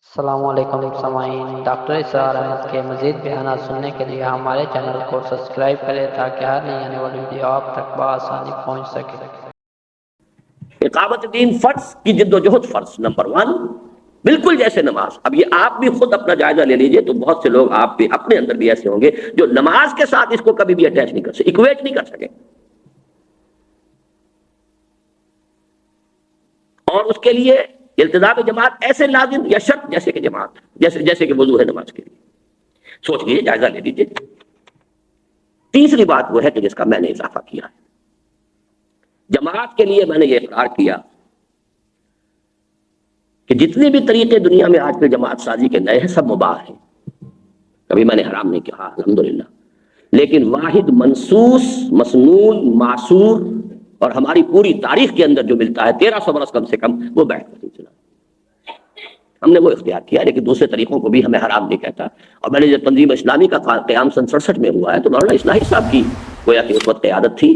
السلام علیکم سامعین، ڈاکٹر اسرار احمد کے مزید بیانات سننے کے لیے ہمارے چینل کو سبسکرائب کریں تاکہ ہر نئی آنے والی ویڈیو آپ تک بآسانی پہنچ سکے۔ اقامت دین فرض کی جد و جہد فرض نمبر 1، بالکل جیسے نماز۔ اب یہ آپ بھی خود اپنا جائزہ لے لیجئے تو بہت سے لوگ آپ بھی اپنے اندر بھی ایسے ہوں گے جو نماز کے ساتھ اس کو کبھی بھی اٹیچ نہیں کر سکے، اکویٹ نہیں کر سکے، اور اس کے لیے التزام جماعت ایسے لازم یا شرط جیسے کہ جماعت، جیسے کہ وضو ہے نماز کے لیے۔ سوچ لیجیے، جائزہ لے لیجیے۔ تیسری بات وہ ہے کہ جس کا میں نے اضافہ کیا ہے، جماعت کے لیے میں نے یہ اقرار کیا کہ جتنے بھی طریقے دنیا میں آج کل جماعت سازی کے نئے ہیں سب مباح ہیں، کبھی میں نے حرام نہیں کہا الحمدللہ، لیکن واحد منصوص مسنون معصور اور ہماری پوری تاریخ کے اندر جو ملتا ہے 1300 برس کم سے کم، وہ بیعت کا سلسلہ۔ ہم نے وہ اختیار کیا، لیکن دوسرے طریقوں کو بھی ہمیں حرام نہیں کہتا۔ اور میں نے جب تنظیم اسلامی کا قیام سن 67 میں ہوا ہے تو مولانا اصلاحی صاحب کی گویا کہ اس وقت قیادت تھی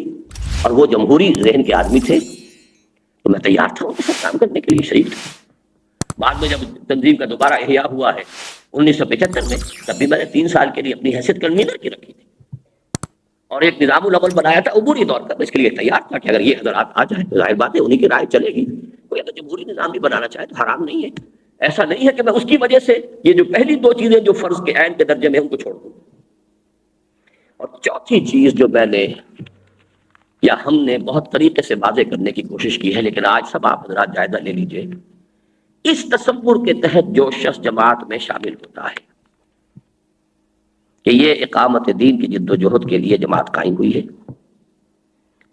اور وہ جمہوری ذہن کے آدمی تھے، تو میں تیار تھا ان کے ساتھ کام کرنے کے لیے، شریک تھا۔ بعد میں جب تنظیم کا دوبارہ احیاء ہوا ہے 1975 میں، تب بھی میں نے 3 سال کے لیے اپنی حیثیت کنوینر کی رکھی تھی اور ایک نظام العمل بنایا تھا عبوری طور پر۔ اس کے لیے تیار تھا کہ اگر یہ حضرات آ جائیں تو ظاہر بات ہے انہی کی رائے چلے گی، کوئی اگر جمہوری نظام بھی بنانا چاہے تو حرام نہیں ہے۔ ایسا نہیں ہے کہ میں اس کی وجہ سے یہ جو پہلی 2 چیزیں جو فرض کے عین کے درجے میں ان کو چھوڑ دوں۔ اور چوتھی چیز جو میں نے یا ہم نے بہت طریقے سے واضح کرنے کی کوشش کی ہے، لیکن آج سب آپ حضرات جائزہ لے لیجئے، اس تصور کے تحت جو شخص جماعت میں شامل ہوتا ہے کہ یہ اقامت دین کی جد و جہد کے لیے جماعت قائم ہوئی ہے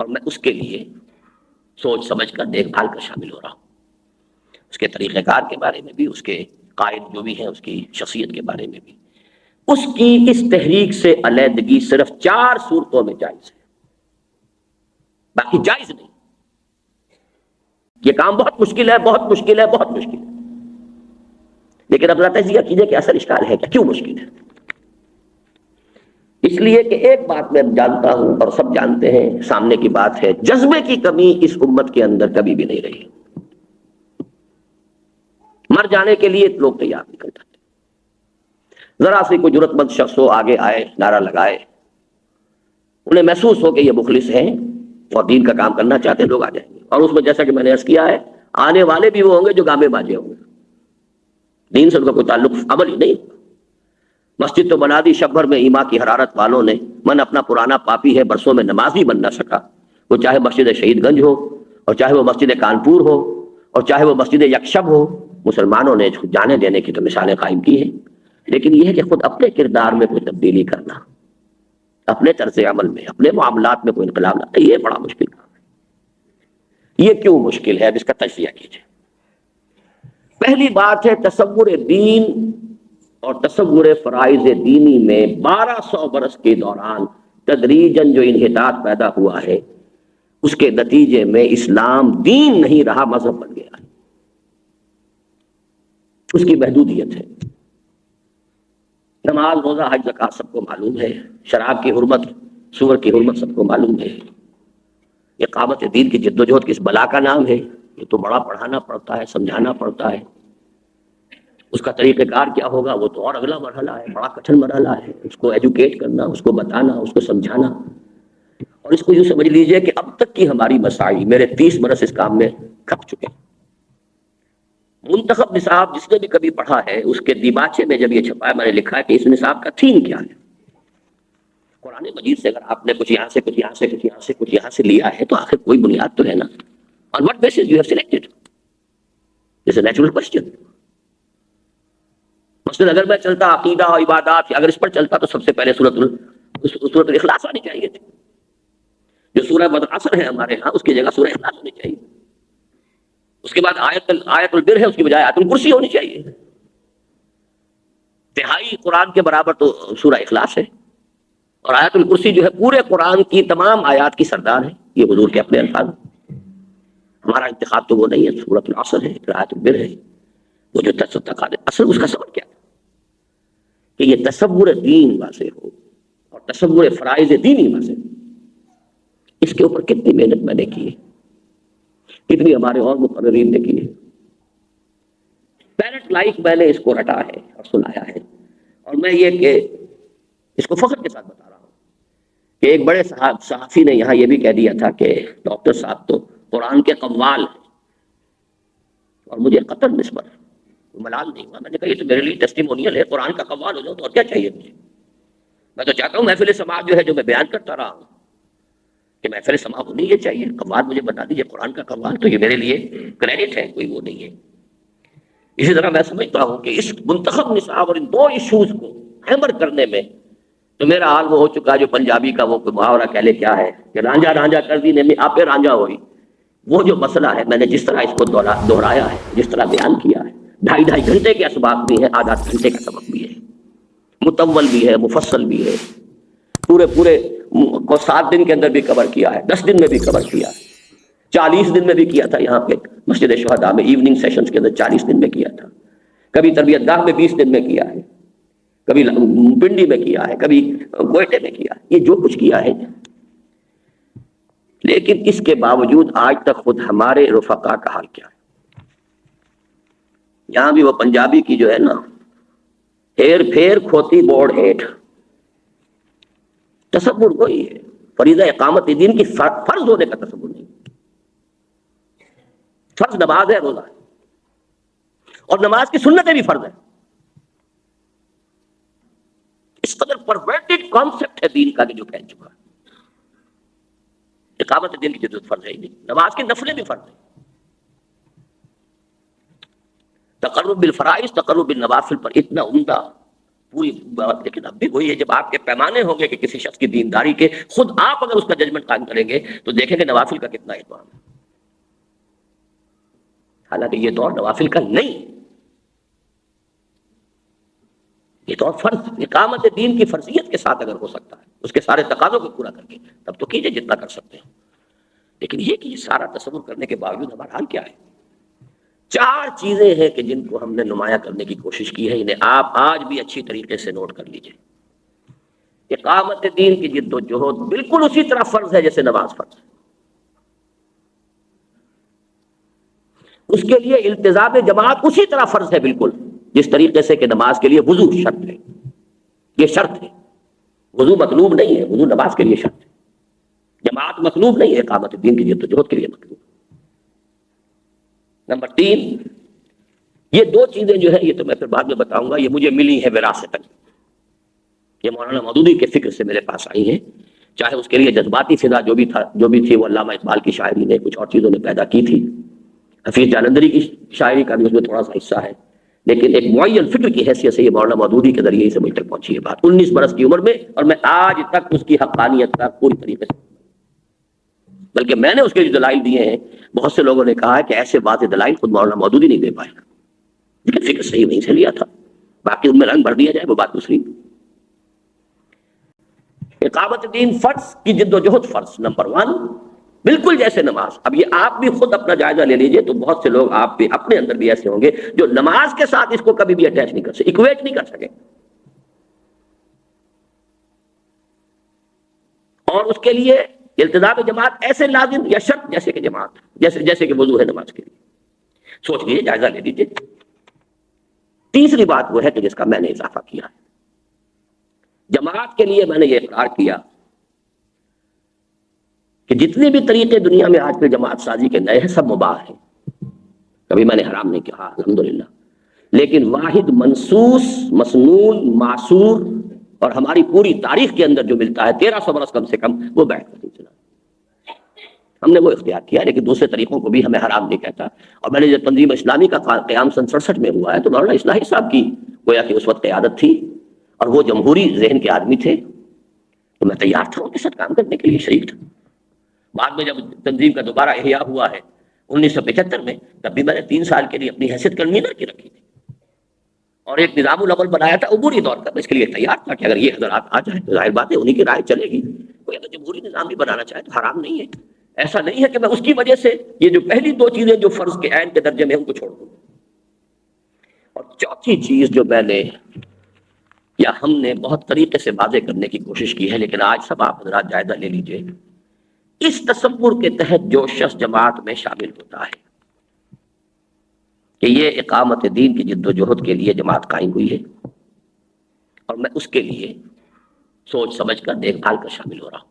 اور میں اس کے لیے سوچ سمجھ کر دیکھ بھال کر شامل ہو رہا ہوں، اس کے طریقہ کار کے بارے میں بھی، اس کے قائد جو بھی ہیں اس کی شخصیت کے بارے میں بھی، اس کی اس تحریک سے علیحدگی صرف 4 صورتوں میں جائز ہے، باقی جائز نہیں۔ یہ کام بہت مشکل ہے، بہت مشکل ہے، بہت مشکل ہے، لیکن اپنا تجزیہ کیجئے کہ اصل اشکال ہے کیا، کیوں مشکل ہے؟ اس لیے کہ ایک بات میں جانتا ہوں اور سب جانتے ہیں، سامنے کی بات ہے، جذبے کی کمی اس امت کے اندر کبھی بھی نہیں رہی۔ مر جانے کے لیے لوگ تیار نہیں کرتے، ذرا سی کوئی جرات مند شخص ہو آگے آئے نعرہ لگائے، انہیں محسوس ہو کہ یہ مخلص ہیں اور دین کا کام کرنا چاہتے ہیں، لوگ آ جائیں گے۔ اور اس میں جیسا کہ میں نے عرض کیا ہے، آنے والے بھی وہ ہوں گے جو گامے باجے ہوں گے، دین سے ان کا کوئی تعلق عمل ہی نہیں۔ مسجد تو بنا دی شب بھر میں ایما کی حرارت والوں نے، من اپنا پرانا پاپی ہے برسوں میں نماز بھی بن نہ سکا۔ وہ چاہے مسجد شہید گنج ہو اور چاہے وہ مسجد کانپور ہو اور چاہے وہ مسجد یکشب ہو، مسلمانوں نے جانے دینے کی تو مثالیں قائم کی ہیں، لیکن یہ ہے کہ خود اپنے کردار میں کوئی تبدیلی کرنا، اپنے طرز عمل میں، اپنے معاملات میں کوئی انقلاب لانا، یہ بڑا مشکل کام ہے۔ یہ کیوں مشکل ہے، اب اس کا تجزیہ کیجیے۔ پہلی بات ہے تصور دین اور تصور فرائض دینی میں 1200 برس کے دوران تدریجاً جو انحطاط پیدا ہوا ہے، اس کے نتیجے میں اسلام دین نہیں رہا، مذہب بن گیا ہے۔ اس کی محدودیت ہے۔ نماز روزہ حج زکوٰۃ سب کو معلوم ہے، شراب کی حرمت سور کی حرمت سب کو معلوم ہے، اقامت دین کی جد و جہد کس بلا کا نام ہے، یہ تو بڑا پڑھانا پڑتا ہے، سمجھانا پڑتا ہے۔ اس کا طریقہ کار کیا ہوگا وہ تو اور اگلا مرحلہ ہے، بڑا کٹھن مرحلہ ہے، اس کو ایجوکیٹ کرنا، اس کو بتانا، اس کو سمجھانا۔ اور اس کو یوں سمجھ لیجئے کہ اب تک کی ہماری مساعی، میرے 30 برس اس کام میں کھپ چکے ہیں۔ منتخب نصاب جس نے بھی کبھی پڑھا ہے، اس کے دیباچے میں جب یہ چھپا ہے، میں نے لکھا ہے کہ اس نصاب کا تھیم کیا ہے۔ قرآن مجید سے اگر آپ نے کچھ یہاں سے کچھ یہاں سے کچھ یہاں سے کچھ یہاں سے لیا ہے تو آخر کوئی بنیاد تو ہے نا۔ On what basis you have selected? It's a natural question۔ مثلا اگر میں چلتا عقیدہ اور عبادات، اگر اس پر چلتا تو سب سے پہلے سورۃ الاخلاص آنی چاہیے تھی۔ جو سورہ بدر ہے ہمارے ہاں، اس کی جگہ سورہ اخلاص ہونی چاہیے۔ اس کے بعد آیت البر ہے، اس کی بجائے آیت الکرسی ہونی چاہیے۔ تہائی قرآن کے برابر تو سورہ اخلاص ہے، اور آیت الکرسی جو ہے پورے قرآن کی تمام آیات کی سردار ہے۔ یہ حضور کے اپنے الفاظ۔ ہمارا انتخاب تو وہ نہیں ہے، سورۃ العصر ہے، آیت البر ہے، وہ جو اصل اس کا سبب کیا ہے کہ یہ تصور دین واضح ہو اور تصور فرائض دینی واضح ہو۔ اس کے اوپر کتنی محنت میں نے کی ہے، کتنی ہمارے اور مقررین نے کی ہے۔ پیرٹ لائق میں نے اس کو رٹا ہے اور سنایا ہے، اور میں یہ کہ اس کو فخر کے ساتھ بتا رہا ہوں کہ ایک بڑے صحافی نے یہاں یہ بھی کہہ دیا تھا کہ ڈاکٹر صاحب تو قرآن کے قوال ہیں، اور مجھے قطعاً اس پر ملال نہیں ہوا. میں نے کہا یہ تو میرے لیے ٹیسٹیمونیل ہے، قرآن کا قوال ہو جاؤ تو اور کیا چاہیے مجھے. میں تو چاہتا ہوں محفل سماعت جو ہے، جو میں بیان کرتا رہا ہوں کہ محفل سماعت ہونی یہ چاہیے، قوال مجھے بتا دیجیے قرآن کا قوال، تو یہ میرے لیے کریڈٹ ہے، کوئی وہ نہیں ہے. اسی طرح میں سمجھتا ہوں کہ اس منتخب نصاب اور ان دو ایشوز کو ہیمر کرنے میں تو میرا حال وہ ہو چکا جو پنجابی کا وہ محاورہ کہہ لے کیا ہے کہ رانجھا رانجھا کر دی نے آپ پہ رانجھا ہوئی. وہ جو مسئلہ ہے میں نے جس طرح اس کو دہرایا ہے، جس طرح بیان کیا ہے، 2.5 گھنٹے کے اسباق بھی ہیں، 8 گھنٹے کا سبق بھی ہے، مطول بھی ہے، مفصل بھی ہے، پورے کو 7 دن کے اندر بھی کور کیا ہے، 10 دن میں بھی کور کیا ہے، 40 دن میں بھی کیا تھا. یہاں پہ مسجد شہداء میں ایوننگ سیشنز کے اندر 40 دن میں کیا تھا، کبھی تربیت گاہ میں 20 دن میں کیا ہے، کبھی پنڈی میں کیا ہے، کبھی کوئٹے میں کیا ہے، یہ جو کچھ کیا ہے. لیکن اس کے باوجود آج تک خود ہمارے رفقا کا حال کیا ہے. یہاں بھی وہ پنجابی کی جو ہے نا، ہیر پھیر کھوتی بورڈ ہیٹ، تصور وہی ہے. فریضہ اقامت دین کی فرض ہونے کا تصور نہیں. فرض نماز ہے، روزہ ہے، اور نماز کی سنتیں بھی فرض ہے. اس قدر پرورٹڈ کانسیپٹ ہے دین کا کہ جو پھیل چکا ہے. اقامت دین کی ضرورت فرض ہے ہی نہیں، نماز کی نفلیں بھی فرض ہیں. تقرب بالفرائض، تقرب بالنوافل پر اتنا عمدہ پوری بات. لیکن اب بھی وہی ہے، جب آپ کے پیمانے ہوں گے کہ کسی شخص کی دینداری کے، خود آپ اگر اس کا ججمنٹ قائم کریں گے تو دیکھیں گے نوافل کا کتنا اہتمام ہے. حالانکہ یہ دور نوافل کا نہیں، یہ دور فرض اقامت دین کی فرضیت کے ساتھ اگر ہو سکتا ہے، اس کے سارے تقاضوں کو پورا کر کے، تب تو کیجئے جتنا کر سکتے ہیں. لیکن یہ کہ یہ سارا تصور کرنے کے باوجود ہمارا حال کیا ہے. 4 چیزیں ہیں کہ جن کو ہم نے نمایاں کرنے کی کوشش کی ہے، انہیں آپ آج بھی اچھی طریقے سے نوٹ کر لیجئے. اقامت دین کی جد و جہد بالکل اسی طرح فرض ہے جیسے نماز فرض ہے. اس کے لیے التزام جماعت اسی طرح فرض ہے بالکل جس طریقے سے کہ نماز کے لیے وضو شرط ہے. یہ شرط ہے، وضو مطلوب نہیں ہے، وضو نماز کے لیے شرط ہے. جماعت مطلوب نہیں ہے، اقامت دین کی جد و جہد کے لیے مطلوب. نمبر 3، یہ 2 چیزیں جو ہے، یہ تو میں پھر بعد میں بتاؤں گا، یہ مجھے ملی ہے وراثتاً. یہ مولانا مودودی کے فکر سے میرے پاس آئی ہیں. چاہے اس کے لیے جذباتی فضا جو بھی تھی وہ علامہ اقبال کی شاعری نے کچھ اور چیزوں نے پیدا کی تھی، حفیظ جالندھری کی شاعری کا بھی اس میں تھوڑا سا حصہ ہے، لیکن ایک معین فکر کی حیثیت سے یہ مولانا مودودی کے ذریعے سے مجھ تک پہنچی ہے بات 19 برس کی عمر میں. اور میں آج تک اس کی حقانیت کا پوری طریقے سے، بلکہ میں نے اس کے جو دلائل دیے ہیں، بہت سے لوگوں نے کہا ہے کہ ایسے واضح دلائل خود مولانا مودودی نہیں دے پائے گا، لیکن فکر صحیح وہیں سے لیا تھا. باقی ان میں رنگ بھر دیا جائے وہ بات دوسری. اقامت دین فرض کی جد و جہد فرض نمبر 1، بالکل جیسے نماز. اب یہ آپ بھی خود اپنا جائزہ لے لیجئے تو بہت سے لوگ آپ بھی اپنے اندر بھی ایسے ہوں گے جو نماز کے ساتھ اس کو کبھی بھی اٹیچ نہیں کر سکے، اکویٹ نہیں کر سکے. اور اس کے لیے التزام جماعت ایسے لازم یا شرط جیسے کہ جماعت، جیسے کہ وضو ہے نماز کے لیے. سوچ لیجیے، جائزہ لے لیجیے. تیسری بات وہ ہے کہ جس کا میں نے اضافہ کیا ہے، جماعت کے لیے میں نے یہ اقرار کیا کہ جتنے بھی طریقے دنیا میں آج کل جماعت سازی کے نئے ہیں سب مباح ہیں. کبھی میں نے حرام نہیں کہا الحمدللہ، لیکن واحد منصوص مسنون معصور اور ہماری پوری تاریخ کے اندر جو ملتا ہے 1300 برس کم سے کم، وہ بیعت کا سلسلہ ہم نے وہ اختیار کیا. لیکن دوسرے طریقوں کو بھی ہمیں حرام نہیں کہتا. اور میں نے جب تنظیم اسلامی کا قیام سن 67 میں ہوا ہے تو مولانا اصلاحی صاحب کی گویا کہ اس وقت قیادت تھی اور وہ جمہوری ذہن کے آدمی تھے، تو میں تیار تھا ان کے ساتھ کام کرنے کے لیے، شریک تھا. بعد میں جب تنظیم کا دوبارہ احیاء ہوا ہے 1975 میں، تب بھی میں نے 3 سال کے لیے اپنی حیثیت کنوینر کی رکھی تھی اور ایک نظام العمل بنایا تھا عبوری طور پر. اس کے لیے تیار تھا کہ اگر یہ حضرات آ جائیں تو ظاہر بات ہے انہی کی رائے چلے گی. کوئی اگر جمہوری نظام بھی بنانا چاہے تو حرام نہیں ہے. ایسا نہیں ہے کہ میں اس کی وجہ سے یہ جو پہلی 2 چیزیں جو فرض کے عین کے درجے میں ان کو چھوڑ دوں. اور چوتھی چیز جو میں نے یا ہم نے بہت طریقے سے واضح کرنے کی کوشش کی ہے، لیکن آج سب آپ حضرات جائزہ لے لیجئے، اس تصور کے تحت جو شخص جماعت میں شامل ہوتا ہے کہ یہ اقامت دین کی جد و جہد کے لیے جماعت قائم ہوئی ہے، اور میں اس کے لیے سوچ سمجھ کر دیکھ بھال کر شامل ہو رہا ہوں۔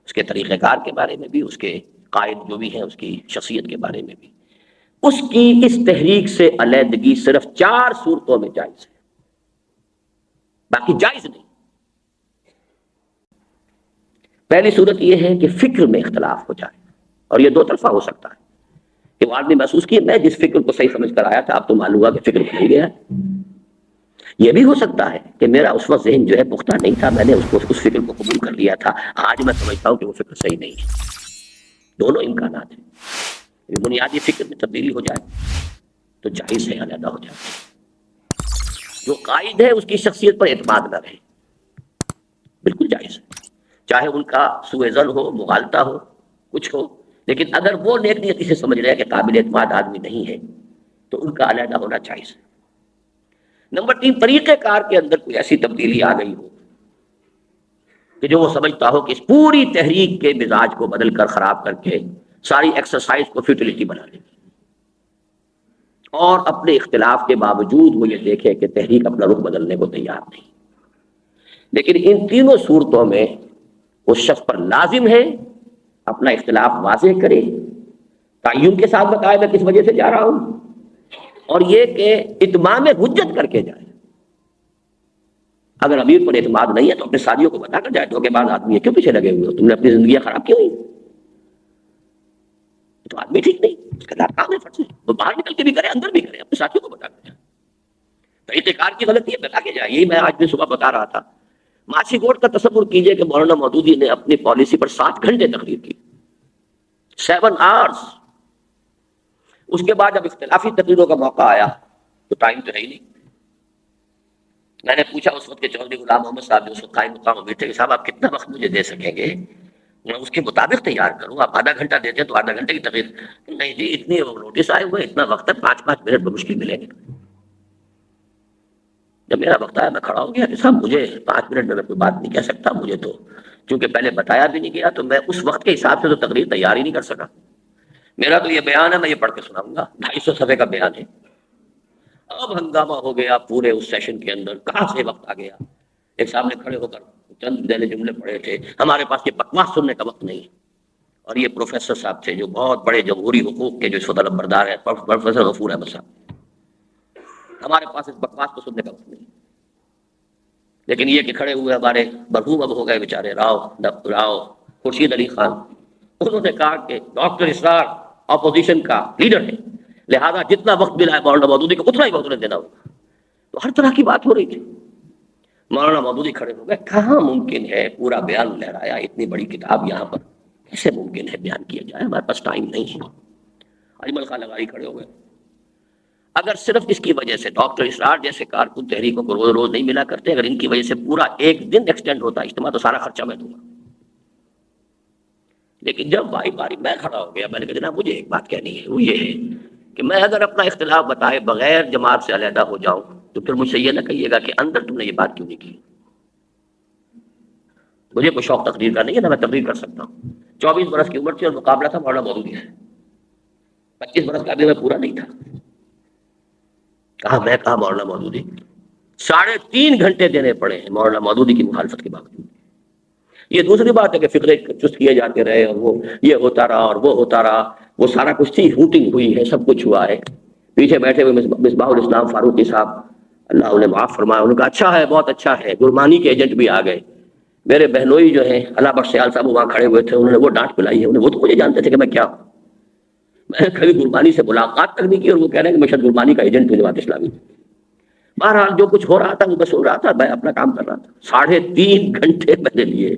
اس کے طریقہ کار کے بارے میں بھی، اس کے قائد جو بھی ہیں اس کی شخصیت کے بارے میں بھی۔ اس کی اس تحریک سے علیحدگی صرف 4 صورتوں میں جائز ہے، باقی جائز نہیں۔ پہلی صورت یہ ہے کہ فکر میں اختلاف ہو جائے، اور یہ 2 طرفہ ہو سکتا ہے کہ وہ آدمی محسوس کیے میں جس فکر کو صحیح سمجھ کر آیا تھا اب تو معلوم ہوا کہ فکر بدل گیا ہے۔ یہ بھی ہو سکتا ہے کہ میرا اس وقت ذہن جو ہے پختہ نہیں تھا، میں نے اس فکر کو قبول کر لیا تھا، آج میں سمجھتا ہوں کہ وہ فکر صحیح نہیں ہے۔ دونوں امکانات ہیں۔ بنیادی فکر میں تبدیلی ہو جائے تو جائز ہے، علیحدہ ہو جائے۔ جو قائد ہے اس کی شخصیت پر اعتماد نہ رہے، بالکل جائز ہے، چاہے ان کا سوء ظن ہو، مغالطہ ہو، کچھ ہو، لیکن اگر وہ نیک نیتی سے سمجھ رہے ہیں کہ قابل اعتماد آدمی نہیں ہے تو ان کا علیحدہ ہونا جائز ہے۔ نمبر 3، طریقہ کار کے اندر کوئی ایسی تبدیلی آ گئی ہو کہ جو وہ سمجھتا ہو کہ اس پوری تحریک کے مزاج کو بدل کر، خراب کر کے، ساری ایکسرسائز کو فیوٹیلیٹی بنا لے، اور اپنے اختلاف کے باوجود وہ یہ دیکھے کہ تحریک اپنا رخ بدلنے کو تیار نہیں۔ لیکن ان تینوں صورتوں میں اس شخص پر لازم ہے اپنا اختلاف واضح کرے، تعین کے ساتھ بتائے میں کس وجہ سے جا رہا ہوں، اور یہ کہ اتمام حجت کر کے جائے۔ اگر امیر پر اعتماد نہیں ہے تو اپنے ساتھیوں کو بتا کر جائے، تو کے بعد آدمی ہے کیوں پیچھے لگے ہوئے ہو، تم نے اپنی زندگیاں خراب کیوں ہوئی، تو آدمی ٹھیک نہیں، اس کا کام ہے فرض ہے وہ باہر نکل کے بھی کرے، اندر بھی کرے، اپنے ساتھیوں کو بتا کر جائے۔ طریقہ کار کی غلطی ہے، بتا کے جائے۔ یہی میں آج بھی صبح بتا رہا تھا، ماچھی گوٹ کا تصور کیجئے کہ مولانا مودودی نے اپنی پالیسی پر 7 گھنٹے تقریر کی، 7 آورز۔ اس کے بعد جب اختلافی تقریروں کا موقع آیا تو ٹائم تو ہے ہی نہیں۔ میں نے پوچھا اس وقت کے چودھری غلام محمد صاحب جو اس وقت قائم مقام امیر تھے کہ صاحب آپ کتنا وقت مجھے دے سکیں گے، میں اس کے مطابق تیار کروں، آپ آدھا گھنٹہ دیتے ہیں تو آدھا گھنٹے کی تقریر۔ نہیں جی، اتنی نوٹس آئے ہوئے، اتنا وقت ہے، 5 منٹ بمشکل ملیں گے۔ جب میرا وقت آیا میں کھڑا ہو گیا کہ صاحب مجھے 5 منٹ میں کوئی بات نہیں کہہ سکتا، مجھے تو چونکہ پہلے بتایا بھی نہیں گیا تو میں اس وقت کے حساب سے تو تقریر تیار ہی نہیں کر سکا۔ میرا تو یہ بیان ہے، میں یہ پڑھ کے سناؤں گا، 250 صفحے کا بیان ہے۔ اب ہنگامہ ہو گیا پورے اس سیشن کے اندر، کہاں سے وقت آ گیا۔ ایک صاحب نے کھڑے ہو کر چند دہلے جملے پڑھے تھے، ہمارے پاس یہ بکواس سننے کا وقت نہیں۔ اور یہ پروفیسر صاحب تھے جو بہت بڑے جمہوری حقوق کے جو اس وقت علمبردار ہیں، پروفیسر غفور احمد صاحب، ہمارے پاس اس بکواس کو سننے کا وقت نہیں۔ لیکن یہ کہ کھڑے ہوئے ہمارے مرحوم اب ہو گئے بیچارے راؤ خورشید علی خان، انہوں نے کہا کہ ڈاکٹر اسرار اپوزیشن کا لیڈر ہے، لہذا جتنا وقت ملا ہے مولانا مودودی کو اتنا ہی وقت انہیں دینا ہوگا۔ تو ہر طرح کی بات ہو رہی تھی۔ مولانا مودودی کھڑے ہو گئے، کہاں ممکن ہے پورا بیان لہرایا، اتنی بڑی کتاب یہاں پر کیسے ممکن ہے بیان کیا جائے، ہمارے پاس ٹائم نہیں ہے۔ اجمل خان لغاری کھڑے ہو گئے، اگر صرف اس کی وجہ سے ڈاکٹر اسرار جیسے کارکن تحریکوں کو روز روز نہیں ملا کرتے، اگر ان کی وجہ سے پورا 1 دن ایکسٹینڈ ہوتا اجتماع تو سارا خرچہ میں دوں گا۔ لیکن جب باری میں کھڑا ہو گیا، میں نے کہا جناب مجھے ایک بات کہنی ہے، وہ یہ ہے کہ میں اگر اپنا اختلاف بتائے بغیر جماعت سے علیحدہ ہو جاؤں تو پھر مجھ سے یہ نہ کہیے گا کہ اندر تم نے یہ بات کیوں نہیں کی۔ مجھے کوئی شوق تقریر کا نہیں ہے، نہ میں تقریر کر سکتا ہوں۔ 24 برس کی عمر تھی اور مقابلہ تھا مولانا مودودی سے، 25 برس کا ابھی میں پورا نہیں تھا۔ کہا مولانا مودودی 3.5 گھنٹے دینے پڑے ہیں مولانا مودودی کی مخالفت کے باوجود۔ یہ دوسری بات ہے کہ فقرے چست کیے جاتے رہے اور وہ یہ ہوتا رہا اور وہ ہوتا رہا، وہ سارا کچھ تھی، ہوٹنگ ہوئی ہے، سب کچھ ہوا ہے۔ پیچھے بیٹھے ہوئے مصباح الاسلام فاروقی صاحب، اللہ انہیں معاف فرمائے، انہوں نے کہا اچھا ہے، بہت اچھا ہے، گرمانی کے ایجنٹ بھی آ گئے۔ میرے بہنوئی جو ہیں اللہ بخش سیال صاحب وہاں کھڑے ہوئے تھے، انہوں نے وہ ڈانٹ پلائی ہے، وہ تو مجھے جانتے تھے کہ میں کیا ہوں، میں نے کبھی گرمانی سے ملاقات تک نہیں کی اور وہ کہہ رہے ہیں کہ میں شاید گرمانی کا ایجنٹ ہوں جماعت اسلامی۔ بہرحال جو کچھ ہو رہا تھا وہ میں سن رہا تھا، میں اپنا کام کر رہا تھا۔ 3.5 گھنٹے میں نے لیے۔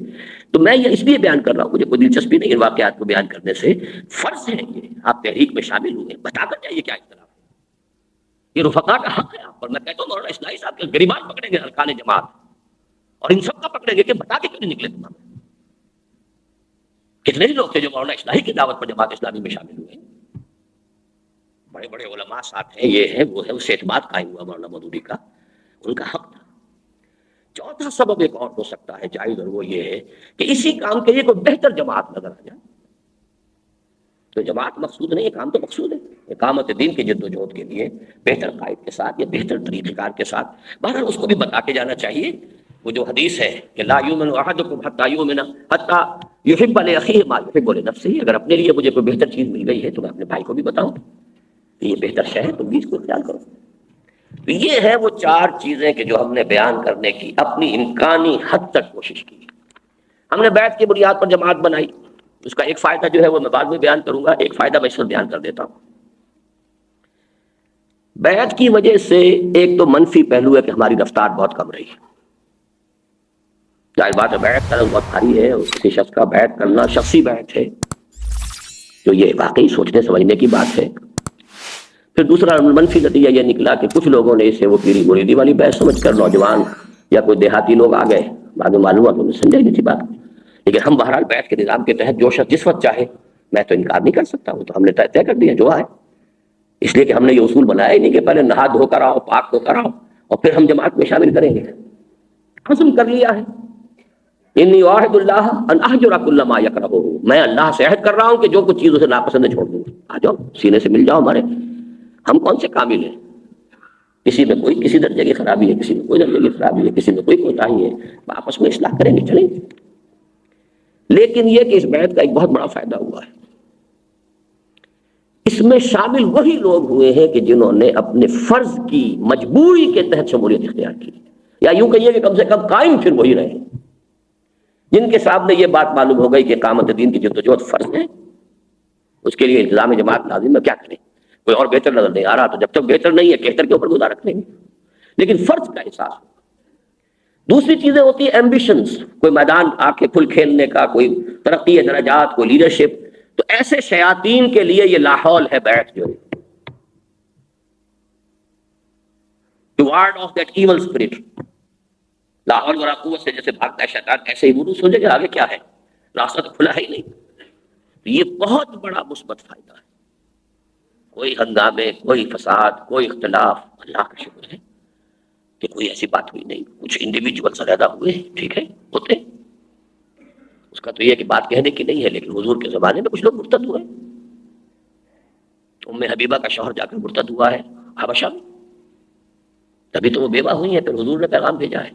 تو میں یہ اس لیے بیان کر رہا ہوں، مجھے کوئی دلچسپی نہیں ان واقعات کو بیان کرنے سے، فرض ہے یہ آپ تحریک میں شامل ہوئے، بتا کر جائیے کیا اختلاف ہے، یہ رفقا کا حق ہے آپ پر۔ میں کہتا ہوں مولانا اصلاحی صاحب کے غریبان پکڑیں گے ارکان جماعت، اور ان سب کا پکڑیں گے کہ بتا کے کیوں نہیں نکلے تمام۔ کتنے ہی لوگ تھے جو مولانا اصلاحی کی دعوت پر جماعت اسلامی میں شامل ہوئے، بڑے بڑے علماء ساتھ ہیں، یہ ہے وہ ہے، اس سے اعتماد قائم ہوا مولانا مودودی کا، ان کا حق تھا۔ چوتھا سبب ایک اور ہو سکتا ہے جائز، اور وہ یہ ہے کہ اسی کام کے لیے کوئی بہتر جماعت نظر آ جائے۔ تو جماعت مقصود نہیں، کام تو مقصود ہے، اقامت دین کی جد و جہد کے لیے بہتر قائد کے ساتھ یا بہتر طریقہ کار کے ساتھ بہرحال اس کو بھی بتا کے جانا چاہیے۔ وہ جو حدیث ہے کہ لا یؤمن احدکم حتی یؤمن حتی یحب لاخیہ ما یحب لنفسہ، اگر اپنے لیے مجھے کوئی بہتر چیز مل گئی ہے تو میں اپنے بھائی کو بھی بتاؤں کہ یہ بہتر شے ہے، تم بھی اس کو اختیار کرو۔ تو یہ ہے وہ چار چیزیں کہ جو ہم نے بیان کرنے کی اپنی امکانی حد تک کوشش کی۔ ہم نے بیعت کی بنیاد پر جماعت بنائی، اس کا ایک فائدہ جو ہے وہ میں بعد میں بیان کروں گا، ایک فائدہ میں اس وقت بیان کر دیتا ہوں۔ بیعت کی وجہ سے ایک تو منفی پہلو ہے کہ ہماری رفتار بہت کم رہی، ظاہر بات ہے بیعت کرنا بہت بھاری ہے، کسی شخص کا بیعت کرنا شخصی بیعت ہے تو یہ واقعی سوچنے سمجھنے کی بات ہے۔ پھر دوسرا منفی نتیجہ یہ نکلا کہ کچھ لوگوں نے اسے وہ پیری مریدی والی بحث سمجھ کر، نوجوان یا کوئی دیہاتی لوگ آ گئے، بعد میں معلوم ہوا کہ انہیں سمجھا ہی نہیں تھی بات، لیکن ہم بہرحال بیعت کے نظام کے تحت جو شخص جس وقت چاہے، میں تو انکار نہیں کر سکتا ہوں، تو ہم نے طے کر دیا جو ہے، اس لیے کہ ہم نے یہ اصول بنایا ہی نہیں کہ پہلے نہا دھو کر آؤ، پاک ہو کر آؤ اور پھر ہم جماعت میں شامل کریں گے۔ عزم کر لیا ہے، انی اعاہد اللہ ان اہجر کل ما یکرہ، میں اللہ سے عہد کر رہا ہوں کہ جو کچھ چیز اسے ناپسند ہے چھوڑ دوں گا۔ آ جاؤ سینے سے مل جاؤ ہمارے، ہم کون سے کامل ہیں، کسی میں کوئی کسی درجے کی خرابی ہے، کسی میں کوئی درجے کی خرابی ہے، کسی میں کوئی کوتاہی ہے، آپس میں اصلاح کریں گے، چلیں گے۔ لیکن یہ کہ اس بیعت کا ایک بہت بڑا فائدہ ہوا ہے، اس میں شامل وہی لوگ ہوئے ہیں کہ جنہوں نے اپنے فرض کی مجبوری کے تحت شمولیت اختیار کی، یا یوں کہیے کہ کم سے کم قائم پھر وہی رہے، جن کے سامنے یہ بات معلوم ہو گئی کہ اقامت دین کی جدوجہد فرض ہے، اس کے لیے التزام جماعت لازم ہے، کیا کریں، کوئی اور بہتر نظر نہیں آ رہا تو جب تک بہتر نہیں ہے بہتر کے اوپر گزارا کریں گے، لیکن فرض کا احساس ہو۔ دوسری چیزیں ہوتی ہیں ایمبیشنز، کوئی میدان آ کے کھل کھیلنے کا، کوئی ترقی درجات، کوئی لیڈرشپ، تو ایسے شیاطین کے لیے یہ لاحول ہے بیعت جو ہے، to ward off that evil spirit۔ لاحول ورا قوت سے جیسے بھاگتا ہے شیطان، ایسے ہی وہ سوچے کہ آگے کیا ہے، راستہ تو کھلا ہے ہی نہیں۔ تو یہ بہت بڑا مثبت فائدہ ہے، کوئی ہنگامے، کوئی فساد، کوئی اختلاف، اللہ کا شکر ہے کہ کوئی ایسی بات ہوئی نہیں، کچھ انڈیویجول زیادہ ہوئے، ٹھیک ہے ہوتے، اس کا تو یہ کہ بات کہنے کی نہیں ہے، لیکن حضور کے زمانے میں کچھ لوگ مرتد ہوئے، ام حبیبہ کا شوہر جا کر مرتد ہوا ہے حبشہ میں، تبھی تو وہ بیوہ ہوئی ہیں، پھر حضور نے پیغام بھیجا ہے،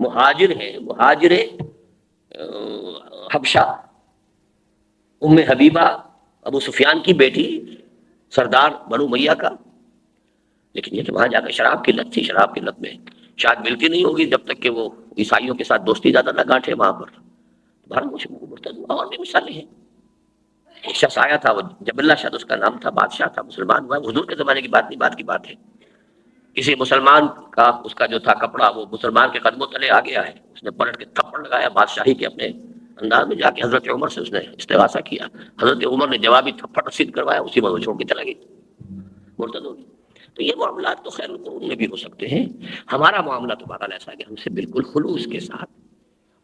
مہاجر ہیں، مہاجر حبشہ، ام حبیبہ ابو سفیان کی بیٹی، سردار بنو امیہ کا، لیکن یہ کہ وہاں جا کر شراب کی لت تھی، شراب کی لت میں شاید ملتی نہیں ہوگی جب تک کہ وہ عیسائیوں کے ساتھ دوستی زیادہ نہ گانٹھے وہاں پر، مرتد ہوا۔ اور بھی مثالیں ہیں، ایک شخص آیا تھا، وہ جب اللہ شاید اس کا نام تھا، بادشاہ تھا، مسلمان ہوا، حضور کے زمانے کی بات نہیں، بات کی بات ہے، کسی مسلمان کا اس کا جو تھا کپڑا وہ مسلمان کے قدموں تلے آ گیا ہے، اس نے پلٹ کے تھپڑ لگایا بادشاہی کے اپنے انداز میں، جا کے حضرت عمر سے اس نے استغاثہ کیا، حضرت عمر نے جوابی تھپڑ رسید کروایا، اسی میں وہ چھوڑ کے چلا گیا، مرتد ہو گئی۔ تو یہ معاملات تو خیر القرون میں بھی ہو سکتے ہیں، ہمارا معاملہ تو بہرحال ایسا ہے کہ ہم سے بالکل خلوص کے ساتھ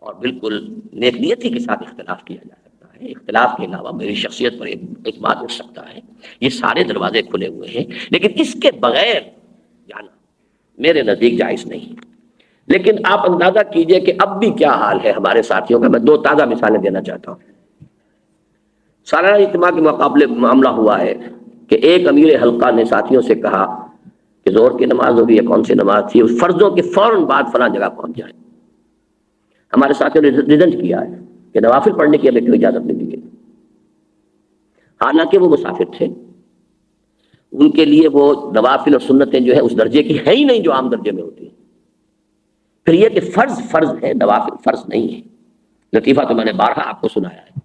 اور بالکل نیک نیتی کے ساتھ اختلاف کیا جا سکتا ہے، اختلاف کے علاوہ میری شخصیت پر اعتماد اٹھ سکتا ہے، یہ سارے دروازے کھلے ہوئے ہیں، لیکن اس کے بغیر جانا میرے نزدیک جائز نہیں۔ لیکن آپ اندازہ کیجئے کہ اب بھی کیا حال ہے ہمارے ساتھیوں کا، میں دو تازہ مثالیں دینا چاہتا ہوں۔ سالانہ اجتماع کے مقابلے معاملہ ہوا ہے کہ ایک امیر حلقہ نے ساتھیوں سے کہا کہ ظہر کی نماز ہوگی یا کون سی نماز تھی، فرضوں کے فوراً بعد فلاں جگہ پہنچ جائیں۔ ہمارے ساتھیوں نے ریزنٹ کیا ہے کہ نوافل پڑھنے کی ہمیں کوئی اجازت نہیں دی گئی، حالانکہ وہ مسافر تھے، ان کے لیے وہ نوافل اور سنتیں جو ہے اس درجے کی ہے ہی نہیں جو عام درجے میں ہوتی ہیں۔ پھر یہ کہ فرض ہے، نوافل فرض نہیں ہے۔ لطیفہ تو میں نے بارہا آپ کو سنایا ہے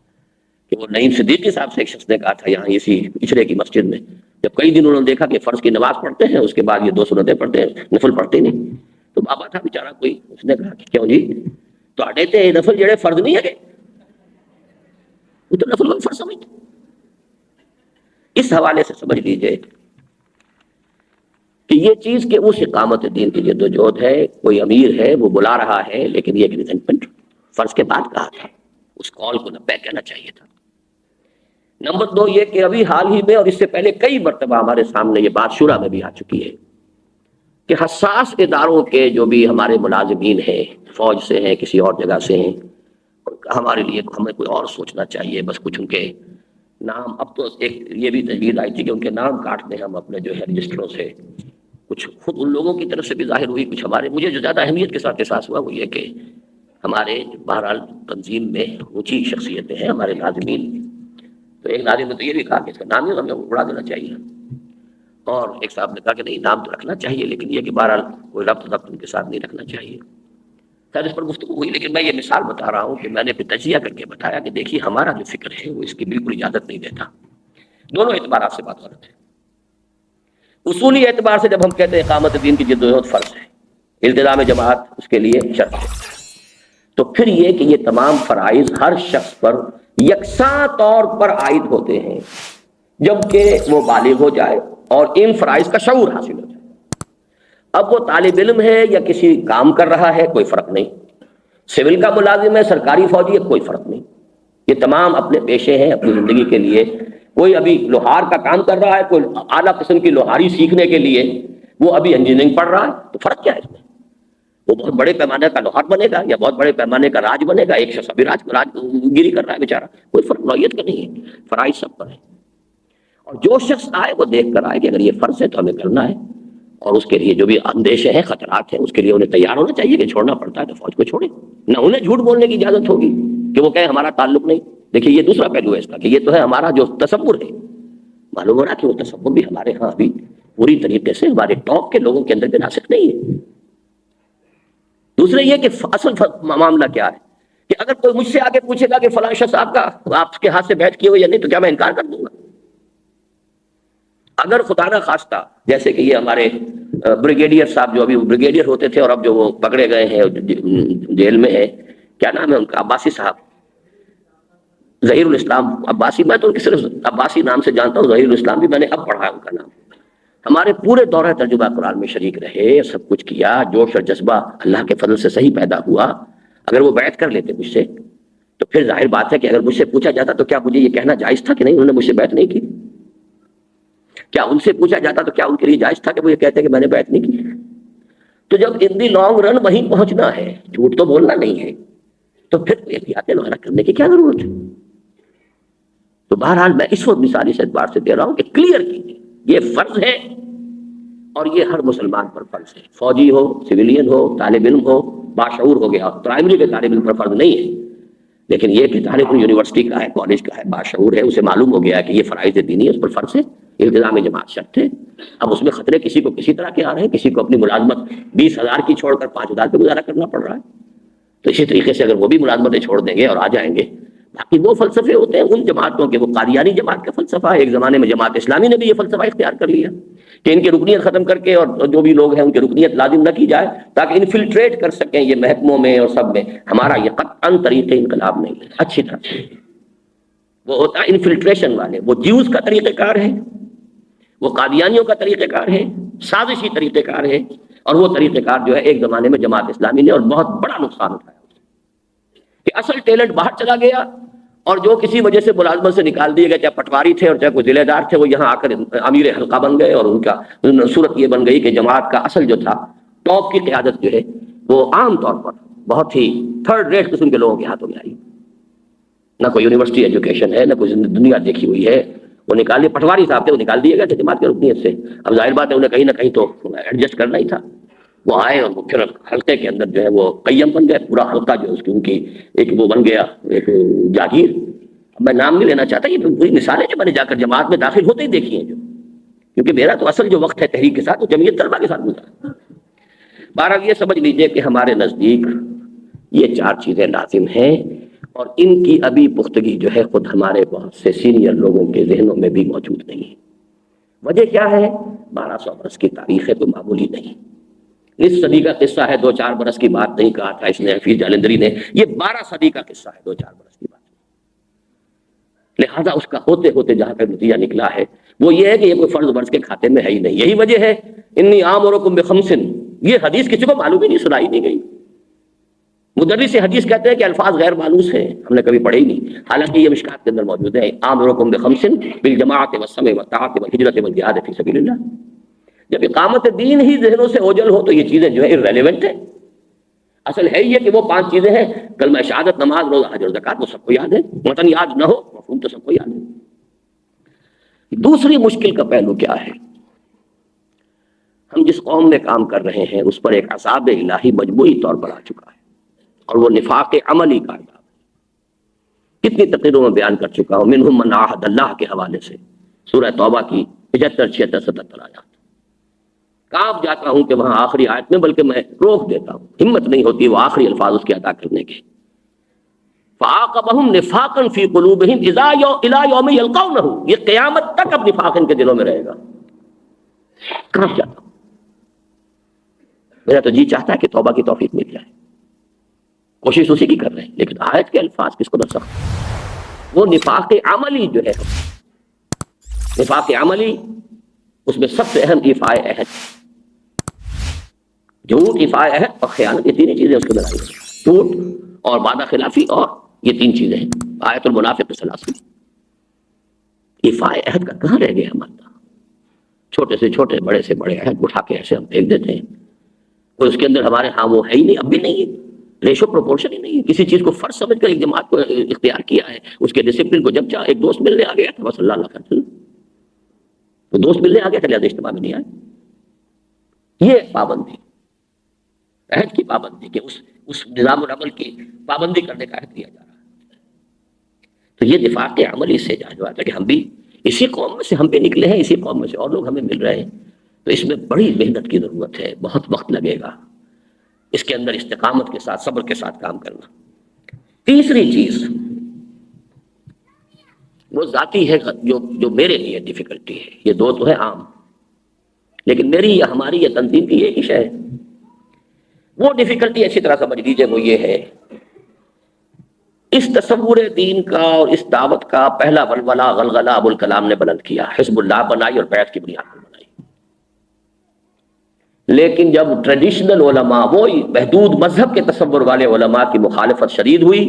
کہ وہ نعیم صدیقی صاحب سے ایک شخص نے کہا تھا یہاں اسی اچھڑے کی مسجد میں، جب کئی دن انہوں نے دیکھا کہ فرض کی نماز پڑھتے ہیں، اس کے بعد یہ 2 سنتیں پڑھتے ہیں، نفل پڑھتے نہیں، تو بابا تھا بیچارہ کوئی، اس نے کہا کہ کیوں جی تو اڈے نفل جڑے فرض نہیں ہے، وہ تو نفل کو فرض سمجھتے۔ اس حوالے سے سمجھ لیجئے کہ یہ چیز کہ اس اقامت دین کی جدوجہد ہے، کوئی امیر ہے وہ بلا رہا ہے، لیکن یہ ریزنٹمنٹ فرض کے بعد کہا تھا، اس کال کو نہ کہنا چاہیے تھا۔ نمبر 2 یہ کہ ابھی حال ہی میں اور اس سے پہلے کئی مرتبہ ہمارے سامنے یہ بات شورا میں بھی آ چکی ہے کہ حساس اداروں کے جو بھی ہمارے ملازمین ہیں، فوج سے ہیں، کسی اور جگہ سے ہیں، ہمارے لیے ہمیں کوئی اور سوچنا چاہیے، بس کچھ ان کے نام اب تو ایک یہ بھی تجویز آئی تھی کہ ان کے نام کاٹ دیں ہم اپنے جو ہے رجسٹروں سے. کچھ خود ان لوگوں کی طرف سے بھی ظاہر ہوئی, کچھ ہمارے. مجھے جو زیادہ اہمیت کے ساتھ احساس ہوا وہ یہ کہ ہمارے بہرحال تنظیم میں اونچی شخصیتیں ہیں ہمارے ناظمین. تو ایک ناظم نے تو یہ بھی کہا کہ اس کا نام ہی ہمیں اڑا دینا چاہیے, اور ایک صاحب نے کہا کہ نہیں نام تو رکھنا چاہیے, لیکن یہ کہ بہرحال کوئی ربط ان کے ساتھ نہیں رکھنا چاہیے. خیر اس پر گفتگو ہوئی, لیکن میں یہ مثال بتا رہا ہوں کہ میں نے پھر تجزیہ کر کے بتایا کہ دیکھیے ہمارا جو فکر ہے وہ اس کی بالکل اجازت نہیں دیتا. دونوں اعتبارات سے بات غلط ہے. اصولی اعتبار سے جب ہم کہتے ہیں اقامت دین کی جدوجہد فرض ہے, التزام جماعت اس کے لیے شرط ہے, تو پھر یہ کہ یہ تمام فرائض ہر شخص پر یکساں طور پر عائد ہوتے ہیں جبکہ وہ بالغ ہو جائے اور ان فرائض کا شعور حاصل ہو جائے. اب وہ طالب علم ہے یا کسی کام کر رہا ہے کوئی فرق نہیں, سول کا ملازم ہے, سرکاری فوجی ہے, کوئی فرق نہیں. یہ تمام اپنے پیشے ہیں اپنی زندگی کے لیے. کوئی ابھی لوہار کا کام کر رہا ہے, کوئی اعلیٰ قسم کی لوہاری سیکھنے کے لیے وہ ابھی انجینئرنگ پڑھ رہا ہے, تو فرق کیا ہے اس میں؟ وہ بہت بڑے پیمانے کا لوہار بنے گا یا بہت بڑے پیمانے کا راج بنے گا, ایک شخص ابھی راج گیری کر رہا ہے بیچارہ, کوئی فرق نوعیت کا نہیں ہے. فرائض سب پر ہے, اور جو شخص آئے وہ دیکھ کر آئے کہ اگر یہ فرض ہے تو ہمیں کرنا ہے, اور اس کے لیے جو بھی اندیشے ہیں خطرات ہیں اس کے لیے انہیں تیار ہونا چاہیے کہ چھوڑنا پڑتا ہے تو فوج کو چھوڑے. نہ انہیں جھوٹ بولنے کی اجازت ہوگی کہ وہ کہیں ہمارا تعلق نہیں. دیکھیے یہ دوسرا پہلو ہے اس کا کہ یہ تو ہے ہمارا جو تصور ہے, معلوم ہو رہا کہ وہ تصور بھی ہمارے ہاں ابھی پوری طریقے سے ہمارے ٹاپ کے لوگوں کے اندر بھی راسخ نہیں ہے. دوسرے یہ کہ اصل معاملہ کیا ہے کہ اگر کوئی مجھ سے آگے پوچھے گا کہ فلاں شخص آپ کے ہاتھ سے بیعت کیے ہوئے یا نہیں, تو کیا میں انکار کر دوں گا؟ اگر خدا نہ خواستہ جیسے کہ یہ ہمارے بریگیڈیئر صاحب جو ابھی بریگیڈیئر ہوتے تھے اور اب جو وہ پکڑے گئے ہیں جیل میں ہے, کیا نام ہے ان کا, عباسی صاحب, ظہیر الاسلام عباسی. میں تو ان کے صرف عباسی نام سے جانتا ہوں, ظہیر الاسلام بھی میں نے اب پڑھا ہے ان کا نام. ہمارے پورے دورہ ترجمہ قرآن میں شریک رہے, سب کچھ کیا, جوش اور جذبہ اللہ کے فضل سے صحیح پیدا ہوا. اگر وہ بیعت کر لیتے مجھ سے تو پھر ظاہر بات ہے کہ اگر مجھ سے پوچھا جاتا تو کیا مجھے یہ کہنا جائز تھا کہ نہیں انہوں نے مجھ سے بیعت نہیں کی؟ کیا ان سے پوچھا جاتا تو کیا ان کے لیے جائز تھا کہ وہ یہ کہتے کہ میں نے بیعت نہیں کی؟ تو جب ان دی لانگ رن وہیں پہنچنا ہے, جھوٹ تو بولنا نہیں ہے, تو پھر احتیاط وغیرہ کرنے کی کیا ضرورت ہے؟ تو بہرحال میں اس وقت مثالی سے اعتبار سے دے رہا ہوں کہ کلیئر کیجیے یہ فرض ہے, اور یہ ہر مسلمان پر فرض ہے, فوجی ہو, سویلین ہو, طالب علم ہو, باشعور ہو گیا. پرائمری کے طالب علم پر فرض نہیں ہے, لیکن یہ کہ طالب علم یونیورسٹی کا ہے, کالج کا ہے, باشعور ہے, اسے معلوم ہو گیا کہ یہ فرائض دینی ہے, اس پر فرض ہے. التزام جماعت شرط ہے. اب اس میں خطرے کسی کو کسی طرح کے آ رہے ہیں, کسی کو اپنی ملازمت 20,000 کی چھوڑ کر 5,000 پہ گزارا کرنا پڑ رہا ہے, تو اسی طریقے سے اگر وہ بھی ملازمتیں چھوڑ دیں گے اور آ جائیں گے. باقی وہ فلسفے ہوتے ہیں ان جماعتوں کے, وہ قادیانی جماعت کا فلسفہ ہے. ایک زمانے میں جماعت اسلامی نے بھی یہ فلسفہ اختیار کر لیا کہ ان کی رکنیت ختم کر کے, اور جو بھی لوگ ہیں ان کی رکنیت لازم نہ کی جائے تاکہ انفلٹریٹ کر سکیں یہ محکموں میں اور سب میں. ہمارا یہ قطعاً طریقہ انقلاب نہیں ہے, اچھی طرح سے وہ ہوتا ہے انفلٹریشن والے. وہ جیوز کا طریقہ کار ہے, وہ قادیانیوں کا طریقہ کار ہے, سازشی طریقہ کار ہے, اور وہ طریقہ کار جو ہے ایک زمانے میں جماعت اسلامی نے اور بہت بڑا نقصان اٹھایا کہ اصل ٹیلنٹ باہر چلا گیا, اور جو کسی وجہ سے ملازمت سے نکال دیے گئے, چاہے پٹواری تھے اور چاہے کوئی ضلع دار تھے, وہ یہاں آ کر امیر حلقہ بن گئے, اور ان کا صورت یہ بن گئی کہ جماعت کا اصل جو تھا ٹاپ کی قیادت جو ہے وہ عام طور پر بہت ہی تھرڈ ریٹ قسم کے لوگوں کے ہاتھوں میں آئی. نہ کوئی یونیورسٹی ایجوکیشن ہے, نہ کوئی دنیا دیکھی ہوئی ہے. وہ نکال دیے, پٹواری صاحب تھے, وہ نکال دیے گئے تھے جماعت کی رکنیت سے. اب ظاہر بات ہے انہیں کہیں نہ کہیں تو ایڈجسٹ کرنا ہی تھا. وہ آئے اور وہ پھر حلقے کے اندر جو ہے وہ قیم بن گئے. پورا حلقہ جو اس کی ان کی ایک وہ بن گیا, ایک جاگیر. اب میں نام نہیں لینا چاہتا, یہ پوری مثالیں جو میں نے جا کر جماعت میں داخل ہوتے ہی دیکھی ہیں, جو کیونکہ میرا تو اصل جو وقت ہے تحریک کے ساتھ وہ جمعیت طلبہ کے ساتھ گزرا. بہرحال یہ سمجھ لیجئے کہ ہمارے نزدیک یہ 4 چیزیں لازم ہیں, اور ان کی ابھی پختگی جو ہے خود ہمارے بہت سے سینئر لوگوں کے ذہنوں میں بھی موجود نہیں ہے. وجہ کیا ہے؟ 1200 برس کی تاریخ ہے, کوئی معمولی نہیں. اس صدی کا قصہ ہے, 2-4 برس کی بات نہیں کہا تھا اس نے حفیظ جالندری نے, یہ 12 صدی کا قصہ ہے, 2-4 برس کی بات. لہذا اس کا ہوتے ہوتے جہاں پہ نتیجہ نکلا ہے وہ یہ ہے کہ یہ کوئی فرض برض کے کھاتے میں ہے ہی نہیں. یہی وجہ ہے انی آمرکم بخمس, یہ حدیث کسی کو معلوم ہی نہیں, سنائی نہیں گئی. مدرس حدیث کہتے ہیں کہ الفاظ غیر مانوس ہیں, ہم نے کبھی پڑھے ہی نہیں, حالانکہ یہ مشکات کے اندر موجود ہے. آمرکم بخمس بالجماعت والسمع والطاعت والہجرۃ والجہاد فی سبیل اللہ. جب اقامت دین ہی ذہنوں سے اوجل ہو تو یہ چیزیں جو ہے irrelevant ہیں. اصل ہے یہ کہ وہ 5 چیزیں ہیں, کلمہ شہادت, نماز, روزہ, حج اور زکات, وہ سب کو یاد ہے. متن یاد نہ ہو, مفہوم تو سب کو یاد ہے. دوسری مشکل کا پہلو کیا ہے؟ ہم جس قوم میں کام کر رہے ہیں اس پر ایک عذاب الہی مجموعی طور پر آ چکا ہے، اور وہ نفاق عملی کا عذاب ہے۔ کتنی تقریروں میں بیان کر چکا ہوں، منہم من عاہد اللہ کے حوالے سے سورہ توبہ کی 75 76 77 آیات۔ کانپ جاتا ہوں کہ وہاں آخری آیت میں، بلکہ میں روک دیتا ہوں، ہمت نہیں ہوتی وہ آخری الفاظ اس کے ادا کرنے کے۔ فَعَاقَبَهُمْ نِفَاقًا فِي قُلُوبِهِمْ إِلَىٰ يَوْمِ يَلْقَوْنَهُ، یہ قیامت تک اب نفاق ان کے دلوں میں رہے گا۔ کانپ جاتا ہوں، میرا تو جی چاہتا ہے کہ توبہ کی توفیق مل جائے، کوشش اسی کی کر رہے ہیں، لیکن آیت کے الفاظ کس کو سخت، وہ نفاق عملی جو ہے، نفاق عملی اس میں سب سے اہم ایفاء عہد، جھوٹ، ایفاء عہد اور خیانت، یہ تین چیزیں اس کے اندر آئی ہیں، جھوٹ اور وعدہ خلافی، اور یہ تین چیزیں ہیں آیت المنافق ثلاث۔ ایفاء عہد کا کہاں رہ گیا ہمارا؟ چھوٹے سے چھوٹے، بڑے سے بڑے عہد اٹھا کے ایسے ہم پھینک دیتے ہیں، کوئی اس کے اندر ہمارے ہاں وہ ہے ہی نہیں، اب بھی نہیں ہے، ریشو پروپورشن ہی نہیں ہے۔ کسی چیز کو فرض سمجھ کر ایک جماعت کو اختیار کیا ہے، اس کے ڈسپلن کو جب چاہ، ایک دوست ملنے آ گیا تھا بس اللہ اللہ کا، تو دوست ملنے آ گیا تھا لہذا اجتماع میں نہیں آئے۔ یہ پابندی، عہد کی پابندی، کہ اس نظام العمل کی پابندی کرنے کا عہد کیا جا رہا ہے۔ تو یہ نفاق عملی سے جو ہے کہ ہم بھی اسی قوم میں سے ہم بھی نکلے ہیں، اسی قوم میں سے اور لوگ ہمیں مل رہے ہیں، تو اس میں بڑی محنت کی ضرورت ہے، بہت وقت لگے گا اس کے اندر، استقامت کے ساتھ، صبر کے ساتھ کام کرنا۔ تیسری چیز وہ ذاتی ہے، جو میرے لیے ڈیفیکلٹی ہے، یہ دو تو ہے عام، لیکن میری یا ہماری یا تنظیم کی ایک ہی شے ہے۔ وہ ڈیفیکلٹی اچھی طرح سمجھ لیجیے، وہ یہ ہے، اس تصور دین کا اور اس دعوت کا پہلا ولولہ غلغلہ ابوالکلام نے بلند کیا، حزب اللہ بنائی اور بیعت کی بنیاد پر بنائی۔ لیکن جب ٹریڈیشنل علماء، وہی محدود مذہب کے تصور والے علماء کی مخالفت شدید ہوئی،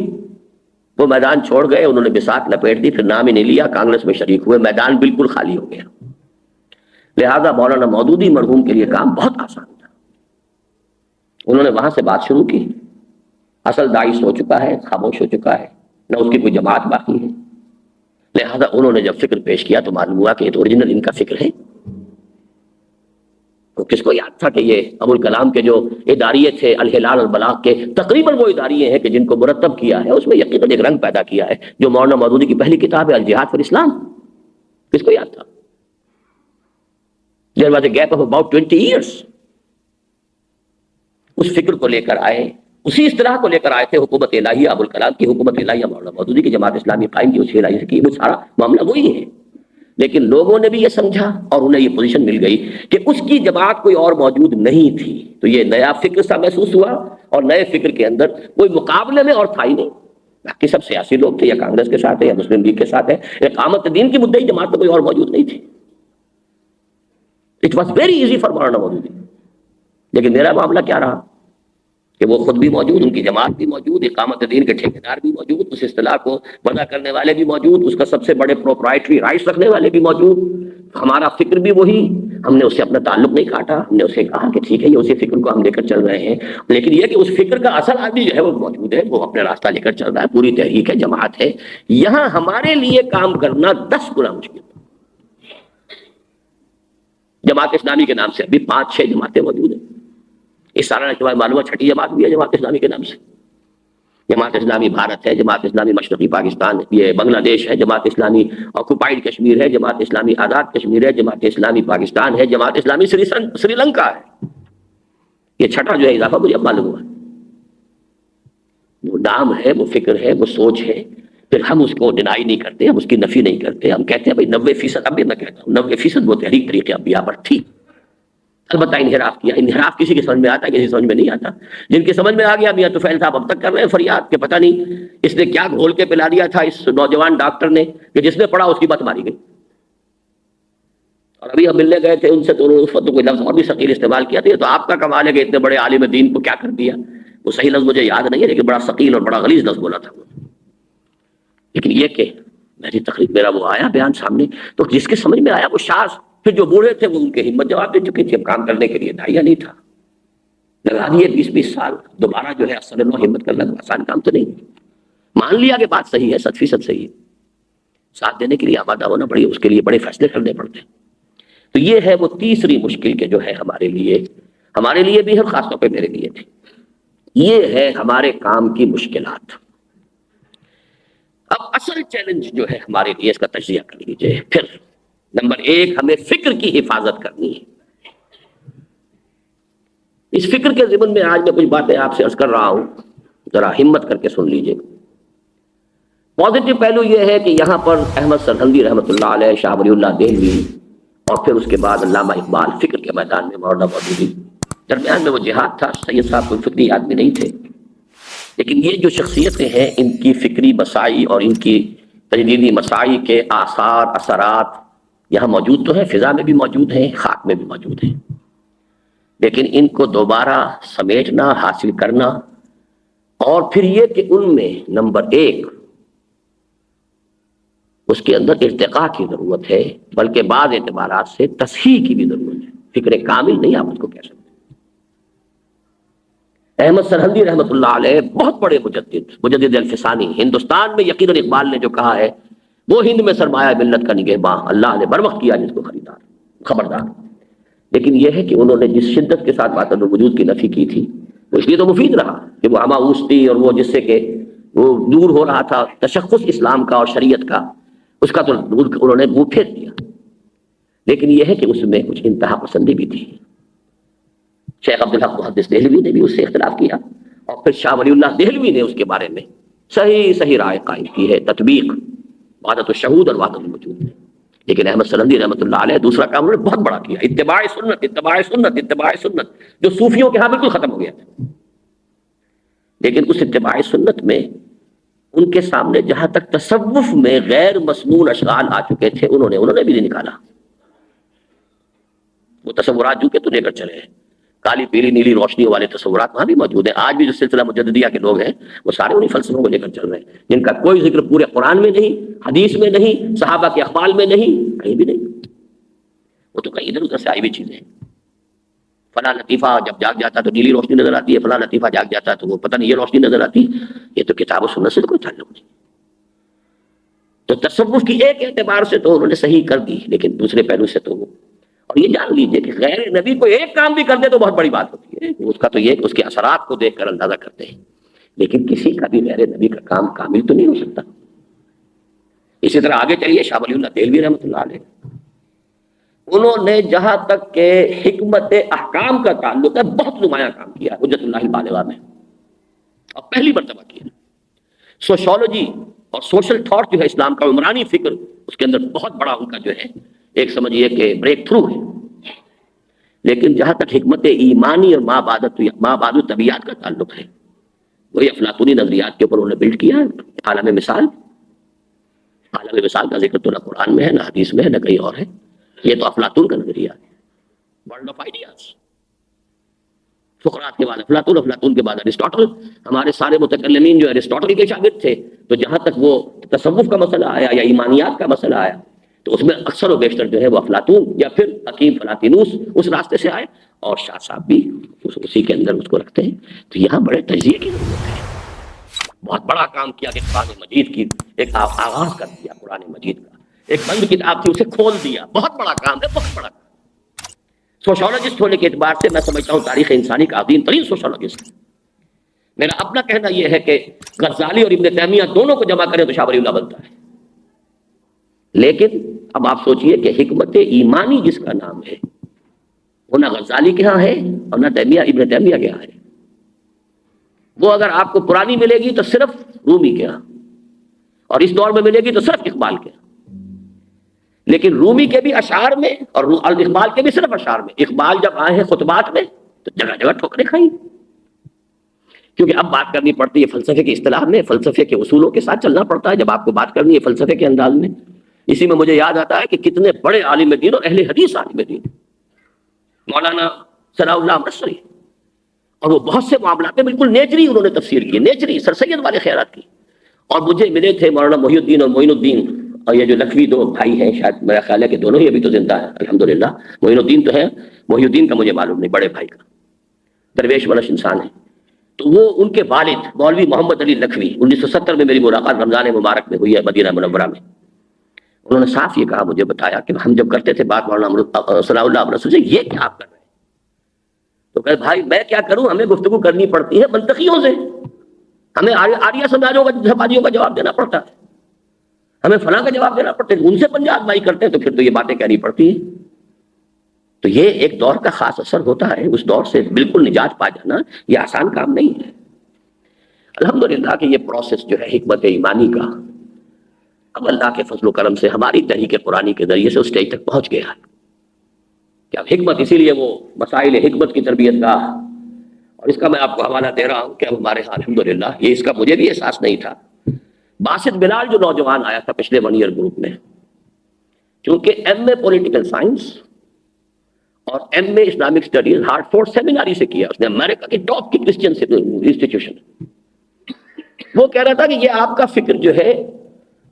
وہ میدان چھوڑ گئے، انہوں نے بساط لپیٹ دی، پھر نام ہی نہیں لیا، کانگریس میں شریک ہوئے، میدان بالکل خالی ہو گیا۔ لہذا مولانا مودودی مرحوم کے لیے کام بہت آسان تھا، انہوں نے وہاں سے بات شروع کی، اصل داعی سو چکا ہے، خاموش ہو چکا ہے، نہ اس کی کوئی جماعت باقی ہے، لہذا انہوں نے جب فکر پیش کیا تو معلوم ہوا کہ یہ تو اوریجنل ان کا فکر ہے۔ تو کس کو یاد تھا کہ یہ ابوالکلام کے جو اداریے تھے الہلال البلاغ کے، تقریباً وہ اداریے ہیں کہ جن کو مرتب کیا ہے، اس میں یقیناً ایک رنگ پیدا کیا ہے جو مولانا مودودی کی پہلی کتاب ہے الجہاد فی الاسلام، کس کو یاد تھا؟ There was a gap of about 20 years۔ اس فکر کو لے کر آئے، اسی اصطلاح کو لے کر آئے تھے، حکومت الہیہ ابوالکلام کی، حکومت الہیہ مولانا مودودی کی، جماعت اسلامی قائم کی، اسی الہیہ سے کی، وہ سارا معاملہ وہی ہے۔ لیکن لوگوں نے بھی یہ سمجھا اور انہیں یہ پوزیشن مل گئی کہ اس کی جماعت کوئی اور موجود نہیں تھی، تو یہ نیا فکر سا محسوس ہوا، اور نئے فکر کے اندر کوئی مقابلے میں اور تھا ہی نہیں، باقی سب سیاسی لوگ تھے، یا کانگریس کے ساتھ ہے یا مسلم لیگ کے ساتھ ہے، اقامت دین کی مدعی جماعت میں کوئی اور موجود نہیں تھی۔ It was very easy for Maulana Maududi. لیکن میرا معاملہ کیا رہا کہ وہ خود بھی موجود، ان کی جماعت بھی موجود، اقامت دین کے ٹھیکیدار بھی موجود، اس اصطلاح کو وضع کرنے والے بھی موجود، اس کا سب سے بڑے پروپرائٹری رائٹس رکھنے والے بھی موجود، ہمارا فکر بھی وہی، ہم نے اس سے اپنا تعلق نہیں کاٹا، ہم نے اسے کہا کہ ٹھیک ہے یہ اسی فکر کو ہم لے کر چل رہے ہیں، لیکن یہ کہ اس فکر کا اصل آدمی جو ہے وہ موجود ہے، وہ اپنا راستہ لے کر چل رہا ہے، پوری تحریک ہے، جماعت ہے۔ یہاں ہمارے لیے کام کرنا 10 گنا مشکل۔ جماعت اسلامی کے نام سے ابھی 5-6 جماعتیں موجود ہیں، اس سالانہ اجتماع معلومہ چھٹی جماعت بھی ہے جماعت اسلامی کے نام سے۔ جماعت اسلامی بھارت ہے، جماعت اسلامی مشرقی پاکستان، یہ بنگلہ دیش ہے، جماعت اسلامی آکوپائیڈ کشمیر ہے، جماعت اسلامی آزاد کشمیر ہے، جماعت اسلامی پاکستان ہے، جماعت اسلامی سری لنکا ہے۔ یہ چھٹا جو ہے اضافہ مجھے اب معلوم ہوا، وہ نام ہے، وہ فکر ہے، وہ سوچ ہے، پھر ہم اس کو ڈینائی نہیں کرتے، ہم اس کی نفی نہیں کرتے، ہم کہتے ہیں بھائی 90%، اب بھی میں کہتا ہوں 90% وہ تحریک طریقے اب بھی یہاں پر تھی، البتہ انحراف کیا۔ انحراف کسی کی سمجھ میں آتا ہے، کسی سمجھ میں نہیں آتا۔ جن کی سمجھ میں آ گیا، میاں طفیل صاحب اب تک کر رہے ہیں فریاد کہ پتہ نہیں اس نے کیا گھول کے پلا دیا تھا اس نوجوان ڈاکٹر نے کہ جس نے پڑھا اس کی بات ماری گئی۔ اور ابھی ہم ملنے گئے تھے ان سے تو انہوں نے اس وقت کوئی لفظ اور بھی ثقیل استعمال کیا تھا، تو آپ کا کمال ہے کہ اتنے بڑے عالم دین کو کیا کر دیا، وہ صحیح لفظ مجھے یاد نہیں ہے، لیکن بڑا ثقیل اور بڑا غلیظ لفظ بولا تھا۔ لیکن یہ کہ میری تقریر، میرا وہ آیا بیان سامنے، تو جس کے سمجھ میں آیا وہ شاذ، پھر جو بوڑھے تھے وہ ان کے ہمت جواب دے چکے تھے، اب کام کرنے کے لیے داعیہ نہیں تھا، لگا دیے 20 سال، دوبارہ جو ہے اصل ہمت کرنا آسان کام تو نہیں۔ مان لیا کہ بات صحیح ہے، 100% صحیح ہے، ساتھ دینے کے لیے آمادہ ہونا پڑی، اس کے لیے بڑے فیصلے کرنے پڑتے ہیں۔ تو یہ ہے وہ تیسری مشکل کہ جو ہے ہمارے لیے بھی ہے، خاص طور پہ میرے لیے تھی، یہ ہے ہمارے کام کی مشکلات۔ اب اصل چیلنج جو ہے ہمارے لیے، اس کا تجزیہ کر لیجئے۔ پھر نمبر 1، ہمیں فکر کی حفاظت کرنی ہے۔ اس فکر کے ضمن میں آج میں کچھ باتیں آپ سے عرض کر رہا ہوں، ذرا ہمت کر کے سن لیجئے۔ پازیٹو پہلو یہ ہے کہ یہاں پر احمد سرہندی رحمۃ اللہ علیہ، شاہ ولی اللہ دہلوی، اور پھر اس کے بعد علامہ اقبال فکر کے میدان میں، مولانا مودودی، درمیان میں وہ جہاد تھا۔ سید صاحب کوئی فکری آدمی نہیں تھے، لیکن یہ جو شخصیتیں ہیں، ان کی فکری مساعی اور ان کی تجدیدی مساعی کے آثار، اثرات یہاں موجود تو ہیں، فضا میں بھی موجود ہیں، خاک میں بھی موجود ہیں، لیکن ان کو دوبارہ سمیٹنا، حاصل کرنا، اور پھر یہ کہ ان میں نمبر 1 اس کے اندر ارتقاء کی ضرورت ہے، بلکہ بعض اعتبارات سے تصحیح کی بھی ضرورت ہے۔ فکر کامل نہیں آپ اس کو کہہ سکتے۔ احمد سرہندی رحمۃ اللہ علیہ بہت بڑے مجدد الفسانی، ہندوستان میں یقیناً اقبال نے جو کہا ہے، وہ ہند میں سرمایہ ملت کا نگہباں، اللہ نے بروقت کیا جس کو خریدار، خبردار۔ لیکن یہ ہے کہ انہوں نے جس شدت کے ساتھ وحدت الوجود کی نفی کی تھی، وہ اس لیے تو مفید رہا کہ وہ اماؤس تھی، اور وہ جس سے کہ وہ دور ہو رہا تھا تشخص اسلام کا اور شریعت کا، اس کا تو انہوں نے منہ پھیر دیا۔ لیکن یہ ہے کہ اس میں کچھ انتہا پسندی بھی تھی۔ شیخ عبدالحق محدث دہلوی نے بھی اس سے اختلاف کیا، اور پھر شاہ ولی اللہ دہلوی نے اس کے بارے میں صحیح رائے قائم کی ہے، تطبیق وحدت الشہود اور وحدت الوجود میں۔ لیکن احمد سرہندی رحمۃ اللہ علیہ دوسرا کام انہوں نے بہت بڑا کیا، اتباع سنت، اتباع سنت، اتباع سنت، جو صوفیوں کے ہاں بالکل ختم ہو گیا تھا۔ لیکن اس اتباع سنت میں ان کے سامنے جہاں تک تصوف میں غیر مسنون اشغال آ چکے تھے، انہوں نے بھی نہیں نکالا۔ وہ تصورات جو کہ تو لے کر چلے ہیں، کالی پیلی نیلی روشنی والے تصورات وہاں بھی موجود ہیں۔ آج بھی جو سلسلہ مجددیہ کے لوگ ہیں، وہ سارے انہی فلسفوں کو لے کر چل رہے ہیں، جن کا کوئی ذکر پورے قرآن میں نہیں، حدیث میں نہیں، صحابہ کے اقوال میں نہیں، کہیں بھی نہیں۔ وہ تو کہیں ادھر ادھر سے آئی ہوئی چیزیں ہیں۔ فلاں لطیفہ جب جاگ جاتا تو نیلی روشنی نظر آتی ہے، فلاں لطیفہ جاگ جاتا تو وہ پتہ نہیں یہ روشنی نظر آتی۔ یہ تو کتاب و سنت سے کوئی تعلق نہیں۔ تو تصوف کی ایک اعتبار سے تو انہوں نے صحیح کر دی، لیکن دوسرے پہلو سے تو وہ، اور یہ جان لیجئے کہ غیر نبی کو ایک کام بھی کر دے تو بہت بڑی بات ہوتی ہے، اس کا تو یہ کہ اس کے اثرات کو دیکھ کر اندازہ کرتے ہیں، لیکن کسی کا بھی غیر نبی کا کام کامل تو نہیں ہو سکتا۔ اسی طرح آگے چلیے، شاہ ولی اللہ دہلوی رحمۃ اللہ علیہ، انہوں نے جہاں تک کہ حکمت احکام کا تعلق ہے بہت نمایاں کام کیا حجت اللہ البالغہ میں، اور پہلی مرتبہ کیا۔ سوشولوجی اور سوشل تھاٹ جو ہے اسلام کا، عمرانی فکر، اس کے اندر بہت بڑا ان کا جو ہے ایک سمجھیے کہ بریک تھرو ہے۔ لیکن جہاں تک حکمت ایمانی اور ما بعد طبیعت کا تعلق ہے، وہی افلاطونی نظریات کے اوپر انہوں نے بلڈ کیا۔ عالم مثال کا ذکر تو نہ قرآن میں ہے، نہ حدیث میں ہے، نہ کہیں اور ہے، یہ تو افلاطون کا نظریہ ہے، ورلڈ آف آئیڈیاز۔ سقراط کے بعد افلاطون، افلاطون کے بعد ارسطاٹل۔ ہمارے سارے متکلمین جو ارسطاٹل کے شاگرد تھے، تو جہاں تک وہ تصوف کا مسئلہ آیا یا ایمانیات کا مسئلہ آیا، تو اس میں اکثر و بیشتر جو ہے وہ افلاطون یا پھر حکیم فلاطینوس اس راستے سے آئے، اور شاہ صاحب بھی اسی کے اندر اس کو رکھتے ہیں۔ تو یہاں بڑے تجزیے کی ضرورت ہے۔ بہت بڑا کام کیا کہ قرآن مجید کی ایک آغاز کر دیا، قرآن مجید کا ایک بند کتاب تھی اسے کھول دیا، بہت بڑا کام ہے، بہت بڑا کام۔ سوشولوجسٹ ہونے کے اعتبار سے میں سمجھتا ہوں تاریخ انسانی کا عظیم ترین سوشولوجسٹ۔ میرا اپنا کہنا یہ ہے کہ غزالی اور ابن تیمیہ دونوں کو جمع کریں تو شاہ ولی اللہ بنتا ہے۔ لیکن اب آپ سوچئے کہ حکمت ایمانی جس کا نام ہے، وہ نہ غزالی کے ہاں ہے اور نہ ابن تیمیہ کے ہاں ہے۔ وہ اگر آپ کو پرانی ملے گی تو صرف رومی کے ہاں، اور اس دور میں ملے گی تو صرف اقبال کے ہاں۔ لیکن رومی کے بھی اشعار میں اور اقبال کے بھی صرف اشعار میں، اقبال جب آئے ہیں خطبات میں تو جگہ جگہ ٹھوکریں کھائیں، کیونکہ اب بات کرنی پڑتی ہے فلسفے کی اصطلاح میں، فلسفے کے اصولوں کے ساتھ چلنا پڑتا ہے جب آپ کو بات کرنی ہے فلسفے کے انداز میں۔ اسی میں مجھے یاد آتا ہے کہ کتنے بڑے عالم دین اور اہل حدیث عالم دین، مولانا ثناء اللہ امرتسری، اور وہ بہت سے معاملات میں بالکل نیچری انہوں نے تفسیر کی، نیچری سر سید والے خیرات کی۔ اور مجھے ملے تھے مولانا محی الدین اور معین الدین، اور یہ جو لکھوی دو بھائی ہیں، شاید میرا خیال ہے کہ دونوں ہی ابھی تو زندہ ہیں الحمدللہ۔ معین الدین تو ہے، محی الدین کا مجھے معلوم نہیں، بڑے بھائی کا درویش منش انسان ہے۔ تو وہ ان کے والد مولوی محمد علی لکھوی، 1970 میں میری ملاقات رمضان مبارک میں ہوئی ہے مدینہ منورہ میں۔ انہوں نے صاف یہ کہا، مجھے بتایا کہ ہم جب کرتے تھے بات مولانا ثناء اللہ رسول سے، یہ کیا آپ کر رہے ہیں؟ تو کہ بھائی میں کیا کروں، ہمیں گفتگو کرنی پڑتی ہے منطقیوں سے، ہمیں آریہ سماجیوں کا جواب دینا پڑتا ہے، ہمیں فلاں کا جواب دینا پڑتا ہے، ان سے پنجاب بائی کرتے ہیں تو پھر تو یہ باتیں کہنی پڑتی ہیں۔ تو یہ ایک دور کا خاص اثر ہوتا ہے، اس دور سے بالکل نجات پا جانا یہ آسان کام نہیں ہے۔ الحمدللہ کہ یہ پروسیس جو ہے حکمت ایمانی کا اب اللہ کے فضل و کرم سے ہماری تحریک قرآنی کے ذریعے سے اس اسٹیج تک پہنچ گیا ہے کہ اب حکمت، اسی لیے وہ مسائل حکمت کی تربیت کا، اور اس کا میں آپ کو حوالہ دے رہا ہوں کہ اب ہمارے ہاں الحمدللہ یہ اس کا مجھے بھی احساس نہیں تھا۔ باسط بلال جو نوجوان آیا تھا پچھلے 1 ایئر گروپ میں، چونکہ ایم اے پولیٹیکل سائنس اور ایم اے اسلامک اسٹڈیز ہارٹفورڈ سیمیناری سے کیا، اس نے امریکہ کی ٹاپ کی کرسچین انسٹیٹیوشن۔ وہ کہہ رہا تھا کہ یہ آپ کا فکر جو ہے،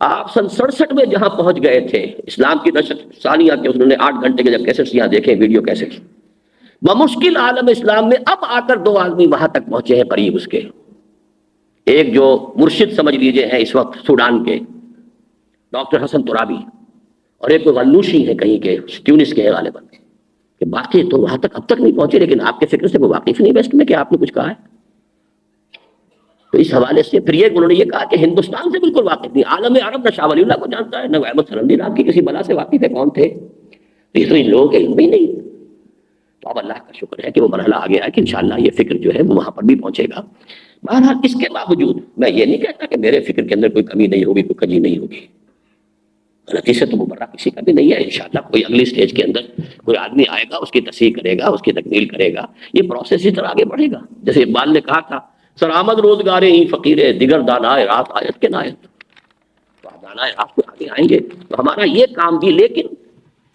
آپ سن 67 میں جہاں پہنچ گئے تھے اسلام کی نشست ثانیہ کے، انہوں نے 8 گھنٹے کے جب کیسٹس یہاں دیکھے، ویڈیو کیسٹس، بمشکل عالم اسلام میں اب آ کر 2 آدمی وہاں تک پہنچے ہیں قریب اس کے، ایک جو مرشد سمجھ لیجئے ہیں اس وقت سوڈان کے ڈاکٹر حسن ترابی، اور ایک کوئی غلوشی ہے کہیں کے ٹیونس کے غالباً، کہ باقی تو وہاں تک اب تک نہیں پہنچے، لیکن آپ کے فکر سے وہ واقف نہیں ویسٹ میں کہ آپ نے کچھ کہا ہے۔ تو اس حوالے سے پھر انہوں نے یہ کہا کہ ہندوستان سے بالکل واقف نہیں، عالم عرب نہ شاہ ولی اللہ کو جانتا ہے، نہ احمد سرندی نام کی کسی بلا سے واقف ہے، کون تھے یہ تو ان لوگوں کے علم ہی نہیں۔ تو اب اللہ کا شکر ہے کہ وہ مرحلہ آ گیا ہے کہ انشاءاللہ یہ فکر جو ہے وہ وہاں پر بھی پہنچے گا۔ بہرحال اس کے باوجود میں یہ نہیں کہتا کہ میرے فکر کے اندر کوئی کمی نہیں ہوگی، کوئی کجی نہیں ہوگی، غلطی سے تو مبرہ کسی کا بھی نہیں ہے۔ انشاءاللہ کوئی اگلی سٹیج کے اندر کوئی آدمی آئے گا، اس کی تصحیح کرے گا، اس کی تکمیل کرے گا، یہ پروسیس اس طرح آگے بڑھے گا۔ جیسے اقبال نے کہا تھا، سر آمد روزگارے ہی فقیر دیگر دانائے رات آیت کے نایت، تو دانائے رات کو آگے آئیں گے۔ تو ہمارا یہ کام بھی، لیکن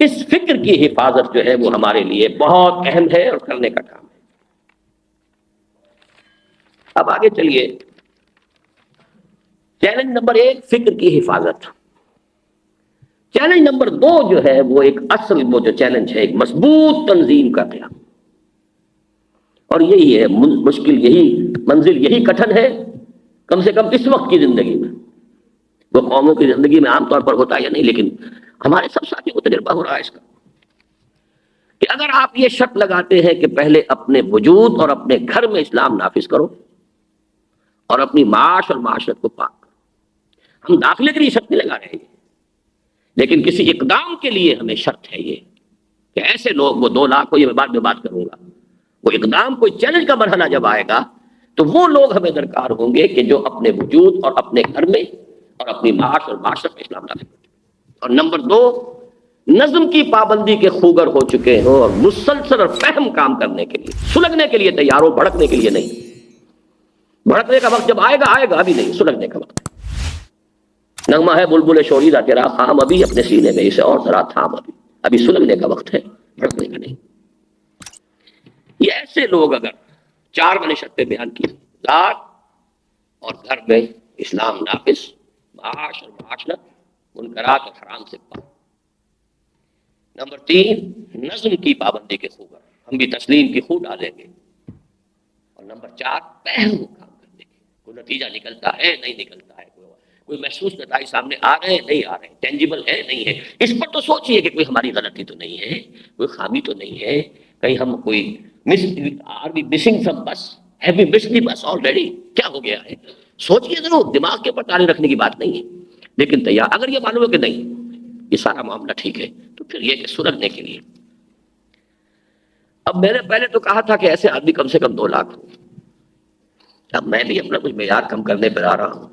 اس فکر کی حفاظت جو ہے وہ ہمارے لیے بہت اہم ہے اور کرنے کا کام ہے۔ اب آگے چلیے، چیلنج نمبر 1 فکر کی حفاظت۔ چیلنج نمبر 2 جو ہے وہ ایک اصل وہ جو چیلنج ہے، ایک مضبوط تنظیم کا قیام، اور یہی ہے مشکل، یہی منزل، یہی کٹھن ہے، کم سے کم اس وقت کی زندگی میں۔ وہ قوموں کی زندگی میں عام طور پر ہوتا ہے یا نہیں، لیکن ہمارے سب ساتھی کو تجربہ ہو رہا ہے اس کا، کہ اگر آپ یہ شرط لگاتے ہیں کہ پہلے اپنے وجود اور اپنے گھر میں اسلام نافذ کرو اور اپنی معاش اور معاشرت کو پاک کرو، ہم داخلے کے لیے شرط نہیں لگا رہے ہیں، لیکن کسی اقدام کے لیے ہمیں شرط ہے یہ کہ ایسے لوگ، وہ 2 لاکھ کو یہ میں بعد میں بات کروں گا، وہ اقدام کوئی چیلنج کا مرحلہ جب آئے گا تو وہ لوگ ہمیں درکار ہوں گے کہ جو اپنے وجود اور اپنے گھر میں اور اپنی معاش اور معاشرت میں اسلام نافذ کریں۔ اور نمبر 2، نظم کی پابندی کے خوگر ہو چکے ہوں اور مسلسل اور فہم کام کرنے کے لیے، سلگنے کے لیے تیار ہو، بھڑکنے کے لیے نہیں۔ بھڑکنے کا وقت جب آئے گا آئے گا، ابھی نہیں، سلگنے کا وقت۔ نغمہ ہے بلبل شوریدہ تیرا خام ابھی اپنے سینے میں، اسے اور ذرا تھام ابھی سلگنے کا وقت ہے، بھڑکنے کا نہیں۔ یہ ایسے لوگ اگر 4 میں نے شرطیں بیان کی، ذات اور گھر میں اسلام نافذ، معاش اور معاشرت منکرات اور حرام سے پاک، نمبر 3 نظم کی پابندی کے خوگر، ہم بھی تسلیم کی خو ڈالیں گے، اور نمبر 4 پہلو کام کرنے کے، کوئی نتیجہ نکلتا ہے نہیں نکلتا ہے، کوئی محسوس نتائج سامنے آ رہے ہیں نہیں آ رہے ہیں، ٹینجیبل ہے نہیں ہے، اس پر تو سوچئے کہ کوئی ہماری غلطی تو نہیں ہے، کوئی خامی تو نہیں ہے، کہیں ہم کوئی آر وی مسنگ فرام بس، ہیو وی مسڈ دی بس آلریڈی، کیا ہو گیا ہے، سوچئے ضرور، دماغ کے اوپر تالے رکھنے کی بات نہیں ہے، لیکن تیار اگر یہ معلوم ہے کہ نہیں یہ سارا معاملہ ٹھیک ہے، تو پھر یہ کہ سلگنے کے لیے۔ اب میں نے پہلے تو کہا تھا کہ ایسے آدمی کم سے کم 2 لاکھ ہوں، اب میں بھی اپنا کچھ معیار کم کرنے پر آ رہا ہوں،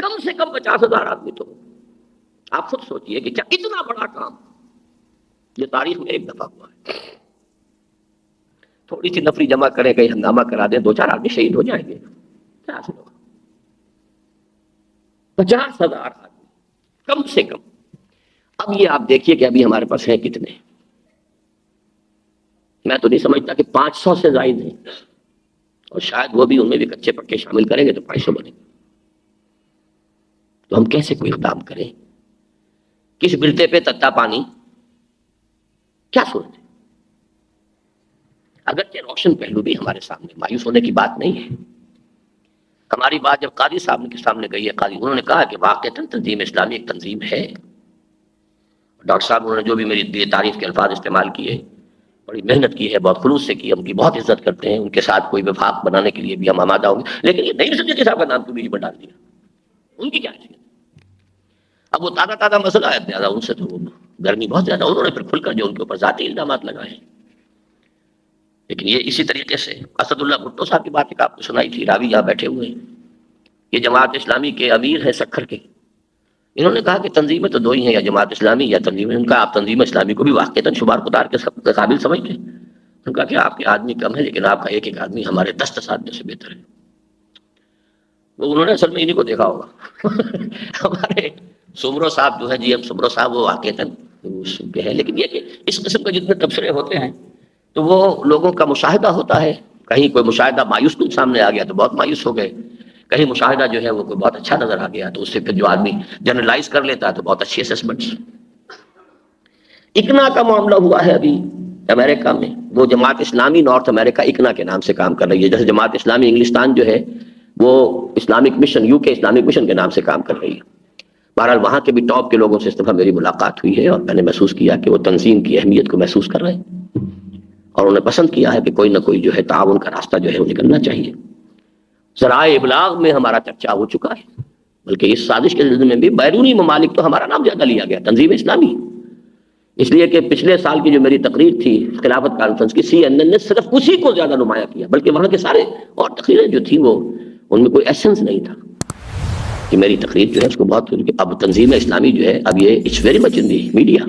کم سے کم 50,000 آدمی تو۔ آپ خود سوچئے کہ کیا اتنا بڑا کام یہ تاریخ میں ایک دفعہ ہوا ہے۔ تھوڑی سی نفری جمع کریں، کہیں ہنگامہ کرا دیں، 2-4 آدمی شہید ہو جائیں گے، کیا سے ہوگا؟ 50,000 آدمی کم سے کم۔ اب یہ آپ دیکھیے کہ ابھی ہمارے پاس ہیں کتنے، میں تو نہیں سمجھتا کہ 500 سے زائد ہیں، اور شاید وہ بھی ان میں بھی کچے پکے شامل کریں گے تو 500 بنے گے۔ تو ہم کیسے کوئی اقدام کریں؟ کس بلتے پہ تتا پانی، کیا سوچتے؟ اگرچہ روشن پہلو بھی ہمارے سامنے، مایوس ہونے کی بات نہیں ہے۔ ہماری بات جب قاضی صاحب کے سامنے گئی ہے، قاضی انہوں نے کہا کہ واقعتاً تنظیم اسلامی ایک تنظیم ہے، ڈاکٹر صاحب انہوں نے جو بھی میری تعریف کے الفاظ استعمال کیے، بڑی محنت کی ہے، بہت خلوص سے کی، ہم کی بہت عزت کرتے ہیں، ان کے ساتھ کوئی وفاق بنانے کے لیے بھی ہم آمادہ ہوں گے، لیکن یہ نہیں سمجھے کہ صاحب کا نام کیوں بیچ میں ڈال دیا، ان کی کیا حیثیت؟ اب وہ تازہ مسئلہ ہے زیادہ، ان سے تو گرمی بہت زیادہ، انہوں نے پھر کھل کر جو ان کے اوپر ذاتی الزامات لگائے ہیں۔ لیکن یہ اسی طریقے سے اسد اللہ بھٹو صاحب کی بات ایک آپ کو سنائی تھی، راوی یہاں بیٹھے ہوئے ہیں، یہ جماعت اسلامی کے امیر ہیں سکھر کے، انہوں نے کہا کہ تنظیمیں تو دو ہی ہیں، یا جماعت اسلامی یا تنظیم، ان کا آپ تنظیم اسلامی کو بھی واقعتاً شمار خدار کے قابل سمجھتے ہیں؟ ان کا کہ آپ کے آدمی کم ہے لیکن آپ کا ایک ایک آدمی ہمارے 10 آدمیوں سے بہتر ہے۔ وہ انہوں نے اصل میں انہیں کو دیکھا ہوگا ہمارے سمرو صاحب جو ہے، جی ایم سمرو صاحب، وہ واقعتاً اس کے ہیں، لیکن یہ کہ اس قسم کے جتنے تبصرے ہوتے ہیں تو وہ لوگوں کا مشاہدہ ہوتا ہے، کہیں کوئی مشاہدہ مایوس کن سامنے آ گیا تو بہت مایوس ہو گئے، کہیں مشاہدہ جو ہے وہ کوئی بہت اچھا نظر آ گیا تو اس سے پھر جو آدمی جنرلائز کر لیتا ہے تو بہت اچھی اسسمنٹس۔ اکنا کا معاملہ ہوا ہے ابھی امریکہ میں، وہ جماعت اسلامی نارتھ امریکہ اکنا کے نام سے کام کر رہی ہے، جیسے جماعت اسلامی انگلستان جو ہے وہ اسلامک مشن، یو کے اسلامک مشن کے نام سے کام کر رہی ہے۔ بہرحال وہاں کے بھی ٹاپ کے لوگوں سے اس دفعہ میری ملاقات ہوئی ہے اور میں نے محسوس کیا کہ وہ تنظیم کی اہمیت کو محسوس کر رہے ہیں اور انہیں پسند کیا ہے کہ کوئی نہ کوئی جو ہے تعاون کا راستہ جو ہے وہ نکلنا چاہیے۔ ذرائع ابلاغ میں ہمارا چرچا ہو چکا ہے، بلکہ اس سازش کے سلسلے میں بھی بیرونی ممالک تو ہمارا نام زیادہ لیا گیا، تنظیم اسلامی، اس لیے کہ پچھلے سال کی جو میری تقریر تھی خلافت کانفرنس کی، سی این این نے صرف اسی کو زیادہ نمایاں کیا، بلکہ وہاں کے سارے اور تقریریں جو تھیں وہ ان میں کوئی ایسنس نہیں تھا کہ میری تقریر جو ہے اس کو بہت، اب تنظیم اسلامی جو ہے اب یہ it's very much in the media,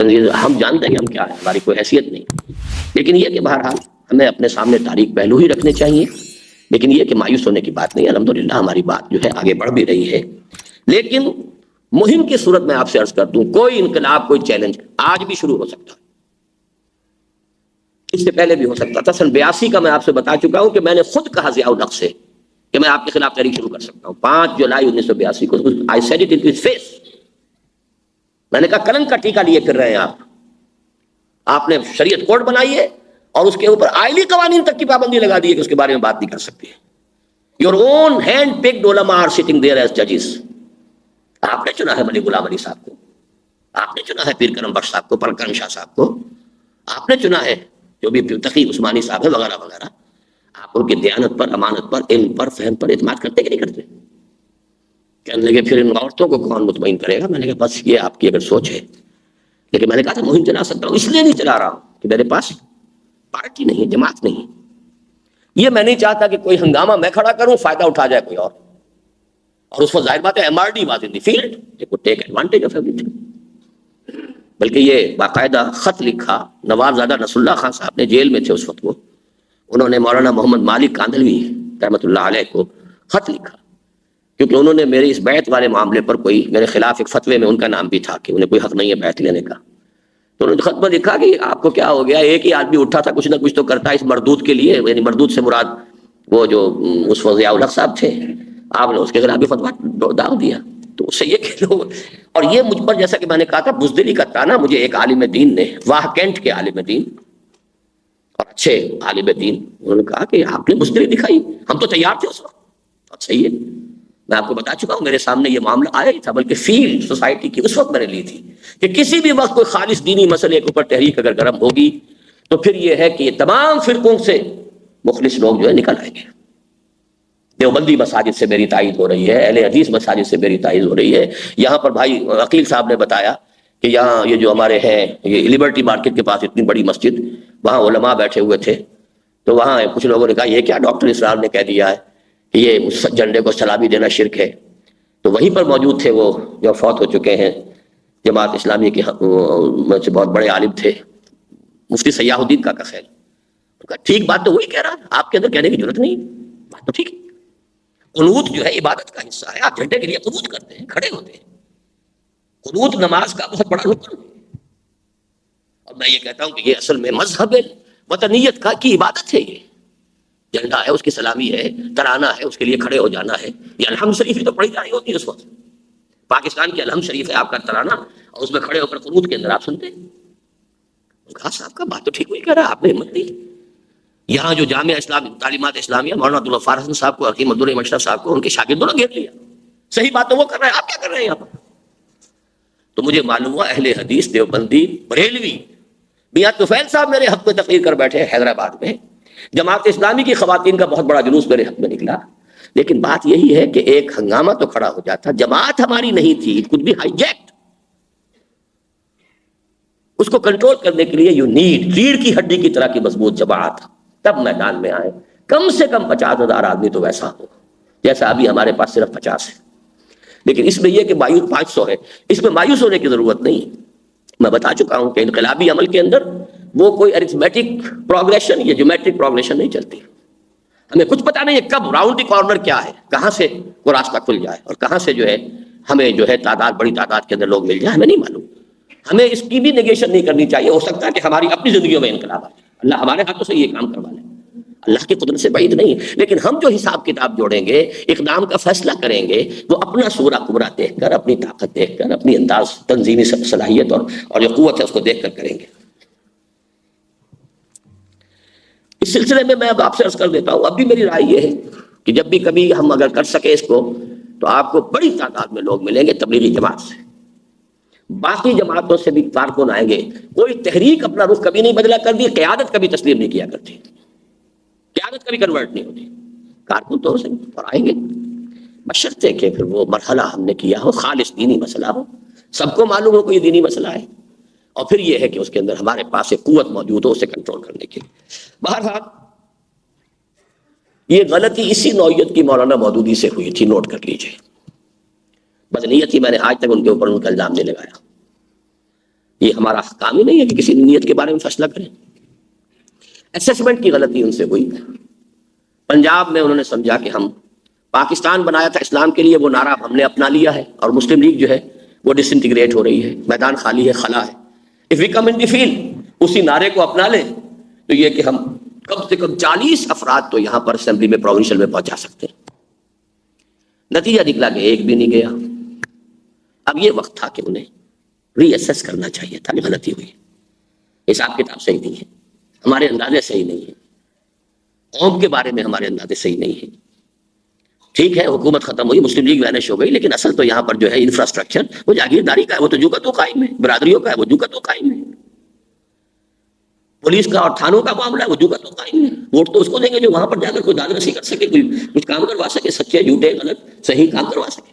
تنظیم ہم جانتے ہیں کہ ہم کیا ہے، ہماری کوئی حیثیت نہیں، لیکن یہ کہ بہرحال ہمیں اپنے سامنے تاریخ پہلو ہی رکھنے چاہیے، لیکن یہ کہ مایوس ہونے کی بات نہیں، الحمدللہ ہماری بات جو ہے آگے بڑھ بھی رہی ہے۔ لیکن مہم کی صورت میں آپ سے عرض کر دوں، کوئی انقلاب، کوئی چیلنج آج بھی شروع ہو سکتا ہے، اس سے پہلے بھی ہو سکتا تھا۔ سن 82 کا میں آپ سے بتا چکا ہوں کہ میں نے خود کہا ضیاء الحق سے کہ میں آپ کے خلاف تحریک شروع کر سکتا ہوں، 5 جولائی 1982 کو I said it in his face، میں نے کہا کلنک کا ٹیکہ لیے پھر رہے ہیں آپ نے شریعت کوڈ بنائی ہے اور اس کے اوپر آئلی قوانین تک کی پابندی لگا دی ہے کہ اس کے بارے میں بات نہیں کر سکتے۔ Your own hand picked ulama are sitting there as judges، آپ نے چنا ہے ملک غلام علی صاحب کو، آپ نے چنا ہے پیر کرم بخش صاحب کو، پرکرم شاہ صاحب کو، آپ نے چنا ہے جو بھی تقی عثمانی صاحب ہے وغیرہ وغیرہ، آپ ان کی دیانت پر، امانت پر، علم پر، فہم پر اعتماد کرتے کہ نہیں کرتے؟ کہنے لگے پھر ان عورتوں کو کون مطمئن کرے گا؟ میں نے کہا بس یہ آپ کی اگر سوچ ہے، لیکن میں نے کہا تھا مہم چلا سکتا ہوں، اس لیے نہیں چلا رہا ہوں کہ میرے پاس پارٹی نہیں ہے، جماعت نہیں، یہ میں نہیں چاہتا کہ کوئی ہنگامہ میں کھڑا کروں، فائدہ اٹھا جائے کوئی اور اس وقت ظاہر بات ہے M R D was in the field, they could take advantage of ایوری تھنگ۔ بلکہ یہ باقاعدہ خط لکھا، نواب زادہ نصر اللہ خان صاحب نے جیل میں تھے اس وقت، وہ انہوں نے مولانا محمد مالک کاندھلوی رحمۃ اللہ علیہ کو خط لکھا، کیونکہ انہوں نے میرے اس بیعت والے معاملے پر کوئی میرے خلاف ایک فتوے میں ان کا نام بھی تھا کہ انہیں کوئی حق نہیں ہے بیعت لینے کا، تو انہوں نے خط میں لکھا کہ آپ کو کیا ہو گیا، ایک ہی آدمی اٹھا تھا کچھ نہ کچھ تو کرتا ہے اس مردود کے لیے، یعنی مردود سے مراد وہ جو اس وقت ضیاء الحق صاحب تھے، آپ نے اس کے خلاف بھی فتویٰ داغ دیا، تو اس سے یہ کہ لوگ، اور یہ مجھ پر جیسا کہ میں نے کہا تھا بزدلی کا تانا مجھے ایک عالم دین نے، واہ کینٹ کے عالم دین اور اچھے عالم دین، انہوں نے کہا کہ آپ نے بزدلی دکھائی، ہم تو تیار تھے اس وقت، بہت صحیح ہے، میں آپ کو بتا چکا ہوں میرے سامنے یہ معاملہ آیا ہی تھا، بلکہ فیلڈ سوسائٹی کی اس وقت میں نے لی تھی کہ کسی بھی وقت کوئی خالص دینی مسئلے کے اوپر تحریک اگر گرم ہوگی تو پھر یہ ہے کہ یہ تمام فرقوں سے مخلص لوگ جو ہے نکل آئیں گے۔ دیوبندی مساجد سے میری تائید ہو رہی ہے، اہل حدیث مساجد سے میری تائید ہو رہی ہے، یہاں پر بھائی عقیل صاحب نے بتایا کہ یہاں یہ جو ہمارے ہیں یہ لبرٹی مارکیٹ کے پاس اتنی بڑی مسجد، وہاں علماء بیٹھے ہوئے تھے، تو وہاں کچھ لوگوں نے کہا یہ کیا ڈاکٹر اسرار نے کہہ دیا ہے کہ یہ اس جھنڈے کو سلامی دینا شرک ہے، تو وہیں پر موجود تھے وہ جو فوت ہو چکے ہیں جماعت اسلامی کے سے بہت بڑے عالم تھے مفتی سیاح الدین کا خیر، ٹھیک بات تو وہی کہہ رہا، آپ کے اندر کہنے کی ضرورت نہیں، بات تو ٹھیک ہے، قنوت جو ہے عبادت کا حصہ ہے، آپ جھنڈے کے لیے قنوت کرتے ہیں، کھڑے ہوتے ہیں، قنوت نماز کا بہت بڑا رکن ہے، اور میں یہ کہتا ہوں کہ یہ اصل میں مذہب وطنیت کی عبادت ہے، یہ جھنڈا ہے، اس کی سلامی ہے، ترانہ ہے، اس کے لیے کھڑے ہو جانا ہے، یہ الحمد شریف ہی تو پڑھی جا رہی ہوتی ہے اس وقت، پاکستان کی الحمد شریف ہے آپ کا ترانہ، اور اس میں کھڑے ہو کر قنوت کے اندر آپ سنتے ہیں، کہا صاحب کا بات تو ٹھیک ہوئی کہہ رہا، آپ نے ہمت دی، یہاں جو جامعہ اسلام تعلیمات اسلامیہ مولانا عبداللہ فارسن صاحب کو، حکیم عبدالرحیم اشرف صاحب کو، ان کے شاگردوں نے گھیر لیا، صحیح بات تو وہ کر رہے ہیں، آپ کیا کر رہے ہیں یہاں پر؟ تو مجھے معلوم ہوا اہل حدیث دیوبندی بریلوی میاں طفیل صاحب میرے حق میں تقریر کر بیٹھے حیدرآباد میں، جماعت اسلامی کی خواتین کا بہت بڑا جلوس میرے حق میں نکلا، لیکن بات یہی ہے کہ ایک ہنگامہ تو کھڑا ہو جاتا، جماعت ہماری نہیں تھی، it could be hijacked, اس کو کنٹرول کرنے کے لیے یو نیڈ ریڑھ کی ہڈی کی طرح کی مضبوط جماعت، تب میدان میں آئے، کم سے کم 50,000 آدمی تو ویسا ہو جیسا ابھی ہمارے پاس صرف 50 ہے، لیکن اس میں یہ کہ مایوس 500 ہے، اس میں مایوس ہونے کی ضرورت نہیں۔ میں بتا چکا ہوں کہ انقلابی عمل کے اندر وہ کوئی ارتھمیٹک پروگریشن یا جیومیٹرک پروگریشن نہیں چلتی، ہمیں کچھ پتا نہیں ہے کب راؤنڈ دی کارنر کیا ہے، کہاں سے وہ راستہ کھل جائے اور کہاں سے جو ہے ہمیں جو ہے تعداد بڑی تعداد کے اندر لوگ مل جائیں، ہمیں نہیں معلوم۔ ہمیں اس کی بھی نیگیشن نہیں کرنی چاہیے، ہو سکتا ہے کہ ہماری اپنی زندگیوں میں انقلاب آئے، اللہ ہمارے ہاتھوں سے یہ کام کروا لے، اللہ کی قدرت سے بعید نہیں ہے، لیکن ہم جو حساب کتاب جوڑیں گے، اقدام کا فیصلہ کریں گے، وہ اپنا سورہ کبریٰ دیکھ کر، اپنی طاقت دیکھ کر، اپنی انداز تنظیمی صلاحیت اور جو قوت ہے اس کو دیکھ کر کریں گے۔ اس سلسلے میں اب آپ سے عرض کر دیتا ہوں، اب بھی میری رائے یہ ہے کہ جب بھی کبھی ہم اگر کر سکے اس کو، تو آپ کو بڑی تعداد میں لوگ ملیں گے تبلیغی جماعت سے، باقی جماعتوں سے بھی کارکن آئیں گے، کوئی تحریک اپنا رخ کبھی نہیں بدلا کرتی، قیادت کبھی تسلیم نہیں کیا کرتی، قیادت کبھی کنورٹ نہیں ہوتی، کارکن تو سے اور آئیں گے، بشرطے کہ پھر وہ مرحلہ ہم نے کیا ہو، خالص دینی مسئلہ ہو، سب کو معلوم ہو کہ یہ دینی مسئلہ ہے، اور پھر یہ ہے کہ اس کے اندر ہمارے پاس ایک قوت موجود ہو اسے کنٹرول کرنے کے لیے۔ بہرحال یہ غلطی اسی نوعیت کی مولانا مودودی سے ہوئی تھی، نوٹ کر لیجئے، بدنیتی میں نے آج تک ان کے اوپر ان کا الزام نہیں لگایا، یہ ہمارا کام ہی نہیں ہے کہ کسی نیت کے بارے میں فیصلہ کریں۔ اسیسمنٹ کی غلطی ان سے ہوئی، پنجاب میں انہوں نے سمجھا کہ ہم پاکستان بنایا تھا اسلام کے لیے، وہ نعرہ ہم نے اپنا لیا ہے، اور مسلم لیگ جو ہے وہ ڈس انٹیگریٹ ہو رہی ہے، میدان خالی ہے، خلا ہے، if we come in the field, اسی نعرے کو اپنا لیں تو یہ کہ ہم کم سے کم 40 افراد تو یہاں پر اسمبلی میں پروونشل میں پہنچا سکتے ہیں، نتیجہ نکلا کہ ایک بھی نہیں گیا۔ اب یہ وقت تھا کہ انہیں ری ایسس کرنا چاہیے تھا کہ غلطی ہوئی، حساب کتاب صحیح نہیں ہے، ہمارے اندازے صحیح نہیں ہیں، قوم کے بارے میں ہمارے اندازے صحیح نہیں ہیں۔ ٹھیک ہے حکومت ختم ہوئی، مسلم لیگ وینش ہو گئی، لیکن اصل تو یہاں پر جو ہے انفراسٹرکچر وہ جاگیرداری کا ہے، وہ تو جو کا تو قائم ہے، برادریوں کا ہے وہ جو کا تو قائم ہے، پولیس کا اور تھانوں کا معاملہ ہے وہ جو کا تو قائم ہے، ووٹ تو اس کو دیں گے جو وہاں پر جا کر کوئی داد رسی کر سکے، کوئی کچھ کام کروا سکے، سچے جھوٹے غلط صحیح کام کروا سکے۔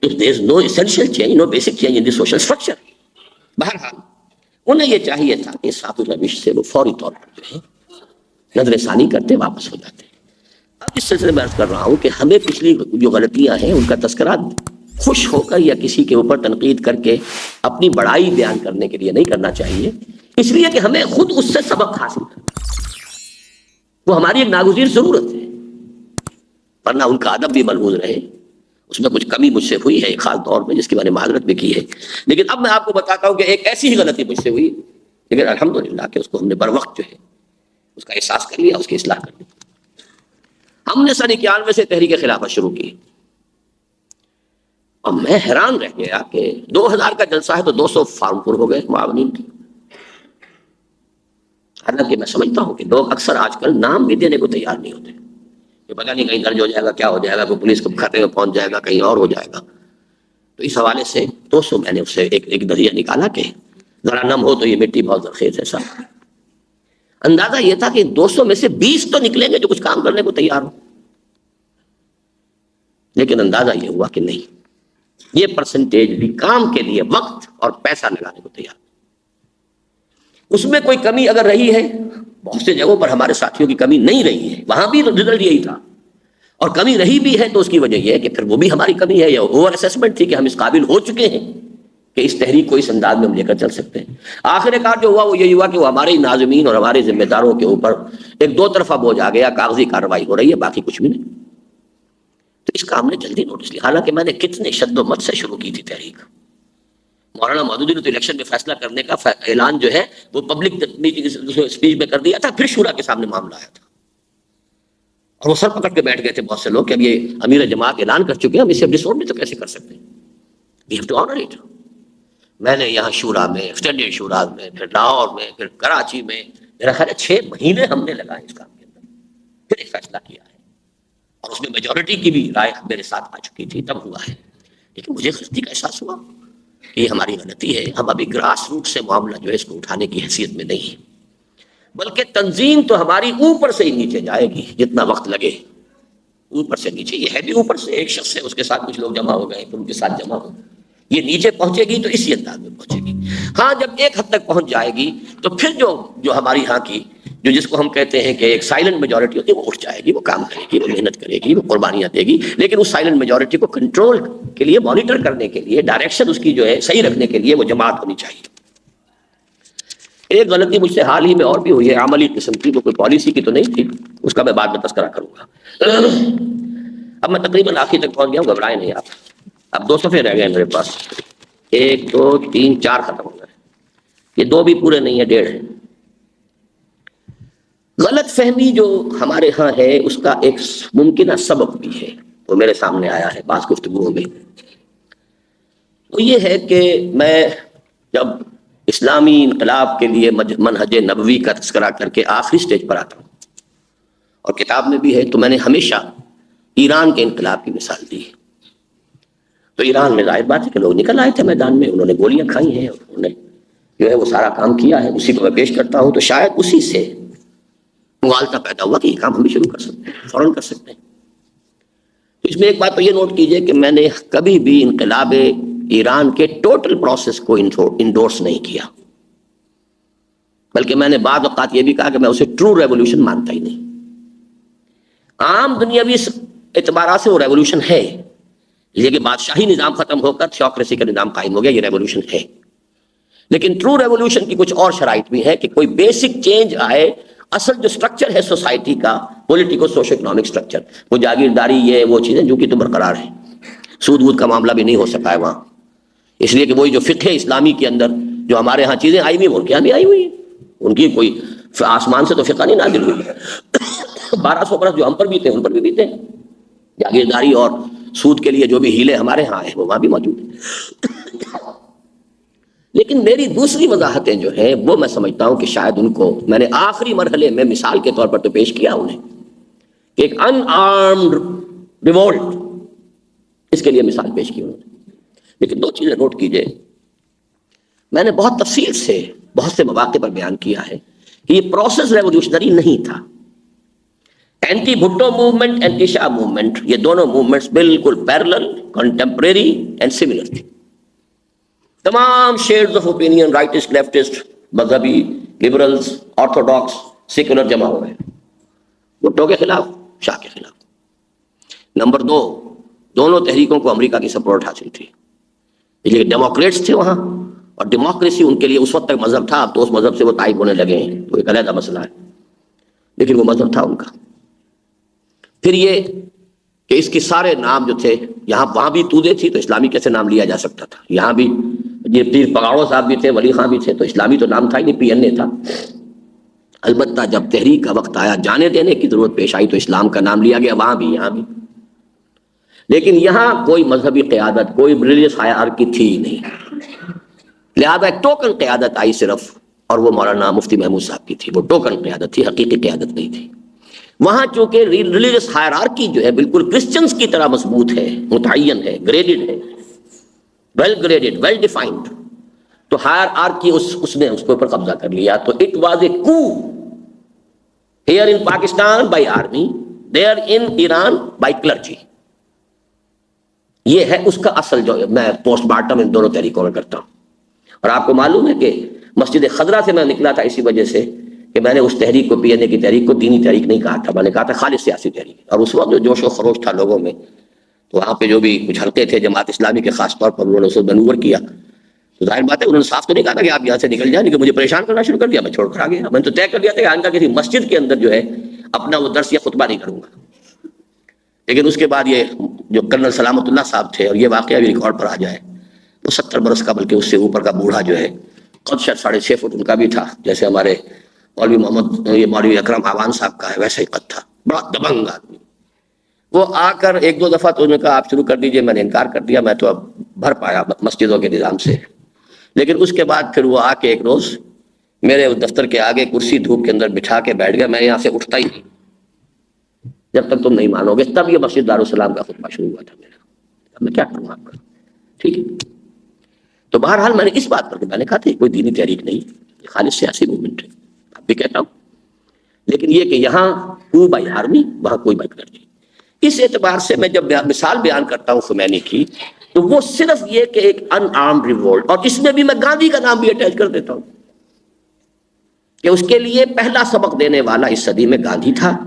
تو there is no essential change, no basic change in the social structure۔ بہرحال انہیں یہ چاہیے تھا کہ صاحب الروش سے وہ فوری طور پر جو ہے نظر ثانی کرتے واپس ہو جاتے۔ اب اس سلسلے میں عرض کر رہا ہوں کہ ہمیں پچھلی جو غلطیاں ہیں ان کا تذکرہ خوش ہو کر یا کسی کے اوپر تنقید کر کے اپنی بڑائی بیان کرنے کے لیے نہیں کرنا چاہیے، اس لیے کہ ہمیں خود اس سے سبق حاصل کرنا، وہ ہماری ایک ناگزیر ضرورت ہے، ورنہ ان کا ادب بھی ملحوظ رہے۔ اس میں کچھ کمی مجھ سے ہوئی ہے ایک خاص دور میں جس کی میں نے معذرت بھی کی ہے، لیکن اب میں آپ کو بتاتا ہوں کہ ایک ایسی ہی غلطی مجھ سے ہوئی، لیکن الحمدللہ کہ اس کو ہم نے بر وقت جو ہے اس کا احساس کر لیا، اس کی اصلاح کر لی۔ ہم نے سن 91 سے تحریک خلافت شروع کی، اور میں حیران رہ گیا کہ 2000 کا جلسہ ہے تو 200 فارم پر ہو گئے معاونین کی۔ حالانکہ میں سمجھتا ہوں کہ لوگ اکثر آج کل نام بھی دینے کو تیار نہیں ہوتے، کہ پتہ نہیں کہیں درج ہو جائے گا، کیا ہو جائے گا، کوئی پولیس کو کھاتے میں پہنچ جائے گا، کہیں اور ہو جائے گا۔ تو اس حوالے سے 200 میں نے اس سے ایک نظریہ نکالا کہ ذرا نم ہو تو یہ مٹی بہت زرخیز ہے صاحب۔ اندازہ یہ تھا کہ 200 میں سے 20 تو نکلیں گے جو کچھ کام کرنے کو تیار ہو، لیکن اندازہ یہ ہوا کہ نہیں، یہ پرسنٹیج بھی کام کے لیے وقت اور پیسہ لگانے کو تیار۔ اس میں کوئی کمی اگر رہی ہے، بہت سے جگہوں پر ہمارے ساتھیوں کی کمی نہیں رہی ہے، وہاں بھی رزلٹ یہی تھا، اور کمی رہی بھی ہے تو اس کی وجہ یہ ہے کہ پھر وہ بھی ہماری کمی ہے یا اوور اسیسمنٹ تھی کہ ہم اس قابل ہو چکے ہیں کہ اس تحریک کو اس انداز میں ہم لے کر چل سکتے ہیں۔ آخر کار جو ہوا وہ یہی ہوا کہ وہ ہمارے ناظمین اور ہمارے ذمہ داروں کے اوپر ایک دو طرفہ بوجھ آ گیا، کاغذی کارروائی ہو رہی ہے، باقی کچھ بھی نہیں۔ تو اس کا ہم نے جلدی نوٹس لیا، حالانکہ میں نے کتنے شد و مت سے شروع کی تھی تحریک۔ مولانا مودودی نے تو الیکشن میں فیصلہ کرنے کا اعلان جو ہے وہ پبلک اسپیچ میں کر دیا تھا، پھر شورا کے سامنے معاملہ آیا تھا، اور وہ سر پکڑ کے بیٹھ گئے تھے بہت سے لوگ کہ اب یہ امیر جماعت اعلان کر چکے ہیں، ہم اسے اب ڈسورڈ بھی تو کیسے کر سکتے ہیں، we have to honour it. میں نے یہاں شورا میں، ایکسٹینڈیڈ شورا میں، پھر لاہور میں، پھر کراچی میں، میرا خیال ہے 6 مہینے ہم نے لگائے اس کام کے اندر، پھر ایک فیصلہ کیا ہے، اور اس میں میجورٹی کی بھی رائے میرے ساتھ آ چکی تھی، تب ہوا ہے۔ لیکن مجھے غلطی کا احساس ہوا یہ ہماری غلطی ہے. ہم ابھی گراس روٹ سے معاملہ جو ہے اس کو اٹھانے کی حیثیت میں نہیں ہے، بلکہ تنظیم تو ہماری اوپر سے ہی نیچے جائے گی جتنا وقت لگے. اوپر سے نیچے، یہ ہے بھی اوپر سے ایک شخص ہے، اس کے ساتھ کچھ لوگ جمع ہو گئے پھر ان کے ساتھ جمع ہو، یہ نیچے پہنچے گی تو اسی انداز میں پہنچے گی. ہاں جب ایک حد تک پہنچ جائے گی تو پھر جو ہماری ہاں کی جو جس کو ہم کہتے ہیں کہ ایک سائلنٹ میجورٹی ہوتی ہے، وہ اٹھ جائے گی، وہ کام کرے گی، وہ محنت کرے گی، وہ قربانیاں دے گی. لیکن اس سائلنٹ میجورٹی کو کنٹرول کے لیے، مانیٹر کرنے کے لیے، ڈائریکشن اس کی جو ہے صحیح رکھنے کے لیے وہ جماعت ہونی چاہیے. ایک غلطی مجھ سے حال ہی میں اور بھی ہوئی ہے، عملی قسم کی، وہ کوئی پالیسی کی تو نہیں تھی، اس کا میں بعد میں تذکرہ کروں گا. اب میں تقریباً آخر تک پہنچ گیا ہوں، گھبرائے نہیں آپ. اب 2 صفحے رہ گئے میرے پاس، 1 2 3 4 ختم ہو گئے، یہ 2 بھی پورے نہیں ہیں، 1.5 ہیں. غلط فہمی جو ہمارے ہاں ہے اس کا ایک ممکنہ سبب بھی ہے، وہ میرے سامنے آیا ہے بعض گفتگوؤں میں. وہ یہ ہے کہ میں جب اسلامی انقلاب کے لیے منہج نبوی کا تذکرہ کر کے آخری سٹیج پر آتا ہوں، اور کتاب میں بھی ہے، تو میں نے ہمیشہ ایران کے انقلاب کی مثال دی. تو ایران میں ظاہر بات ہے کہ لوگ نکل آئے تھے میدان میں، انہوں نے گولیاں کھائی ہیں، انہوں نے جو ہے وہ سارا کام کیا ہے، اسی کو میں پیش کرتا ہوں. تو شاید اسی سے مغالطہ پیدا ہوا کہ یہ کام ہم بھی شروع کر سکتے ہیں، فوراً کر سکتے ہیں. تو اس میں ایک بات تو یہ نوٹ کیجئے کہ میں نے کبھی بھی انقلاب ایران کے ٹوٹل پروسیس کو انڈورس نہیں کیا، بلکہ میں نے بعض اوقات یہ بھی کہا کہ میں اسے ٹرو ریولوشن مانتا ہی نہیں. عام دنیاوی اعتبارات سے وہ ریولوشن ہے، یہ کہ بادشاہی نظام ختم ہو کر تھیوکریسی کا نظام قائم ہو گیا، یہ ریولوشن ہے. لیکن ٹرو ریولوشن کی کچھ اور شرائط بھی ہے کہ کوئی بیسک چینج آئے. اصل جو سٹرکچر ہے سوسائٹی کا، پولیٹیکو سوشو اکنامک سٹرکچر، وہ جاگیرداری، یہ وہ چیزیں جو کہ تو برقرار ہیں. سود وود کا معاملہ بھی نہیں ہو سکا ہے وہاں، اس لیے کہ وہی جو فقہ اسلامی کے اندر جو ہمارے ہاں چیزیں آئی ہوئی ہیں، وہ ان کے یہاں بھی آئی ہوئی ہیں. ان کی کوئی آسمان سے تو فقہ نہیں نازل ہوئی. 1200 برس جو ہم پر بھی تھے ان پر بھی بیتے ہیں. جاگیرداری اور سود کے لیے جو بھی ہیلے ہمارے ہاں ہیں وہ وہاں بھی موجود ہیں. لیکن میری دوسری وضاحتیں جو ہیں وہ میں سمجھتا ہوں کہ شاید ان کو میں نے آخری مرحلے میں مثال کے طور پر تو پیش کیا انہیں کہ ایک ان آرمڈ ریوولٹ، اس کے لیے مثال پیش کی انہوں نے. لیکن 2 چیزیں نوٹ کیجئے، میں نے بہت تفصیل سے بہت سے مواقع پر بیان کیا ہے کہ یہ پروسیس ریولیوشنری نہیں تھا. اینٹی بھٹو موومنٹ، اینٹی شاہ موومنٹ، یہ دونوں موومنٹس بالکل پیرلل، کنٹمپریری اینڈ سملر تھی. تمام sheds of opinion, rightist, leftist, مذہبی، لبرلز، آرتھوڈاکس، سیکولر جمع ہو گئے بھٹو کے خلاف، شاہ کے خلاف. نمبر 2، دونوں تحریکوں کو امریکہ کی سپورٹ حاصل تھی، اس لیے ڈیموکریٹس تھے وہاں، اور ڈیموکریسی ان کے لیے اس وقت تک مذہب تھا. اب تو اس مذہب سے وہ تائب ہونے لگے ہیں، تو ایک علیحدہ مسئلہ ہے، لیکن وہ مذہب تھا ان کا. پھر یہ کہ اس کے سارے نام جو تھے، یہاں وہاں بھی تودے تھی تو اسلامی کیسے نام لیا جا سکتا تھا، یہاں بھی یہ پیر پگاڑو صاحب بھی تھے، ولی خان بھی تھے، تو اسلامی تو نام تھا ہی نہیں، PNA تھا. البتہ جب تحریک کا وقت آیا، جانے دینے کی ضرورت پیش آئی، تو اسلام کا نام لیا گیا، وہاں بھی یہاں بھی. لیکن یہاں کوئی مذہبی قیادت، کوئی ریلیجس ہائرارکی تھی ہی نہیں، لہذا ایک ٹوکن قیادت آئی صرف، اور وہ مولانا مفتی محمود صاحب کی تھی. وہ ٹوکن قیادت تھی، حقیقی قیادت نہیں تھی. وہاں چونکہ ریلیجس ہائرارکی جو ہے بالکل کرسچنز کی طرح مضبوط ہے، متعین ہے، گریڈڈ ہے، ویل گریڈڈ، ویل ڈیفائنڈ، تو ہائرارکی اس نے اس کے اوپر قبضہ کر لیا. تو اٹ واز اے کو here in Pakistan by army, there in Iran by clergy. یہ ہے اس کا اصل جو میں پوسٹ مارٹم ان دونوں تحریکوں میں کرتا ہوں. اور آپ کو معلوم ہے کہ مسجد خضرا سے میں نکلا تھا اسی وجہ سے کہ میں نے اس تحریک کو، PNA کی تحریک کو دینی تحریک نہیں کہا تھا، میں نے کہا تھا خالص سیاسی تحریک. اور اس وقت جو جوش و خروش تھا لوگوں میں، تو وہاں پہ جو بھی کچھ حلقے تھے جماعت اسلامی کے، خاص طور پر انہوں نے اسے منور کیا. تو ظاہر بات ہے انہوں نے صاف تو نہیں کہا تھا کہ آپ یہاں سے نکل جائیں، لیکن مجھے پریشان کرنا شروع کر دیا، میں چھوڑ کر آ گیا. میں نے تو طے کر لیا تھا کہ آئندہ کسی مسجد کے اندر جو ہے اپنا وہ درس یا خطبہ نہیں کروں گا. لیکن اس کے بعد یہ جو کرنل سلامت اللہ صاحب تھے، اور یہ واقعہ بھی ریکارڈ پر آ جائے، وہ 70 برس کا بلکہ اس سے اوپر کا بوڑھا جو ہے، قد شاید 6.5 فٹ ان کا بھی تھا، جیسے ہمارے مولوی محمد، یہ مولوی اکرم آوان صاحب کا ہے، ویسے ہی قد تھا، بڑا دبنگ آدمی. وہ آ کر 1-2 دفعہ تو انہوں نے کہا آپ شروع کر دیجئے، میں نے انکار کر دیا، میں تو اب بھر پایا مسجدوں کے نظام سے. لیکن اس کے بعد پھر وہ آ کے ایک روز میرے دفتر کے آگے کرسی دھوپ کے اندر بٹھا کے بیٹھ گیا. میں یہاں سے اٹھتا ہی نہیں جب تک تم نہیں مانو گے. تب یہ مسجد دارالسلام کا خطبہ شروع ہوا تھا میرا. اب میں کیا کروں آپ کا، ٹھیک ہے. تو بہرحال میں نے اس بات پر میں نے کہا تھا کوئی دینی تحریک نہیں، یہ خالص سیاسی موومنٹ ہے، اب بھی کہتا ہوں، لیکن یہ کہ یہاں کو بائی آرمی وہاں کوئی بائی کرتی۔ اس اعتبار سے میں جب مثال بیان کرتا ہوں خمینی کی تو وہ صرف یہ کہ ایک ان آرمڈ ریوولٹ، اور اس میں بھی میں گاندھی کا نام بھی اٹیچ کر دیتا ہوں کہ اس کے لیے پہلا سبق دینے والا اس صدی میں گاندھی تھا،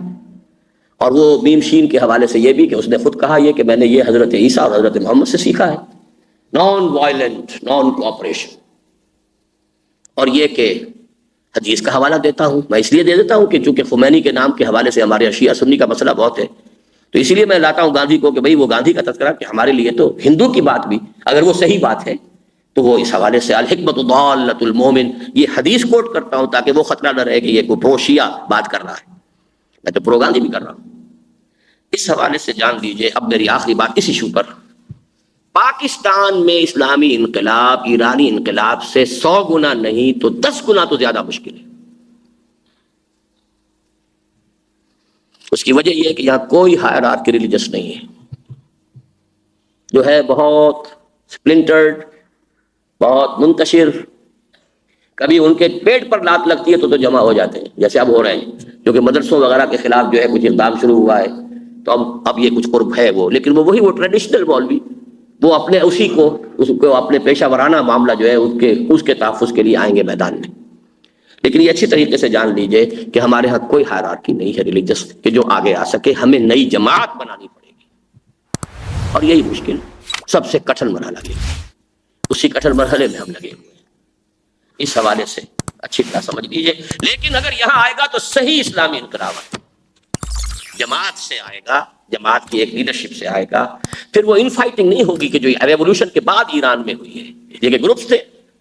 اور وہ میم شین کے حوالے سے یہ بھی کہ اس نے خود کہا یہ کہ میں نے یہ حضرت عیسیٰ اور حضرت محمد سے سیکھا ہے، نان وائلنٹ، نان کوآپریشن۔ اور یہ کہ حدیث کا حوالہ دیتا ہوں، میں اس لیے دے دیتا ہوں کہ چونکہ خمینی کے نام کے حوالے سے ہمارے شیعہ سنی کا مسئلہ بہت ہے، تو اسی لیے میں لاتا ہوں گاندھی کو کہ بھئی وہ گاندھی کا تذکرہ کہ ہمارے لیے تو ہندو کی بات بھی اگر وہ صحیح بات ہے تو وہ اس حوالے سے الحکمت ضالۃ المومن، یہ حدیث کوٹ کرتا ہوں تاکہ وہ خطرہ نہ رہے کہ یہ کوئی پرو شیعہ بات کر رہا ہے، میں تو پرو گاندھی بھی کر رہا ہوں۔ اس حوالے سے جان لیجئے، اب میری آخری بات اس ایشو پر، پاکستان میں اسلامی انقلاب ایرانی انقلاب سے 100 گنا نہیں تو 10 گنا تو زیادہ مشکل ہے۔ اس کی وجہ یہ ہے کہ یہاں کوئی ہائرارکی ریلیجس نہیں ہے، جو ہے بہت سپلنٹرڈ، بہت منتشر، کبھی ان کے پیٹ پر لات لگتی ہے تو جمع ہو جاتے ہیں جیسے اب ہو رہے ہیں، کیونکہ مدرسوں وغیرہ کے خلاف جو ہے کچھ اقدام شروع ہوا ہے تو اب یہ کچھ قرب ہے وہ، لیکن وہ وہی وہ ٹریڈیشنل مولوی، وہ اپنے اسی کو اپنے پیشہ ورانہ معاملہ جو ہے اس کے تحفظ کے لیے آئیں گے میدان میں۔ لیکن یہ اچھی طریقے سے جان لیجئے کہ ہمارے ہاں کوئی ہائرارکی نہیں ہے ریلیجس کہ جو آگے آ سکے، ہمیں نئی جماعت بنانی پڑے گی، اور یہی مشکل سب سے کٹھن مرحلہ ہے، اسی کٹھن مرحلے میں ہم لگے ہوئے ہیں۔ اس حوالے سے اچھی طرح سمجھ لیجئے، لیکن اگر یہاں آئے گا تو صحیح اسلامی انقلاب جماعت سے آئے گا، جماعت کی ایک لیڈرشپ سے آئے گا، پھر وہ ان فائٹنگ نہیں ہوگی کہ جو ریولوشن کے بعد ایران میں ہوئی ہے، یہ کہ گروپس تھے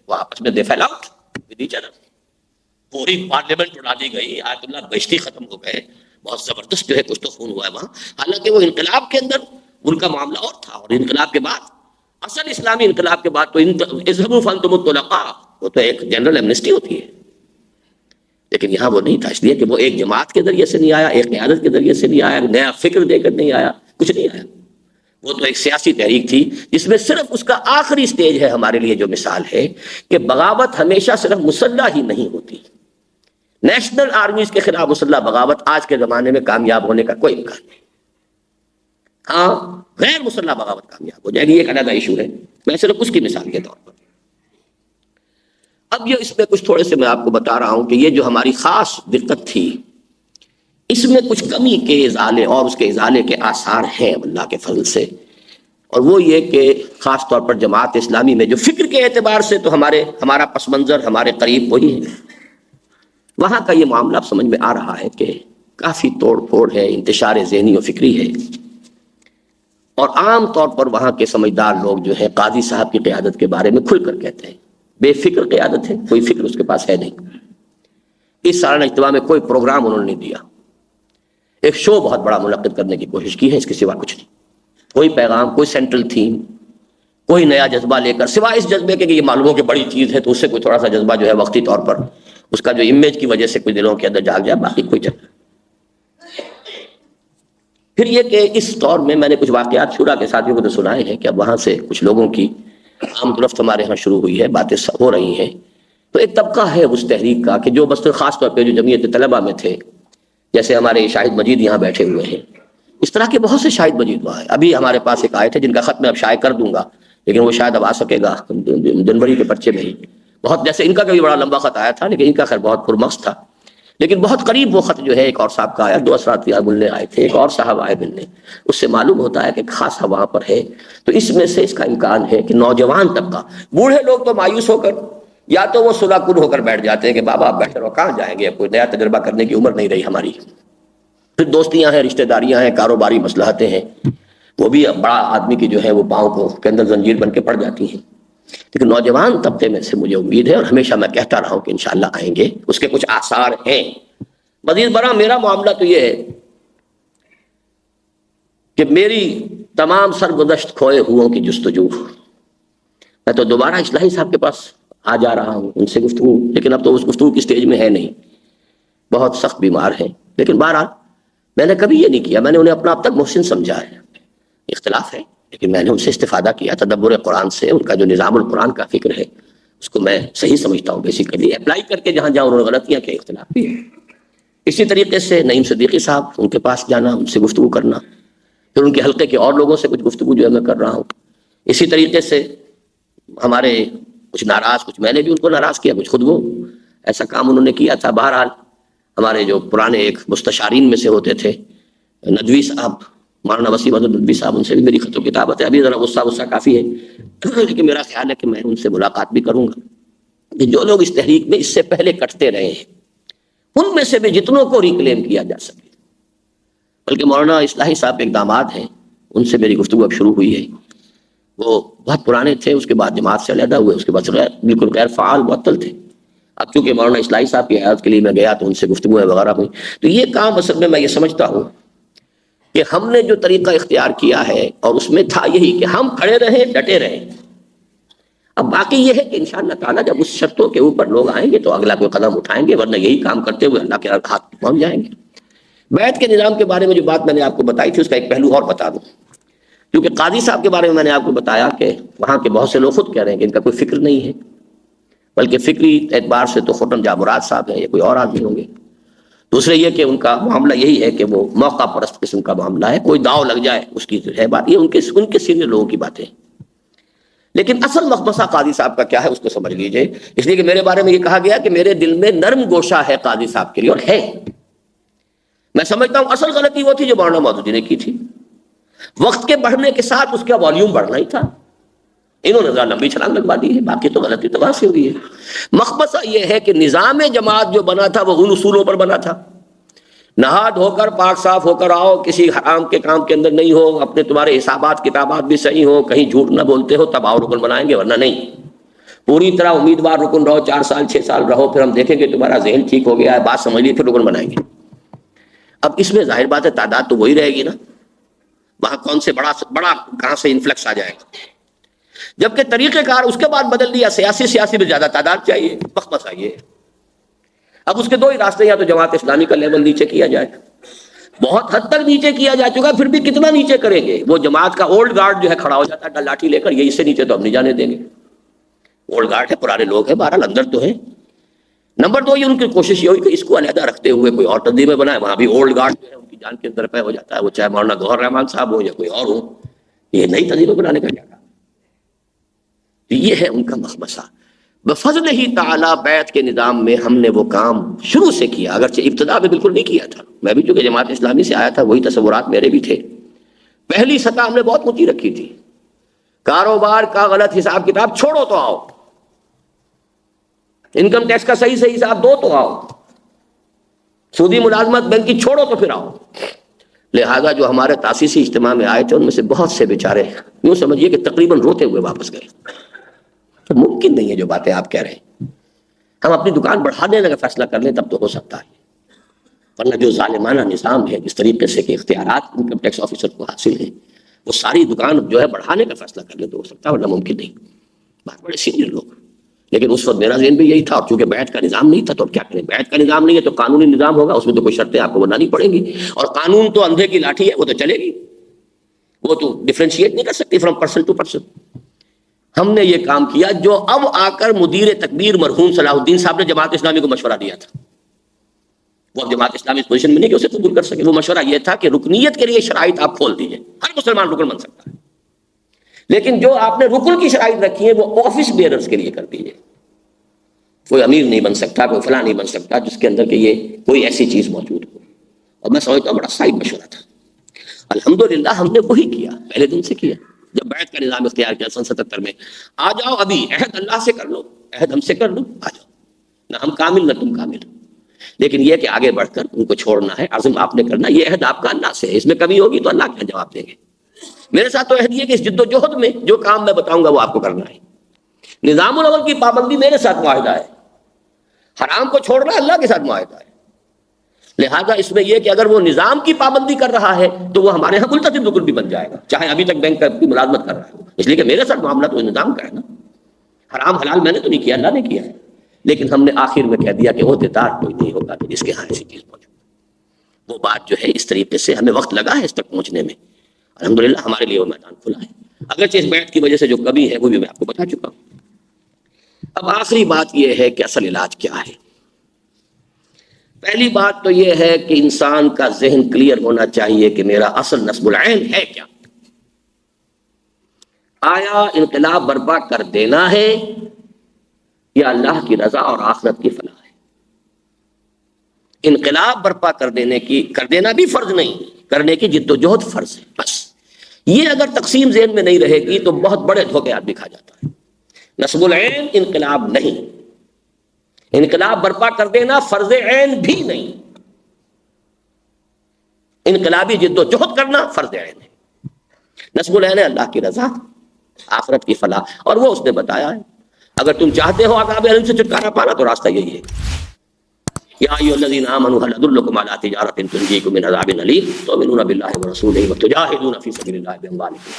وہ آپس میں دے فیل آؤٹ ود ایچ ادر، پوری پارلیمنٹ اڑا دی گئی، آیت اللہ بہشتی ختم ہو گئے، بہت زبردست جو ہے کچھ تو خون ہوا ہے وہاں، حالانکہ وہ انقلاب کے اندر ان کا معاملہ اور تھا، اور انقلاب کے بعد اصل اسلامی انقلاب کے بعد تو اذهبوا فانتم الطلقاء، وہ تو ایک جنرل ایمنسٹی ہوتی ہے، لیکن یہاں وہ نہیں تھا، اس لیے کہ وہ ایک جماعت کے ذریعے سے نہیں آیا، ایک قیادت کے ذریعے سے نہیں آیا، نیا فکر دے کر نہیں آیا، کچھ نہیں آیا، وہ تو ایک سیاسی تحریک تھی جس میں صرف اس کا آخری سٹیج ہے ہمارے لیے جو مثال ہے کہ بغاوت ہمیشہ صرف مسلح ہی نہیں ہوتی، نیشنل آرمیز کے خلاف مسلح بغاوت آج کے زمانے میں کامیاب ہونے کا کوئی امکان نہیں، ہاں غیر مسلح بغاوت کامیاب ہو جائے گی، یہ ایک علیحدہ ایشو ہے، میں صرف اس کی مثال کے طور پر۔ اب یہ اس میں کچھ تھوڑے سے میں آپ کو بتا رہا ہوں کہ یہ جو ہماری خاص دقت تھی اس میں کچھ کمی کے ازالے اور اس کے ازالے کے آثار ہیں اللہ کے فضل سے، اور وہ یہ کہ خاص طور پر جماعت اسلامی میں جو فکر کے اعتبار سے تو ہمارا پس منظر ہمارے قریب وہی ہے، وہاں کا یہ معاملہ اب سمجھ میں آ رہا ہے کہ کافی توڑ پھوڑ ہے، انتشار ذہنی و فکری ہے، اور عام طور پر وہاں کے سمجھدار لوگ جو ہے قاضی صاحب کی قیادت کے بارے میں کھل کر کہتے ہیں بے فکر قیادت ہے، کوئی فکر اس کے پاس ہے نہیں۔ اس سالانہ اجتماع میں کوئی پروگرام انہوں نے نہیں دیا، ایک شو بہت بڑا منعقد کرنے کی کوشش کی ہے، اس کے سوا کچھ نہیں، کوئی پیغام، کوئی سینٹرل تھیم، کوئی نیا جذبہ لے کر، سوائے اس جذبے کے کہ یہ معلوم ہو کہ بڑی چیز ہے تو اس سے کوئی تھوڑا سا جذبہ جو ہے وقتی طور پر اس کا جو امیج کی وجہ سے کچھ دلوں کے اندر جاگ جائے، باقی کوئی جذبہ۔ پھر یہ کہ اس دور میں نے کچھ واقعات شورا کے ساتھیوں کو تو سنائے ہیں کہ اب وہاں سے کچھ لوگوں کی آمد رفت ہمارے ہاں شروع ہوئی ہے، باتیں ہو رہی ہیں، تو ایک طبقہ ہے اس تحریک کا کہ جو بس خاص طور پہ جو جمعیت طلبہ میں تھے، جیسے ہمارے شاہد مجید یہاں بیٹھے ہوئے ہیں، اس طرح کے بہت سے شاہد مجید وہاں ہیں، ابھی ہمارے پاس ایک آئے تھے جن کا خط میں اب شائع کر دوں گا، لیکن وہ شاید اب آ سکے گا جنوری کے پرچے میں ہی، بہت جیسے ان کا بھی بڑا لمبا خط آیا تھا لیکن ان کا خیر بہت پرمغز تھا، لیکن بہت قریب وہ خط جو ہے ایک اور صاحب کا آیا، 2 اسرات ملنے آئے تھے، ایک اور صاحب آئے ملنے، اس سے معلوم ہوتا ہے کہ خاصا وہاں پر ہے، تو اس میں سے اس کا امکان ہے کہ نوجوان طبقہ، بوڑھے لوگ تو مایوس ہو کر یا تو وہ صلح کن ہو کر بیٹھ جاتے ہیں کہ بابا آپ بیٹھے رہو، کہاں جائیں گے، اب کوئی نیا تجربہ کرنے کی عمر نہیں رہی ہماری، پھر دوستیاں ہیں، رشتہ داریاں ہیں، کاروباری مصلحتیں ہیں، وہ بھی بڑا آدمی کی جو ہے وہ پاؤں کو کے اندر زنجیر بن کے پڑ جاتی ہیں، لیکن نوجوان طبقے میں سے مجھے امید ہے اور ہمیشہ میں کہتا رہا ہوں کہ انشاءاللہ آئیں گے، اس کے کچھ آثار ہیں۔ مزید برآں میرا معاملہ تو یہ ہے کہ میری تمام سرگزشت کھوئے ہوں کی جستجو، میں تو دوبارہ اصلاحی صاحب کے پاس آ جا رہا ہوں، ان سے گفتگو، لیکن اب تو اس گفتگو کی سٹیج میں ہے نہیں، بہت سخت بیمار ہیں، لیکن بہرحال میں نے کبھی یہ نہیں کیا، میں نے انہیں اپنا اب تک محسن سمجھا ہے، اختلاف ہے لیکن میں نے ان سے استفادہ کیا تدبر قرآن سے، ان کا جو نظام القرآن کا فکر ہے اس کو میں صحیح سمجھتا ہوں، بیسیکلی اپلائی کر کے جہاں جہاں انہوں نے غلطیاں کی، اختلاف بھی ہے۔ اسی طریقے سے نعیم صدیقی صاحب، ان کے پاس جانا، ان سے گفتگو کرنا، پھر ان کے حلقے کے اور لوگوں سے کچھ گفتگو جو ہے میں کر رہا ہوں۔ اسی طریقے سے ہمارے کچھ ناراض، کچھ میں نے بھی ان کو ناراض کیا، کچھ خود وہ ایسا کام انہوں نے کیا تھا۔ بہرحال ہمارے جو پرانے ایک مستشارین میں سے ہوتے تھے ندوی صاحب، مولانا وسیم احمد ندوی صاحب، ان سے بھی میری خط و کتابت ہے، ابھی ذرا غصہ کافی ہے لیکن میرا خیال ہے کہ میں ان سے ملاقات بھی کروں گا کہ جو لوگ اس تحریک میں اس سے پہلے کٹتے رہے ہیں ان میں سے بھی جتنوں کو ریکلیم کیا جا سکے۔ بلکہ مولانا اصلاحی صاحب ایک داماد ہیں، ان سے میری گفتگو اب شروع ہوئی ہے۔ وہ بہت پرانے تھے، اس کے بعد جماعت سے علیحدہ ہوئے، اس کے بعد بالکل غیر فعال معطل تھے۔ اب چونکہ مولانا اصلاحی صاحب کی حیات کے لیے میں گیا تو ان سے گفتگو وغیرہ ہوئی، تو یہ کام اصل میں یہ سمجھتا ہوں کہ ہم نے جو طریقہ اختیار کیا ہے اور اس میں تھا یہی کہ ہم کھڑے رہیں، ڈٹے رہیں۔ اب باقی یہ ہے کہ انشاءاللہ تعالیٰ جب اس شرطوں کے اوپر لوگ آئیں گے تو اگلا کوئی قدم اٹھائیں گے، ورنہ یہی کام کرتے ہوئے اللہ کے ہاتھ پہنچ جائیں گے۔ بیعت کے نظام کے بارے میں جو بات میں نے آپ کو بتائی تھی اس کا ایک پہلو اور بتا دوں، کیونکہ قاضی صاحب کے بارے میں نے آپ کو بتایا کہ وہاں کے بہت سے لوگ خود کہہ رہے ہیں کہ ان کا کوئی فکر نہیں ہے، بلکہ فکری اعتبار سے تو خٹن جا مراد صاحب ہیں یا کوئی اور آدمی ہوں گے۔ دوسرے یہ کہ ان کا معاملہ یہی ہے کہ وہ موقع پرست قسم کا معاملہ ہے، کوئی داؤ لگ جائے اس کی ہے بات، یہ ان کے سینئر لوگوں کی باتیں۔ لیکن اصل مخمصہ قاضی صاحب کا کیا ہے اس کو سمجھ لیجئے، اس لیے کہ میرے بارے میں یہ کہا گیا کہ میرے دل میں نرم گوشہ ہے قاضی صاحب کے لیے، اور ہے۔ میں سمجھتا ہوں اصل غلطی وہ تھی جو مولانا مودودی نے کی تھی، وقت کے بڑھنے کے ساتھ اس کا والیوم بڑھنا ہی تھا، انہوں نے ذرا لمبی چھلانگ لگوا دی ہے، باقی تو غلطی تو وہاں سے ہوئی ہے۔ مخمصہ یہ ہے کہ نظام جماعت جو بنا تھا وہ ان اصولوں پر بنا تھا، نہا دھو کر پاک صاف ہو کر آؤ، کسی حرام کے کام کے اندر نہیں ہو، اپنے تمہارے حسابات کتابات بھی صحیح ہو، کہیں جھوٹ نہ بولتے ہو تب آؤ رکن بنائیں گے، ورنہ نہیں۔ پوری طرح امیدوار رکن رہو، 4 سال 6 سال رہو، پھر ہم دیکھیں گے تمہارا ذہن ٹھیک ہو گیا ہے، بات سمجھ لی، پھر رکن بنائیں گے۔ اب اس میں ظاہر بات ہے تعداد تو وہی رہے گی نا، وہاں کون سے بڑا کہاں سے انفلکس آ جائے گا، جبکہ طریقہ کار اس کے بعد بدل دیا، سیاسی میں زیادہ تعداد چاہیے، مخمصہ یہ۔ اب اس کے 2 ہی راستے، یا تو جماعت اسلامی کا لیول نیچے کیا جائے، بہت حد تک نیچے کیا جا چکا، پھر بھی کتنا نیچے کریں گے، وہ جماعت کا اولڈ گارڈ جو ہے کھڑا ہو جاتا ہے لاٹھی لے کر، یہ اس سے نیچے تو ہم نہیں جانے دیں گے، اولڈ گارڈ ہے، پرانے لوگ ہیں، بہرحال اندر تو ہے۔ نمبر 2 یہ ان کی کوشش یہ ہوئی کہ اس کو علیحدہ رکھتے ہوئے کوئی اور تنظیمیں بنائے، وہاں بھی اولڈ گارڈ جو ہے ان کی جان کے اندر پہ ہو جاتا ہے، وہ چاہے مولانا گوہر رحمان صاحب ہو یا کوئی اور ہو، یہ نئی تنظیمیں بنانے کا کیا کام؟ یہ ہے ان کا مخمصہ۔ بفضل ہی تعالی بیعت کے نظام میں ہم نے وہ کام شروع سے کیا، اگرچہ ابتدا میں بالکل نہیں کیا تھا، میں بھی چونکہ جماعت اسلامی سے آیا تھا وہی تصورات میرے بھی تھے۔ پہلی سطح ہم نے بہت اونچی رکھی تھی، کاروبار کا غلط حساب کتاب چھوڑو تو آؤ، انکم ٹیکس کا صحیح حساب دو تو آؤ، سودی ملازمت بینک کی چھوڑو تو پھر آؤ۔ لہذا جو ہمارے تاسیسی اجتماع میں آئے تھے ان میں سے بہت سے بیچارے یوں سمجھیے کہ تقریباً روتے ہوئے واپس گئے۔ ممکن نہیں ہے جو باتیں آپ کہہ رہے ہیں، ہم اپنی دکان بڑھا دینے کا فیصلہ کر لیں تب تو ہو سکتا ہے، ورنہ جو ظالمانہ نظام ہے جس طریقے سے کہ اختیارات انکم ٹیکس آفیسر کو حاصل ہیں، وہ ساری دکان جو ہے بڑھانے کا فیصلہ کر لیں تو ہو سکتا ہے، ورنہ ممکن نہیں۔ بہت بڑے سینئر لوگ، لیکن اس وقت میرا ذہن بھی یہی تھا، اور چونکہ بیعت کا نظام نہیں تھا تو اب کیا کریں، بیعت کا نظام نہیں ہے تو قانونی نظام ہوگا، اس میں تو کوئی شرطیں آپ کو بنانی پڑیں گی، اور قانون تو اندھے کی لاٹھی ہے، وہ تو چلے گی، وہ تو ڈفرینشیٹ نہیں کر سکتی فرام پرسن ٹو پرسن۔ ہم نے یہ کام کیا جو اب آ کر مدیر تکبیر مرحوم صلاح الدین صاحب نے جماعت اسلامی کو مشورہ دیا تھا، وہ اب جماعت اسلامی اس پوزیشن میں نہیں کہ اسے قبول کر سکے، وہ مشورہ یہ تھا کہ رکنیت کے لیے شرائط آپ کھول دیجئے، ہر مسلمان رکن بن سکتا ہے، لیکن جو آپ نے رکن کی شرائط رکھی ہے وہ آفس بیئررز کے لیے کر دیجئے، کوئی امیر نہیں بن سکتا، کوئی فلاں نہیں بن سکتا جس کے اندر کہ یہ کوئی ایسی چیز موجود ہو۔ اور میں سمجھتا ہوں بڑا صحیح مشورہ تھا، الحمدللہ ہم نے وہی کیا، پہلے دن سے کیا، جب بیعت کا نظام اختیار کیا سن 77 میں، آ جاؤ ابھی عہد اللہ سے کر لو، عہد ہم سے کر لو، آ جاؤ، نہ ہم کامل نہ تم کامل، لیکن یہ کہ آگے بڑھ کر ان کو چھوڑنا ہے، عزم آپ نے کرنا، یہ عہد آپ کا اللہ سے ہے، اس میں کمی ہوگی تو اللہ کیا جواب دیں گے۔ میرے ساتھ تو عہد یہ کہ اس جد و جہد میں جو کام میں بتاؤں گا وہ آپ کو کرنا ہے، نظام الاول کی پابندی میرے ساتھ معاہدہ ہے، حرام کو چھوڑنا اللہ کے ساتھ معاہدہ ہے، لہذا اس میں یہ کہ اگر وہ نظام کی پابندی کر رہا ہے تو وہ ہمارے ہاں ملتزم رکن بھی بن جائے گا، چاہے ابھی تک بینک کی ملازمت کر رہا ہے، اس لیے کہ میرے ساتھ معاملہ تو نظام کا ہے نا، حرام حلال میں نے تو نہیں کیا، اللہ نے کیا ہے، لیکن ہم نے آخر میں کہہ دیا کہ عہدیدار کوئی نہیں ہوگا کہ جس کے ہاں ایسی چیز موجود۔ وہ بات جو ہے اس طریقے سے ہمیں وقت لگا ہے اس تک پہنچنے میں، الحمدللہ ہمارے لیے وہ میدان کھلا ہے، اگرچہ اس بیعت کی وجہ سے جو کمی ہے وہ بھی میں آپ کو بتا چکا ہوں۔ اب آخری بات یہ ہے کہ اصل علاج کیا ہے۔ پہلی بات تو یہ ہے کہ انسان کا ذہن کلیئر ہونا چاہیے کہ میرا اصل نصب العین ہے کیا۔ آیا انقلاب برپا کر دینا ہے یا اللہ کی رضا اور آخرت کی فلاح ہے؟ انقلاب برپا کر دینا بھی فرض نہیں، کرنے کی جد و جہد فرض ہے۔ بس یہ اگر تقسیم ذہن میں نہیں رہے گی تو بہت بڑے دھوکے آدمی کھا جاتا ہے۔ نصب العین انقلاب نہیں، انقلاب برپا کر دینا فرض عین بھی نہیں، انقلابی جد و جہد کرنا فرض عین ہے۔ نصب العین ہے اللہ کی رضا، آخرت کی فلاح، اور وہ اس نے بتایا ہے۔ اگر تم چاہتے ہو عذاب الیم سے چھٹکارا پانا تو راستہ یہی ہے۔ یا ایھا الذین آمنوا هل ادلکم علی تجارۃ تنجیکم من عذاب الیم تؤمنون باللہ ورسولہ وتجاہدون فی سبیل اللہ باموالکم۔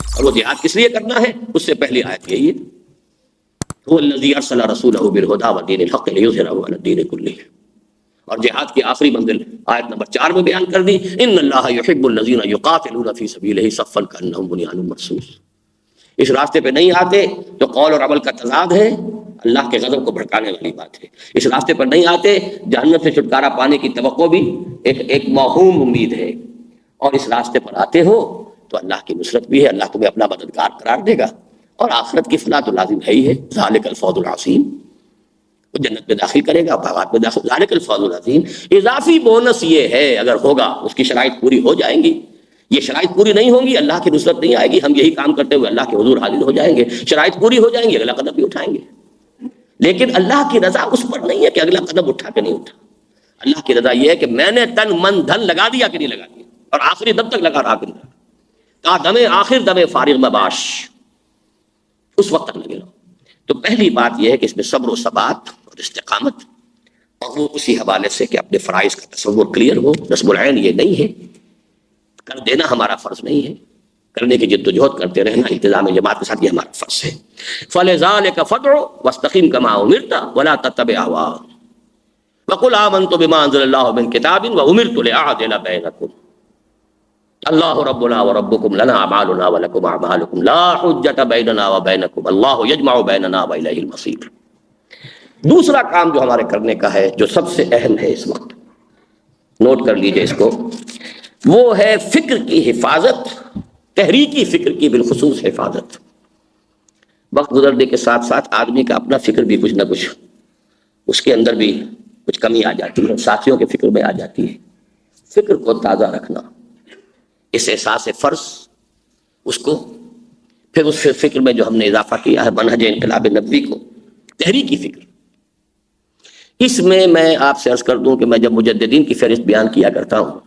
اور وہ جہاد کس لیے کرنا ہے؟ اس سے پہلی آیت یہی ہے، هو الذی ارسل رسولہ بالہدی ودین الحق لیظہرہ علی الدین کلہ۔ اور جہاد کی آخری منزل آیت نمبر 4 میں بیان کر دی، ان اللہ یحب الذین یقاتلون فی سبیلہ صفا کانہم بنیان مرصوص۔ اس راستے پہ نہیں آتے تو قول اور عمل کا تضاد ہے، اللہ کے غضب کو بھڑکانے والی بات ہے۔ اس راستے پر نہیں آتے، جہنم سے چھٹکارا پانے کی توقع بھی ایک موہوم امید ہے، اور اس راستے پر آتے ہو تو اللہ کی نصرت بھی ہے، اللہ تمہیں اپنا مددگار قرار دے گا، اور آخرت کی فلاح تو لازم ہے ہی ہے۔ ذالک الفوز العظیم، وہ جنت میں داخل کرے گا، باغات میں داخل، ذالک الفوز العظیم۔ اضافی بونس یہ ہے، اگر ہوگا اس کی شرائط پوری ہو جائیں گی، یہ شرائط پوری نہیں ہوں گی اللہ کی نصرت نہیں آئے گی، ہم یہی کام کرتے ہوئے اللہ کے حضور حاضر ہو جائیں گے، شرائط پوری ہو جائیں گی، اگلا قدم بھی اٹھائیں گے۔ لیکن اللہ کی رضا اس پر نہیں ہے کہ اگلا قدم اٹھا کہ نہیں اٹھا، اللہ کی رضا یہ ہے کہ میں نے تن من دھن لگا دیا کہ نہیں لگا دیا، اور آخری دم تک لگا رہا کہ نہیں، تا دم آخر دم فارغ مباش، اس وقت تک لگے رہو۔ تو پہلی بات یہ ہے کہ اس میں صبر و ثبات اور استقامت، اور وہ اسی حوالے سے کہ اپنے فرائض کا تصور کلیئر ہو۔ نصب العین یہ نہیں ہے، کر دینا ہمارا فرض نہیں ہے، کرنے کی جد و جہد کرتے رہنا انتظام جماعت کے ساتھ یہ ہمارا فرض ہے۔ فَلِذَٰلِكَ فَادْعُ وَاسْتَقِمْ كَمَا أُمِرْتَ وَلَا تَتَّبِعْ أَهْوَاءَهُمْ وَقُلْ آمَنْتُ بِمَا أَنزَلَ اللَّهُ مِن كِتَابٍ وَأُمِرْتُ لِأَعْدِلَ بَيْنَكُمْ اللَّهُ رَبُّنَا وَرَبُّكُمْ لَنَا أَعْمَالُنَا وَلَكُمْ أَعْمَالُكُمْ لَا حُجَّةَ بَيْنَنَا وَبَيْنَكُمْ اللَّهُ يَجْمَعُ بَيْنَنَا وَإِلَيْهِ الْمَصِيرُ۔ دوسرا کام جو ہمارے کرنے کا ہے، جو سب سے اہم ہے اس وقت، نوٹ کر لیجئے اس کو، وہ ہے فکر کی حفاظت، تحریکی فکر کی بالخصوص حفاظت۔ وقت گزرنے کے ساتھ ساتھ آدمی کا اپنا فکر بھی کچھ نہ کچھ، اس کے اندر بھی کچھ کمی آ جاتی ہے، ساتھیوں کے فکر میں آ جاتی ہے۔ فکر کو تازہ رکھنا، اس احساس فرض، اس کو پھر اس فکر میں جو ہم نے اضافہ کیا ہے منہج انقلاب نبوی کو، تحریکی فکر، اس میں آپ سے عرض کر دوں کہ میں جب مجددین کی فہرست بیان کیا کرتا ہوں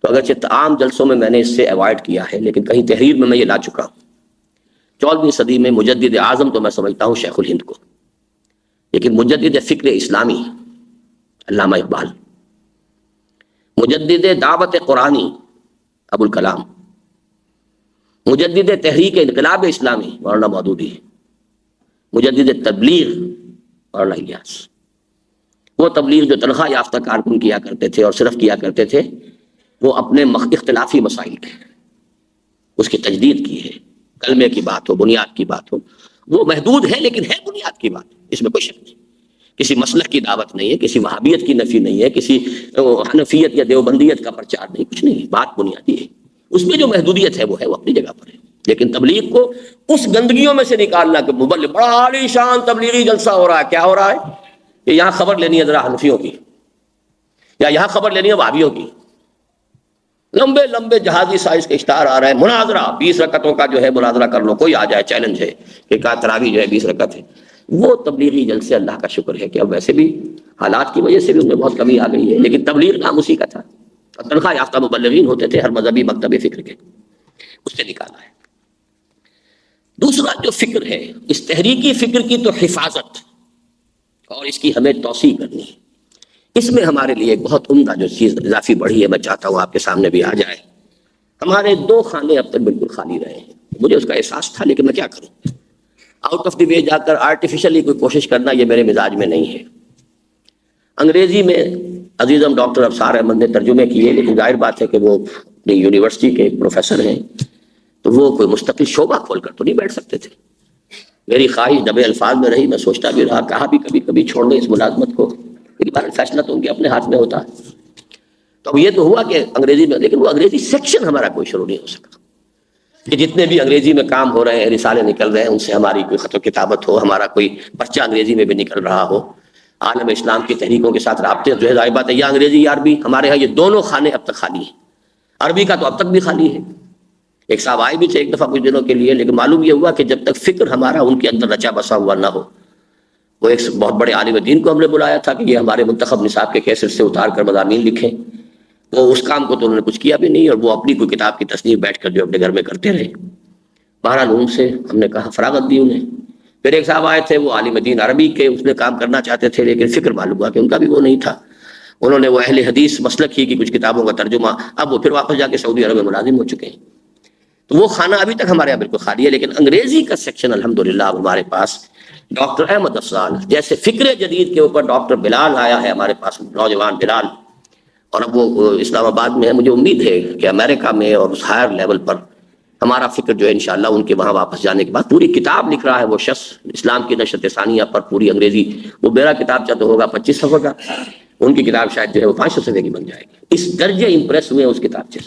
تو اگرچہ عام جلسوں میں نے اس سے ایوائڈ کیا ہے، لیکن کہیں تحریر میں یہ لا چکا ہوں۔ 14ویں صدی میں مجدد اعظم تو میں سمجھتا ہوں شیخ الہند کو، لیکن مجدد فکر اسلامی علامہ اقبال، مجدد دعوت قرآنی ابو الکلام، مجدد تحریک انقلاب اسلامی مولانا مودودی، مجدد تبلیغ مولانا الیاس۔ وہ تبلیغ جو تنخواہ یافتہ کارکن کیا کرتے تھے اور صرف کیا کرتے تھے، وہ اپنے اختلافی مسائل کے اس کی تجدید کی ہے، کلمے کی بات ہو، بنیاد کی بات ہو، وہ محدود ہے لیکن ہے بنیاد کی بات، اس میں کوئی شک نہیں۔ کسی مسلک کی دعوت نہیں ہے، کسی وہابیت کی نفی نہیں ہے، کسی حنفیت یا دیوبندیت کا پرچار نہیں، کچھ نہیں، بات بنیادی ہے۔ اس میں جو محدودیت ہے وہ اپنی جگہ پر ہے، لیکن تبلیغ کو اس گندگیوں میں سے نکالنا کہ مبلغ بڑا عالی شان تبلیغی جلسہ ہو رہا ہے، کیا ہو رہا ہے کہ یہاں خبر لینی ہے ذرا حنفیوں کی، یا یہاں خبر لینی ہے وہابیوں کی، لمبے لمبے جہازی سائز کے اشتہار آ رہے ہیں، مناظرہ 20 رکعتوں کا جو ہے مناظرہ کر لو، کوئی آ جائے، چیلنج ہے کہ کیا تراویح جو ہے 20 رکعت ہے۔ وہ تبلیغی جلسے اللہ کا شکر ہے کہ اب ویسے بھی حالات کی وجہ سے بھی ان میں بہت کمی آ گئی ہے، لیکن تبلیغ نام اسی کا تھا، اور تنخواہ یافتہ مبلغین ہوتے تھے ہر مذہبی مکتب فکر کے، اس سے نکالا ہے۔ دوسرا جو فکر ہے، اس تحریکی فکر کی تو حفاظت اور اس کی ہمیں توسیع کرنی ہے۔ اس میں ہمارے لیے ایک بہت عمدہ جو چیز اضافی بڑھی ہے، میں چاہتا ہوں آپ کے سامنے بھی آ جائے۔ ہمارے 2 خانے اب تک بالکل خالی رہے ہیں، مجھے اس کا احساس تھا لیکن میں کیا کروں، آؤٹ آف دی وے جا کر آرٹیفیشلی کوئی کوشش کرنا یہ میرے مزاج میں نہیں ہے۔ انگریزی میں عزیزم ڈاکٹر ابصار احمد نے ترجمے کیے، لیکن ظاہر بات ہے کہ وہ اپنی یونیورسٹی کے پروفیسر ہیں، تو وہ کوئی مستقل شعبہ کھول کر تو نہیں بیٹھ سکتے تھے. میری خواہش دبے الفاظ میں رہی، میں سوچتا بھی رہا، کہا بھی کبھی کبھی چھوڑ دیں اس ملازمت کو، لیکن فیصلہ تو ان کے اپنے ہاتھ میں ہوتا ہے. تو اب یہ تو ہوا کہ انگریزی میں، لیکن وہ انگریزی سیکشن ہمارا کوئی شروع نہیں ہو سکا کہ جتنے بھی انگریزی میں کام ہو رہے ہیں، رسالے نکل رہے ہیں، ان سے ہماری کوئی خط و کتابت ہو، ہمارا کوئی پرچہ انگریزی میں بھی نکل رہا ہو. عالم اسلام کی تحریکوں کے ساتھ رابطے جو ہے ظاہر بات ہے، یا انگریزی یا عربی، ہمارے ہاں یہ دونوں خانے اب تک خالی ہیں. عربی کا تو اب تک بھی خالی ہے. ایک صاحب آئے بھی تھے ایک دفعہ کچھ دنوں کے لیے، لیکن معلوم یہ ہوا کہ جب تک فکر ہمارا ان کے اندر رچا بسا ہوا نہ ہو. وہ ایک بہت بڑے عالم دین کو ہم نے بلایا تھا کہ یہ ہمارے منتخب نصاب کے کیسٹ سے اتار کر مضامین لکھیں. وہ اس کام کو تو انہوں نے کچھ کیا بھی نہیں، اور وہ اپنی کوئی کتاب کی تصنیف بیٹھ کر جو اپنے گھر میں کرتے رہے. بہرحال ان سے ہم نے کہا فراغت دی انہیں. پھر ایک صاحب آئے تھے، وہ عالم دین عربی کے، اس میں کام کرنا چاہتے تھے، لیکن فکر معلوم ہوا کہ ان کا بھی وہ نہیں تھا. انہوں نے وہ اہل حدیث مسلک ہی کی کچھ کتابوں کا ترجمہ، اب وہ پھر واپس جا کے سعودی عرب میں ملازم ہو چکے ہیں. تو وہ خانہ ابھی تک ہمارے یہاں بالکل خالی ہے. لیکن انگریزی کا سیکشن الحمدللہ اب ہمارے پاس ڈاکٹر احمد افضال جیسے فکر جدید کے اوپر ڈاکٹر بلال آیا ہے ہمارے پاس، نوجوان بلال، اور اب وہ اسلام آباد میں ہے. مجھے امید ہے کہ امریکہ میں اور اس ہائر لیول پر ہمارا فکر جو ہے انشاءاللہ ان کے وہاں واپس جانے کے بعد پوری کتاب لکھ رہا ہے وہ شخص، اسلام کی نشرت ثانیہ پر پوری انگریزی. وہ میرا کتاب چاہتا ہوگا 25 صفحے کا، ان کی کتاب شاید جو ہے وہ 500 صفحے کی بن جائے گی. اس درجے امپریس ہوئے اس کتاب سے،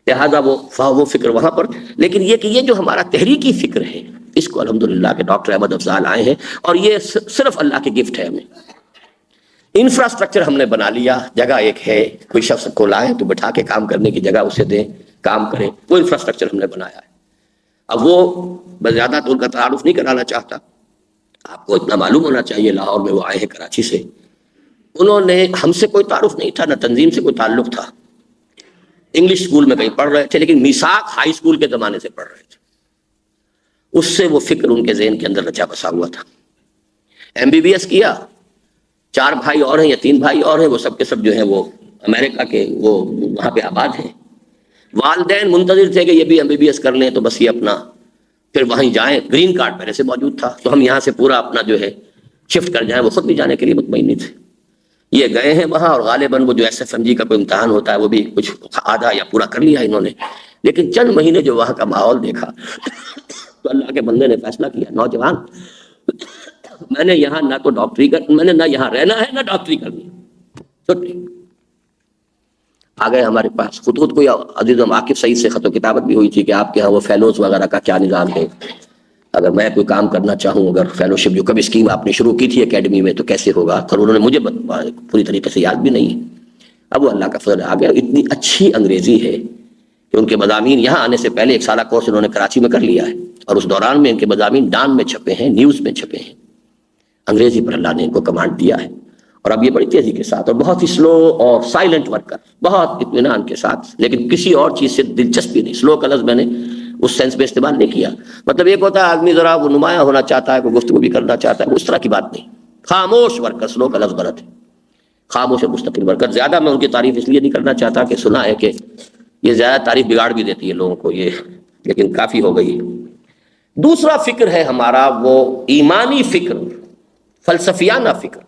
لہٰذا وہ فکر وہاں پر. لیکن یہ کہ یہ جو ہمارا تحریکی فکر ہے، اس کو الحمدللہ کہ ڈاکٹر احمد افضال آئے ہیں، اور یہ صرف اللہ کی گفٹ ہے ہمیں. انفراسٹرکچر ہم نے بنا لیا، جگہ ایک ہے، کوئی شخص کو لائے تو بٹھا کے کام کرنے کی جگہ اسے دیں، کام کرے، وہ انفراسٹرکچر ہم نے بنایا ہے. اب وہ میں زیادہ تو ان کا تعارف نہیں کرانا چاہتا، آپ کو اتنا معلوم ہونا چاہیے لاہور میں وہ آئے ہیں کراچی سے. انہوں نے ہم سے کوئی تعارف نہیں تھا، نہ تنظیم سے کوئی تعلق تھا. انگلش اسکول میں کہیں پڑھ رہے تھے، لیکن میثاق ہائی اسکول کے زمانے سے پڑھ رہے تھے. اس سے وہ فکر ان کے ذہن کے اندر رچا بسا ہوا تھا. MBBS کیا، 4 بھائی اور ہیں یا 3 بھائی اور ہیں، وہ سب کے سب جو ہیں وہ امریکہ کے، وہ وہاں پہ آباد ہیں. والدین منتظر تھے کہ یہ بھی MBBS کر لیں تو بس یہ اپنا پھر وہیں جائیں. گرین کارڈ پہلے سے موجود تھا تو ہم یہاں سے پورا اپنا جو ہے شفٹ کر جائیں. وہ خود بھی جانے کے لیے مطمئن نہیں تھے. یہ گئے ہیں وہاں، اور غالباً وہ جو SFMG کا کوئی امتحان ہوتا ہے وہ بھی کچھ آدھا یا پورا کر لیا انہوں نے. لیکن چند مہینے جو وہاں کا ماحول دیکھا تو اللہ کے بندے نے فیصلہ کیا، نوجوان میں نے یہاں نہ تو ڈاکٹری میں نے نہ یہاں رہنا ہے نہ ڈاکٹری کرنی ہے، چھٹی. آ گئے ہمارے پاس. خطوط کوئی عزیز عاقب سعید سے خط و کتابت بھی ہوئی تھی کہ آپ کے ہاں وہ فیلوز وغیرہ کا کیا نظام ہے، اگر میں کوئی کام کرنا چاہوں، اگر فیلوشپ جو کبھی اسکیم آپ نے شروع کی تھی اکیڈمی میں تو کیسے ہوگا. اور انہوں نے مجھے پوری طریقے سے یاد بھی نہیں ہے. اب وہ اللہ کا فضل آ گیا. اتنی اچھی انگریزی ہے کہ ان کے مضامین یہاں آنے سے پہلے 1 سالہ کورس انہوں نے کراچی میں کر لیا ہے، اور اس دوران میں ان کے مضامین ڈان میں چھپے ہیں، نیوز میں چھپے ہیں. انگریزی پر اللہ نے ان کو کمانڈ دیا ہے. اور اب یہ بڑی تیزی کے ساتھ اور بہت ہی سلو اور سائلنٹ ورکر، بہت اطمینان کے ساتھ، لیکن کسی اور چیز سے دلچسپی نہیں. سلو کا لفظ میں نے اس سینس میں استعمال نہیں کیا. مطلب ایک ہوتا ہے آدمی ذرا وہ نمایاں ہونا چاہتا ہے، کوئی گفتگو بھی کرنا چاہتا ہے، اس طرح کی بات نہیں. خاموش ورکر، سلو کا لفظ غلط ہے، خاموش اور مستقل ورکر. زیادہ میں ان کی تعریف اس لیے نہیں کرنا چاہتا کہ سنا ہے کہ یہ زیادہ تعریف بگاڑ بھی دیتی ہے لوگوں کو یہ، لیکن کافی ہو گئی. دوسرا فکر ہے ہمارا وہ ایمانی فکر، فلسفیانہ فکر.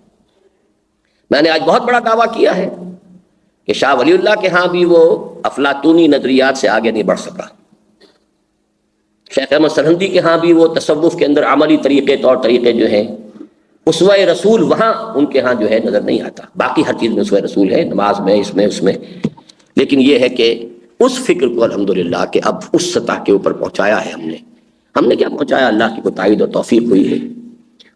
میں نے آج بہت بڑا دعویٰ کیا ہے کہ شاہ ولی اللہ کے ہاں بھی وہ افلاطونی نظریات سے آگے نہیں بڑھ سکا. شیخ احمد سرہندی کے ہاں بھی وہ تصوف کے اندر عملی طریقے، طور طریقے جو ہیں، اسوہ رسول وہاں ان کے ہاں جو ہے نظر نہیں آتا. باقی ہر چیز میں اسوہ رسول ہے، نماز میں، اس میں، اس میں. لیکن یہ ہے کہ اس فکر کو الحمدللہ کہ اب اس سطح کے اوپر پہنچایا ہے ہم نے کیا پہنچایا، اللہ کی کوئی تائید اور توفیق ہوئی ہے.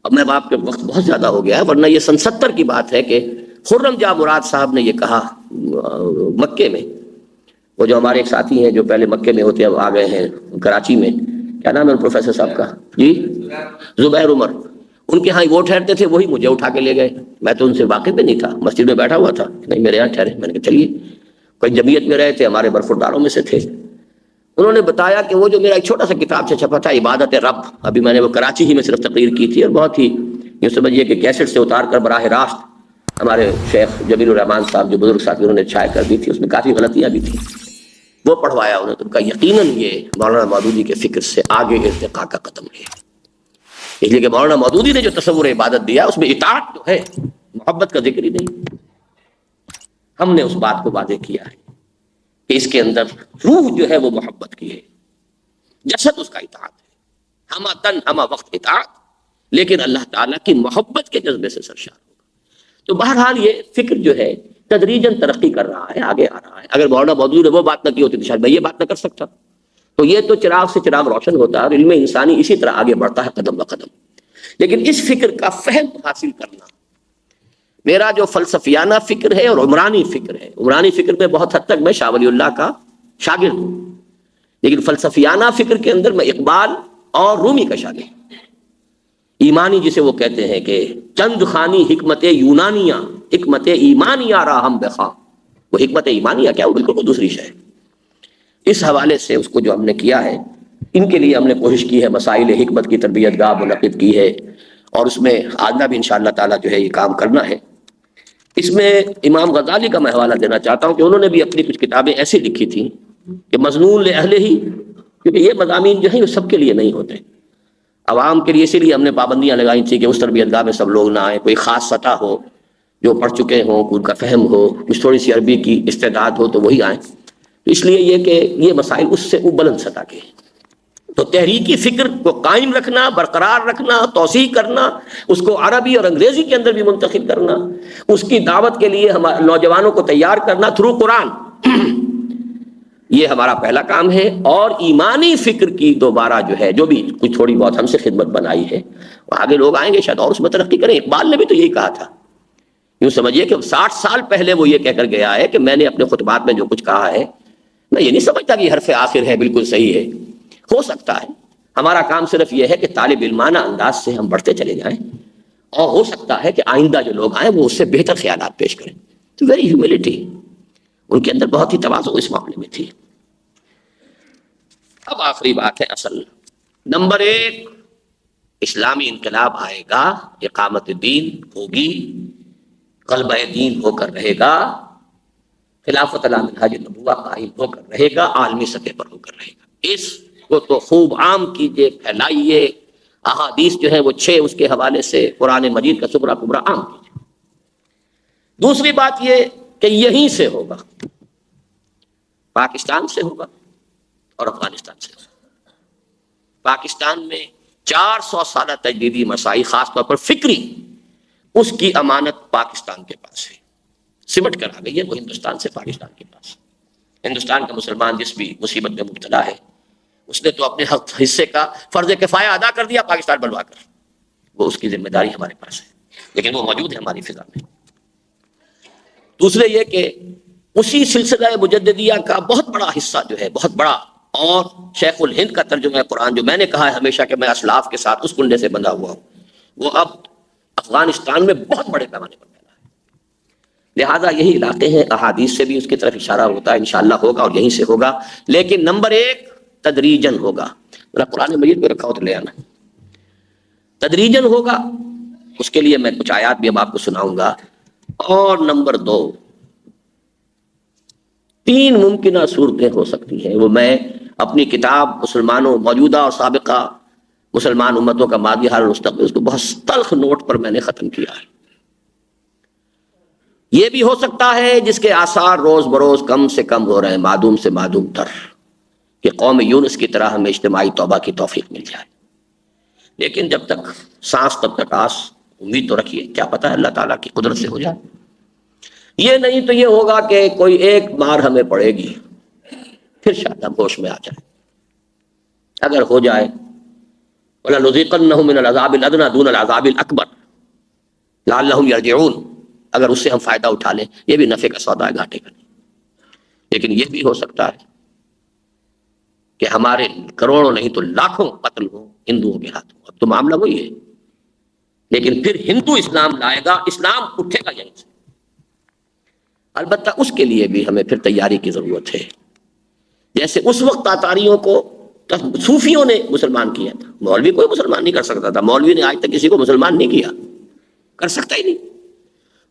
اب میں باپ کے وقت بہت زیادہ ہو گیا ہے، ورنہ یہ سن 70 کی بات ہے کہ خرم جاں مراد صاحب نے یہ کہا مکے میں. وہ جو ہمارے ایک ساتھی ہیں جو پہلے مکے میں ہوتے اب آ گئے ہیں کراچی میں، کیا نام ہے پروفیسر صاحب کا؟ جی زبیر عمر. ان کے ہاں وہ ٹھہرتے تھے، وہی مجھے اٹھا کے لے گئے. میں تو ان سے واقف بھی نہیں تھا، مسجد میں بیٹھا ہوا تھا، نہیں میرے یہاں ٹھہرے. میں نے کہا چلیے. کوئی جمعیت میں رہے تھے، ہمارے برخورداروں میں سے تھے. انہوں نے بتایا کہ وہ جو میرا ایک چھوٹا سا کتاب سے چھپا تھا عبادت رب، ابھی میں نے وہ کراچی ہی میں صرف تقریر کی تھی، اور بہت ہی یوں سمجھیے کہ کیسٹ سے اتار کر براہ راست ہمارے شیخ جمیل الرحمان صاحب جو بزرگ ساتھی انہوں نے چھائے کر دی تھی، اس میں کافی غلطیاں بھی تھیں. وہ پڑھوایا انہوں نے، تو کہا یقیناً یہ مولانا مودودی کے فکر سے آگے ارتقاء کا قدم ہے. اس لیے کہ مولانا مودودی نے جو تصور عبادت دیا اس میں اطاعت تو ہے، محبت کا ذکر ہی نہیں. ہم نے اس بات کو واضح کیا ہے کہ اس کے اندر روح جو ہے وہ محبت کی ہے، جسد اس کا اطاعت ہے، ہمہ تن ہمہ وقت اطاعت، لیکن اللہ تعالیٰ کی محبت کے جذبے سے سرشار ہوگا۔ تو بہرحال یہ فکر جو ہے تدریجاً ترقی کر رہا ہے، آگے آ رہا ہے۔ اگر مولانا موجود ہے وہ بات نہ کی ہوتی تو شاید میں یہ بات نہ کر سکتا۔ تو یہ تو چراغ سے چراغ روشن ہوتا ہے اور علم انسانی اسی طرح آگے بڑھتا ہے قدم بقدم۔ لیکن اس فکر کا فہم حاصل کرنا میرا جو فلسفیانہ فکر ہے اور عمرانی فکر ہے، عمرانی فکر میں بہت حد تک میں شاہ ولی اللہ کا شاگرد ہوں، لیکن فلسفیانہ فکر کے اندر میں اقبال اور رومی کا شاگرد ہوں۔ ایمانی جسے وہ کہتے ہیں کہ چند خانی حکمت یونانیہ حکمت ایمانیہ راہم بخواہ، وہ حکمت ایمانیہ کیا، وہ بالکل وہ دوسری شے ہے۔ اس حوالے سے اس کو جو ہم نے کیا ہے، ان کے لیے ہم نے کوشش کی ہے، مسائل حکمت کی تربیت گاہ منعقد کی ہے، اور اس میں آگے بھی انشاءاللہ تعالیٰ جو ہے یہ کام کرنا ہے۔ اس میں امام غزالی کا میں حوالہ دینا چاہتا ہوں کہ انہوں نے بھی اپنی کچھ کتابیں ایسی لکھی تھیں کہ مظنون لأہلہ ہی، کیونکہ یہ مضامین جو ہیں وہ سب کے لیے نہیں ہوتے، عوام کے لیے، اسی لیے ہم نے پابندیاں لگائی تھیں کہ اس تربیت گاہ میں سب لوگ نہ آئیں، کوئی خاص سطح ہو، جو پڑھ چکے ہوں، ان کا فہم ہو، کچھ تھوڑی سی عربی کی استعداد ہو تو وہی آئیں۔ تو اس لیے یہ کہ یہ مسائل اس سے بلند سطح کے ہیں۔ تو تحریکی فکر کو قائم رکھنا، برقرار رکھنا، توسیع کرنا، اس کو عربی اور انگریزی کے اندر بھی منتقل کرنا، اس کی دعوت کے لیے ہمارے نوجوانوں کو تیار کرنا تھرو قرآن، یہ ہمارا پہلا کام ہے۔ اور ایمانی فکر کی دوبارہ جو ہے، جو بھی کچھ تھوڑی بہت ہم سے خدمت بنائی ہے، وہ آگے لوگ آئیں گے شاید اور اس میں ترقی کریں۔ اقبال نے بھی تو یہی کہا تھا، یوں سمجھیے کہ 60 سال پہلے وہ یہ کہہ کر گیا ہے کہ میں نے اپنے خطبات میں جو کچھ کہا ہے، میں یہ نہیں سمجھتا کہ یہ حرف آخر ہے، بالکل صحیح ہے، ہو سکتا ہے ہمارا کام صرف یہ ہے کہ طالب علمانہ انداز سے ہم بڑھتے چلے جائیں، اور ہو سکتا ہے کہ آئندہ جو لوگ آئیں وہ اس سے بہتر خیالات پیش کریں۔ تو ویری ہیوملٹی، ان کے اندر بہت ہی تواضع اس معاملے میں تھی۔ اب آخری بات ہے اصل، نمبر 1، اسلامی انقلاب آئے گا، اقامت دین ہوگی، غلبہ دین ہو کر رہے گا، خلافت علی منہاج نبوہ قائم ہو کر رہے گا، عالمی سطح پر ہو کر رہے گا۔ اس کو تو خوب عام کیجئے، پھیلائیے، احادیث جو ہیں وہ 6 اس کے حوالے سے قرآن مجید کا سبرا کبرا عام کیجئے۔ دوسری بات یہ کہ یہیں سے ہوگا، پاکستان سے ہوگا اور افغانستان سے ہوگا۔ پاکستان میں 400 سالہ تجدیدی مسائل، خاص طور پر فکری، اس کی امانت پاکستان کے پاس ہے، سمٹ کر آ گئی ہے وہ ہندوستان سے پاکستان کے پاس۔ ہندوستان کا مسلمان جس بھی مصیبت میں مبتلا ہے، اس نے تو اپنے حصے کا فرض کفایہ ادا کر دیا پاکستان بنوا کر، وہ اس کی ذمہ داری ہمارے پاس ہے، لیکن وہ موجود ہے ہماری فضا میں۔ دوسرے یہ کہ اسی سلسلہ مجددیہ کا بہت بڑا حصہ جو ہے، بہت بڑا، اور شیخ الہند کا ترجمہ قرآن جو میں نے کہا ہے ہمیشہ کہ میں اسلاف کے ساتھ اس کنڈے سے بندھا ہوا ہوں، وہ اب افغانستان میں بہت بڑے پیمانے پر پھیلا ہے۔ لہٰذا یہی علاقے ہیں، احادیث سے بھی اس کی طرف اشارہ ہوتا ہے، انشاءاللہ ہوگا اور یہیں سے ہوگا، لیکن نمبر 1 تدریجاً ہوگا۔ میرا قرآن مجید پہ رکھا ہو تو لے آنا۔ تدریجاً ہوگا، اس کے لیے میں کچھ آیات بھی اب آپ کو سناؤں گا۔ اور نمبر 2، 3 ممکنہ صورتیں ہو سکتی ہیں، وہ میں اپنی کتاب مسلمانوں موجودہ اور سابقہ مسلمان امتوں کا ماضی حال اور مستقبل، اس کو بہت تلخ نوٹ پر میں نے ختم کیا ہے۔ یہ بھی ہو سکتا ہے جس کے آثار روز بروز کم سے کم ہو رہے ہیں، معدوم سے معدوم تر، کہ قوم یونس کی طرح ہمیں اجتماعی توبہ کی توفیق مل جائے۔ لیکن جب تک سانس تب تک آس، امید تو رکھیے، کیا پتہ ہے اللہ تعالیٰ کی قدرت سے ہو جائے۔ یہ نہیں تو یہ ہوگا کہ کوئی ایک مار ہمیں پڑے گی، پھر شاید ہم ہوش میں آ جائیں۔ اگر ہو جائے وَلَنُذِيقَنَّهُم مِّنَ الْعَذَابِ الْأَدْنَىٰ دُونَ الْعَذَابِ الْأَكْبَرِ لَعَلَّهُمْ يَرْجِعُونَ، اگر اس سے ہم فائدہ اٹھا لیں، یہ بھی نفع کا سودا ہے، گھاٹے کا نہیں۔ لیکن یہ بھی ہو سکتا ہے کہ ہمارے کروڑوں نہیں تو لاکھوں قتل ہوں ہندوؤں کے ہاتھوں۔ اب تو معاملہ وہی ہے، لیکن پھر ہندو اسلام لائے گا، اسلام اٹھے گا یہیں سے۔ البتہ اس کے لیے بھی ہمیں پھر تیاری کی ضرورت ہے۔ جیسے اس وقت تاتاریوں کو صوفیوں نے مسلمان کیا تھا، مولوی کوئی مسلمان نہیں کر سکتا تھا، مولوی نے آج تک کسی کو مسلمان نہیں کیا، کر سکتا ہی نہیں۔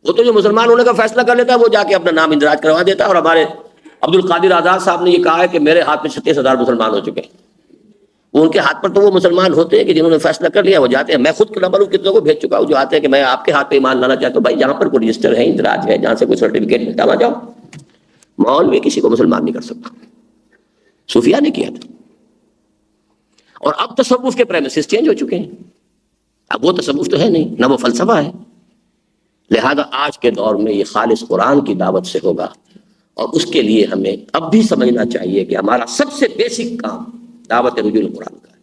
وہ تو جو مسلمان ہونے کا فیصلہ کر لیتا ہے وہ جا کے اپنا نام اندراج کروا دیتا ہے۔ اور ہمارے عبد القادر آزاد صاحب نے یہ کہا ہے کہ میرے ہاتھ میں 36,000 مسلمان ہو چکے ہیں۔ وہ ان کے ہاتھ پر تو وہ مسلمان ہوتے ہیں کہ جنہوں نے فیصلہ کر لیا، وہ جاتے ہیں۔ میں خود نمبر کتنوں کو بھیج چکا ہوں جو آتے ہیں کہ میں آپ کے ہاتھ پہ ایمان لانا چاہتا ہوں۔ بھائی جہاں پر کوئی رجسٹر ہے، اندراج ہے، جہاں سے کوئی سرٹیفکیٹ ملتا وہاں جاؤ۔ مولوی کسی کو مسلمان نہیں کر سکتا، صوفیہ نے کیا تھا۔ اور اب تصوف کے پریمیسز چینج ہو چکے ہیں، اب وہ تصوف تو ہے نہیں، نہ وہ فلسفہ ہے۔ لہذا آج کے دور میں یہ خالص قرآن کی دعوت سے ہوگا، اور اس کے لیے ہمیں اب بھی سمجھنا چاہیے کہ ہمارا سب سے بیسک کام دعوت رجوع قرآن کا ہے،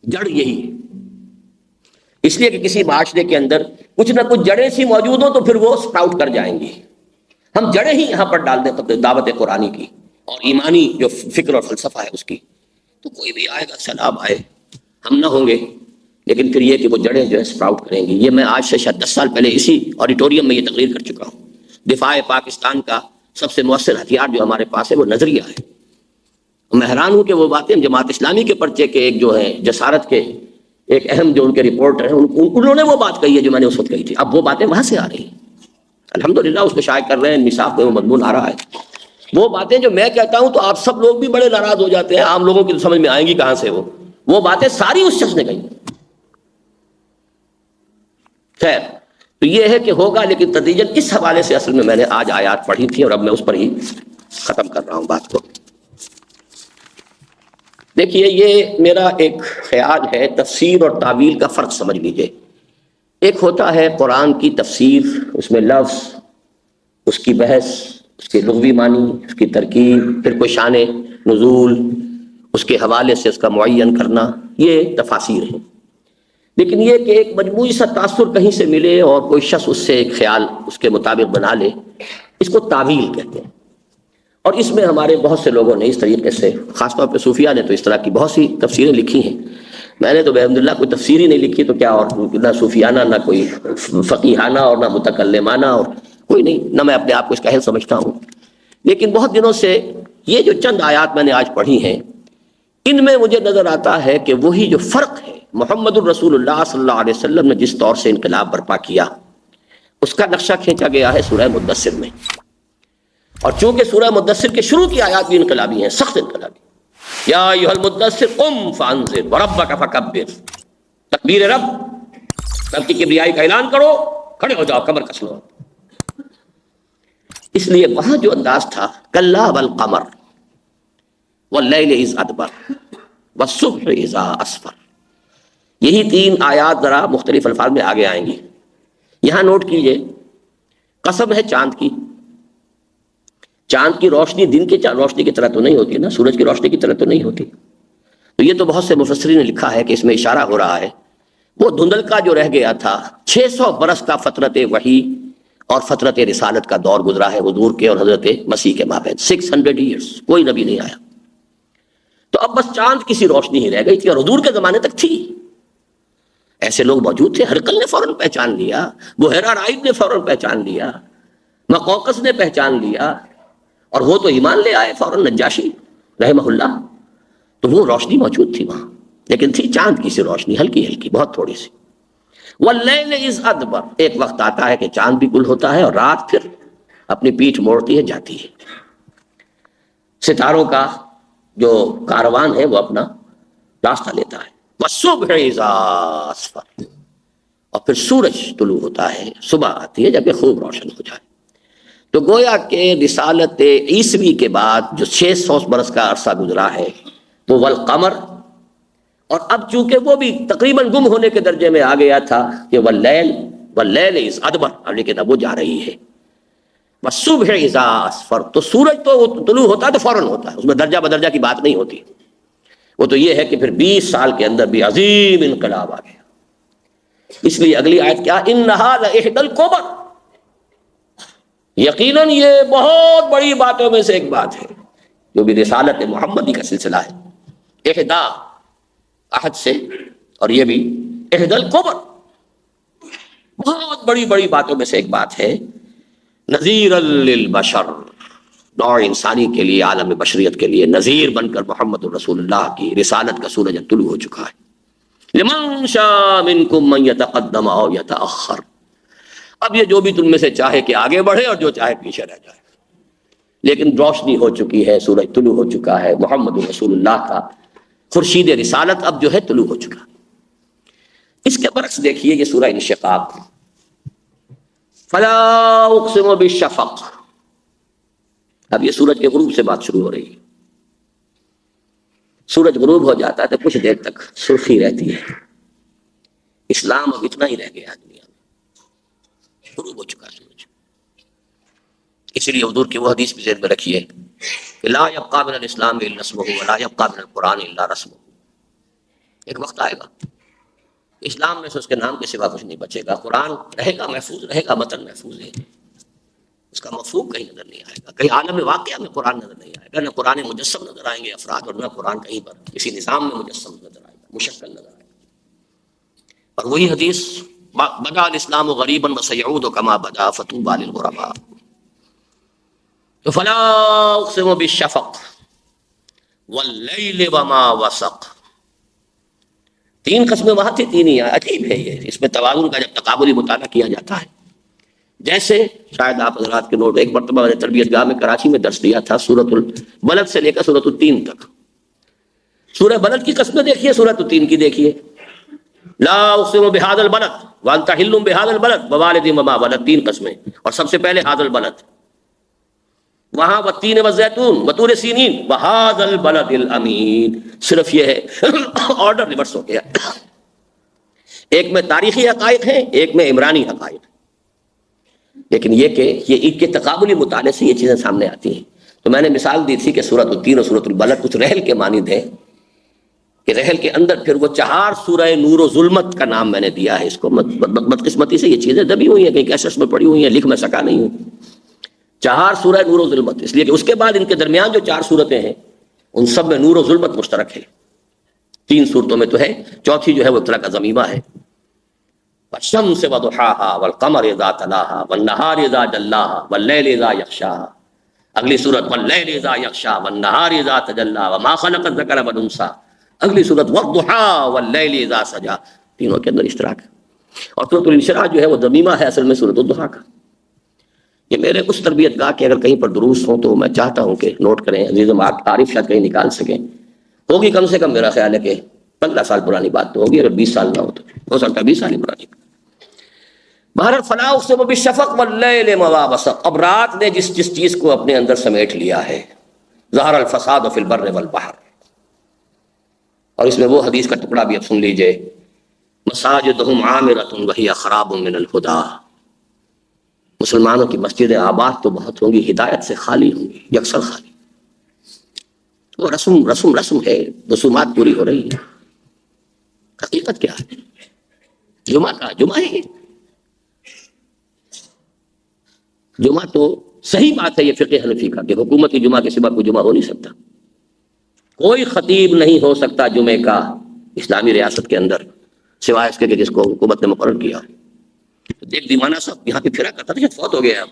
جڑ یہی ہے۔ اس لیے کہ کسی معاشرے کے اندر کچھ نہ کچھ جڑیں سی موجود ہوں تو پھر وہ سپراؤٹ کر جائیں گی۔ ہم جڑیں ہی یہاں پر ڈال دیں دعوت قرآنی کی اور ایمانی جو فکر اور فلسفہ ہے اس کی، تو کوئی بھی آئے گا، سلام آئے، ہم نہ ہوں گے، لیکن پھر یہ کہ وہ جڑیں جو ہے سپراؤٹ کریں گی۔ یہ میں آج سے شاید 10 سال پہلے اسی آڈیٹوریم میں یہ تقریر کر چکا ہوں۔ دفاع پاکستان کا سب سے مؤثر ہتھیار جو ہمارے پاس ہے وہ نظریہ ہے۔ میں حیران ہوں کہ وہ باتیں جماعت اسلامی کے پرچے کے ایک جو ہے جسارت کے ایک اہم جو ان کے رپورٹر ہیں انہوں نے وہ بات کہی ہے جو میں نے اس وقت کہی تھی، اب وہ باتیں وہاں سے آ رہی ہیں، الحمدللہ اس کو شائع کر رہے ہیں، انصاف میں وہ مضمون آ رہا ہے۔ وہ باتیں جو میں کہتا ہوں تو آپ سب لوگ بھی بڑے ناراض ہو جاتے ہیں، عام لوگوں کی تو سمجھ میں آئیں گی کہاں سے وہ باتیں ساری اس شخص نے کہی۔ خیر، تو یہ ہے کہ ہوگا، لیکن نتیجن اس حوالے سے اصل میں میں نے آج آیات پڑھی تھی اور اب میں اس پر ہی ختم کر رہا ہوں بات کو۔ دیکھیے، یہ میرا ایک خیال ہے، تفسیر اور تعویل کا فرق سمجھ لیجئے۔ ایک ہوتا ہے قرآن کی تفسیر، اس میں لفظ، اس کی بحث، اس کے لغوی معنی، اس کی ترکیب، پھر کوئی شان نزول، اس کے حوالے سے اس کا معین کرنا، یہ تفاسیر ہیں۔ لیکن یہ کہ ایک مجموعی سا تاثر کہیں سے ملے اور کوئی شخص اس سے ایک خیال اس کے مطابق بنا لے، اس کو تعویل کہتے ہیں۔ اور اس میں ہمارے بہت سے لوگوں نے اس طریقے سے، خاص طور پہ صوفیہ نے تو اس طرح کی بہت سی تفسیریں لکھی ہیں۔ میں نے تو الحمدللہ کوئی تفسیر ہی نہیں لکھی، تو کیا، اور نہ صوفیانہ، نہ کوئی فقیہانہ، اور نہ متکلمانہ، اور کوئی نہیں، نہ میں اپنے آپ کو اس کا اہل سمجھتا ہوں۔ لیکن بہت دنوں سے یہ جو چند آیات میں نے آج پڑھی ہیں، ان میں مجھے نظر آتا ہے کہ وہی جو فرق ہے، محمد الرسول اللہ صلی اللہ علیہ وسلم نے جس طور سے انقلاب برپا کیا، اس کا نقشہ کھینچا گیا ہے سورہ مدثر میں۔ اور چونکہ سورہ مدثر کے شروع کی آیات بھی انقلابی ہیں، سخت انقلابی۔ یا ایھا المدثر قم فانذر وربک فکبر، تکبیر رب، رب کی کبریائی کا اعلان کرو، کھڑے ہو جاؤ، کمر کس لو۔ اس لیے وہاں جو انداز تھا، کلا والقمر واللیل اذ ادبر والصبح اذا اسفر، یہی 3 آیات ذرا مختلف الفاظ میں آگے آئیں گی۔ یہاں نوٹ کیجئے، قسم ہے چاند کی۔ چاند کی روشنی دن کی روشنی کی طرح تو نہیں ہوتی نا، سورج کی روشنی کی طرح تو نہیں ہوتی۔ تو یہ تو بہت سے مفسرین نے لکھا ہے کہ اس میں اشارہ ہو رہا ہے وہ دھندل کا جو رہ گیا تھا، 600 برس کا فترت وحی اور فترت رسالت کا دور گزرا ہے حضور کے اور حضرت مسیح کے مابین، 600 ایئرس، کوئی نبی نہیں آیا۔ تو اب بس چاند کی سی روشنی ہی رہ گئی تھی، اور حضور کے زمانے تک تھی۔ ایسے لوگ موجود تھے، ہرقل نے فوراً پہچان لیا، بحیرہ رائب نے فوراً پہچان لیا، مقوقس نے پہچان لیا، اور وہ تو ایمان لے آئے فوراً، نجاشی رحمہ اللہ۔ تو وہ روشنی موجود تھی وہاں، لیکن تھی چاند کی سی روشنی، ہلکی ہلکی، بہت تھوڑی سی۔ واللیل اذ ادبر، ایک وقت آتا ہے کہ چاند بھی گل ہوتا ہے اور رات پھر اپنی پیٹھ موڑتی ہے، جاتی ہے۔ ستاروں کا جو کاروان ہے وہ اپنا راستہ لیتا ہے۔ والصبح اذا اسفر، اور پھر سورج طلوع ہوتا ہے، صبح آتی ہے جب کہ خوب روشن ہو جائے۔ تو گویا کہ رسالت عیسوی کے بعد جو 600 برس کا عرصہ گزرا ہے وہ والقمر، اور اب چونکہ وہ بھی تقریباً گم ہونے کے درجے میں آ گیا تھا کہ واللیل اذ ادبر، لیکن اب وہ جا رہی ہے۔ والصبح اذا اسفر، تو سورج تو طلوع ہوتا ہے تو فوراً ہوتا ہے، اس میں درجہ بدرجہ کی بات نہیں ہوتی۔ وہ تو یہ ہے کہ پھر 20 سال کے اندر بھی عظیم انقلاب آ گیا۔ اس لیے اگلی آیت کیا، انھا لإحدی الکبر، یقیناً یہ بہت بڑی باتوں میں سے ایک بات ہے، جو بھی رسالت محمدی کا سلسلہ ہے۔ احدا احد سے، اور یہ بھی احدی الکبر، بہت بڑی بڑی باتوں میں سے ایک بات ہے۔ نذیرا للبشر، نوع انسانی کے لیے، عالم بشریت کے لیے نذیر بن کر محمد الرسول اللہ کی رسالت کا سورج طلوع ہو چکا ہے۔ لمن شاء منکم من یتقدم او یتأخر، اب یہ جو بھی تم میں سے چاہے کہ آگے بڑھے اور جو چاہے پیچھے رہ جائے، لیکن روشنی ہو چکی ہے، سورج طلوع ہو چکا ہے، محمد رسول اللہ کا خورشید رسالت اب جو ہے طلوع ہو چکا۔ اس کے برعکس دیکھیے یہ سورہ انشقاق، فلا اقسم بالشفق، اب یہ سورج کے غروب سے بات شروع ہو رہی ہے. سورج غروب ہو جاتا ہے تو کچھ دیر تک سرخی رہتی ہے. اسلام اب اتنا ہی رہ گیا دنیا میں، غروب ہو چکا سورج. اسی لیے حضور کی وہ حدیث بھی ذہن میں رکھیے کہ لا یبقى من الاسلام الا اسمه ولا يبقى من القران الا رسمه. ایک وقت آئے گا اسلام میں سے اس کے نام کے سوا کچھ نہیں بچے گا. قرآن رہے گا محفوظ رہے گا، متن محفوظ ہے، اس کا مفہوم کہیں نظر نہیں آئے گا. کہیں عالم واقعہ میں قرآن نظر نہیں آئے گا، نہ قرآن مجسم نظر آئیں گے افراد، اور نہ قرآن کہیں پر کسی نظام میں مجسم نظر آئے گا، مشکل نظر آئے گا. اور وہی حدیث بدا الاسلام غریبا وسيعود كما بدا فطوبى للغرباء. تو فلا اقسم بالشفق واللیل وما وسق. تین قسمیں وہاں تھی، تین ہی. عجیب ہے یہ، اس میں توازن کا جب تقابلی مطالعہ کیا جاتا ہے. جیسے شاید آپ حضرات کے نوٹ، ایک مرتبہ میں نے تربیت گاہ میں کراچی میں درس دیا تھا سورۃ البلد سے لے کر سورۃ التین تک. سورہ بلد کی قسمیں دیکھیے، سورۃ التین کی دیکھیے. لا اقسم بهذا البلد وانت حل بهذا البلد ووالد وما ولد، تین قسمیں. اور سب سے پہلے هذا البلد، وہاں والتین والزیتون وطور سینین وهذا البلد الامین. صرف یہ ہے آرڈر ریورس ہو گیا. ایک میں تاریخی حقائق ہیں، ایک میں عمرانی حقائق. لیکن یہ کہ یہ ان کے تقابلی مطالعے سے یہ چیزیں سامنے آتی ہیں. تو میں نے مثال دی تھی کہ سورۃ التین اور سورۃ البلد کچھ رحل کے مانند ہیں، کہ رحل کے اندر پھر وہ 4 سورہ نور و ظلمت کا نام میں نے دیا ہے اس کو. بدقسمتی سے یہ چیزیں دبی ہوئی ہیں، کہیں کیسٹس میں پڑی ہوئی ہیں، لکھ میں سکا نہیں ہوں. 4 سورہ نور و ظلمت، اس لیے کہ اس کے بعد ان کے درمیان جو 4 صورتیں ہیں ان سب میں نور و ظلمت مشترک ہے. 3 صورتوں میں تو ہے، چوتھی جو ہے وہ طرح کا ضمیمہ ہے. والشمس وضحاها والقمر اذا تلاها والنهار اذا جلاها والليل اذا يغشاها. اگلی صورت والليل اذا يغشى والنهار اذا تجلى وما خلق الذكر والانثى. اگلی صورت والضحى والليل اذا سجى. تینوں کے اندر اشتراک ہے. اور سورۃ الانشراح جو ہے وہ ضمیمہ ہے اصل میں سورۃ الضحیٰ کا. یہ میرے اس تربیت گاہ کے اگر کہیں پر دروس ہوں تو میں چاہتا ہوں کہ نوٹ کریں عزیزم. عارف شاید کہیں نکال سکیں. ہوگی کم سے کم میرا خیال ہے کہ 15 سال پرانی بات تو ہوگی، اگر 20 سال نہ ہو سکتا ہے 20 سال ہی پرانی. بہرحال فلا اقسم بالشفق واللیل وما وسق. اب رات نے جس چیز کو اپنے اندر سمیٹ لیا ہے، ظہر الفساد فی البر والبحر. اور اس میں وہ حدیث کا ٹکڑا بھی اب سن لیجئے، مساجدہم عامرۃ وہی خراب من الہدی. مسلمانوں کی مسجدیں آباد تو بہت ہوں گی، ہدایت سے خالی ہوں گی، یکسر خالی. وہ رسم ہے، رسومات پوری ہو رہی ہیں. حقیقت کیا ہے؟ جمعہ ہے. جمعہ تو صحیح بات ہے یہ فقہ حنفی کا کہ حکومت کی جمعہ کے سوا کوئی جمعہ ہو نہیں سکتا. کوئی خطیب نہیں ہو سکتا جمعے کا اسلامی ریاست کے اندر سوائے اس کے کہ جس کو حکومت نے مقرر کیا. ایک دیوانہ صاحب یہاں پہ پھرا کرتا تھا، فوت ہو گیا.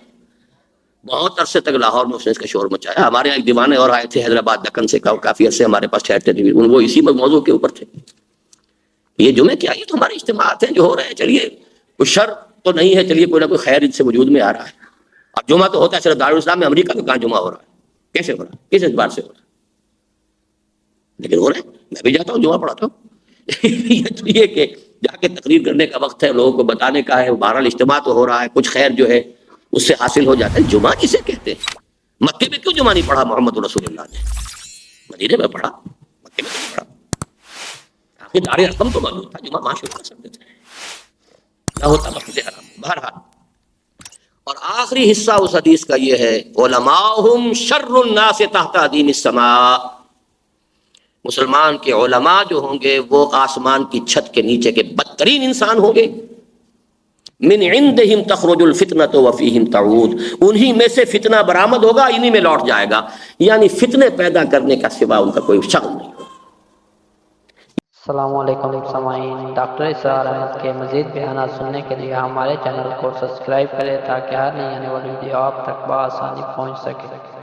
بہت عرصے تک لاہور میں اس نے اس کا شور مچایا. ہمارے یہاں ایک دیوانے اور آئے تھے حیدرآباد دکن سے، کافی عرصے ہمارے پاس ٹھہرتے تھے، وہ اسی موضوع کے اوپر تھے. یہ جمعے کیا، یہ تو ہمارے اجتماعات ہیں جو ہو رہے ہیں. چلیے کوئی شر تو نہیں ہے، چلیے کوئی نہ کوئی خیر ان سے وجود میں آ رہا ہے. اور جمعہ تو ہوتا ہے صرف دارالاسلام میں. امریکہ میں کہاں جمعہ ہو رہا ہے؟ کیسے ہو رہا ہے؟ کس اعتبار سے ہو رہا ہے؟ لیکن ہو رہا ہے. میں بھی جاتا ہوں، جمعہ پڑھاتا ہوں. یہ کہ جا کے تقریر کرنے کا وقت ہے، لوگوں کو بتانے کا ہے. بہرحال اجتماع تو ہو رہا ہے، کچھ خیر جو ہے اس سے حاصل ہو جاتا ہے. جمعہ کسے کہتے ہیں؟ مکے میں کیوں جمعہ نہیں پڑھا محمد رسول اللہ نے؟ مدینے میں پڑھا، مکے میں نہیں پڑھا. آخر دار ارقم تو موجود تھا، جمعہ وہاں شروع کر سکتے تھے، نہ ہوتا مسجد حرام. بہرحال اور آخری حصہ اس حدیث کا یہ ہے، علماؤہم شر الناس تحت ادیم السماء. مسلمان کے علماء جو ہوں گے وہ آسمان کی چھت کے نیچے کے بدترین انسان ہوں گے. من عندہم تخرج الفتنۃ وفیہم تعود. انہی میں سے فتنہ برآمد ہوگا، انہی میں لوٹ جائے گا. یعنی فتنے پیدا کرنے کا سوا ان کا کوئی شغل نہیں ہوگا. السلام علیکم سامعین، ڈاکٹر اسرار احمد کے مزید بیانات سننے کے لیے ہمارے چینل کو سبسکرائب کریں تاکہ ہر نئی آنے والی ویڈیو آپ تک بآسانی پہنچ سکے.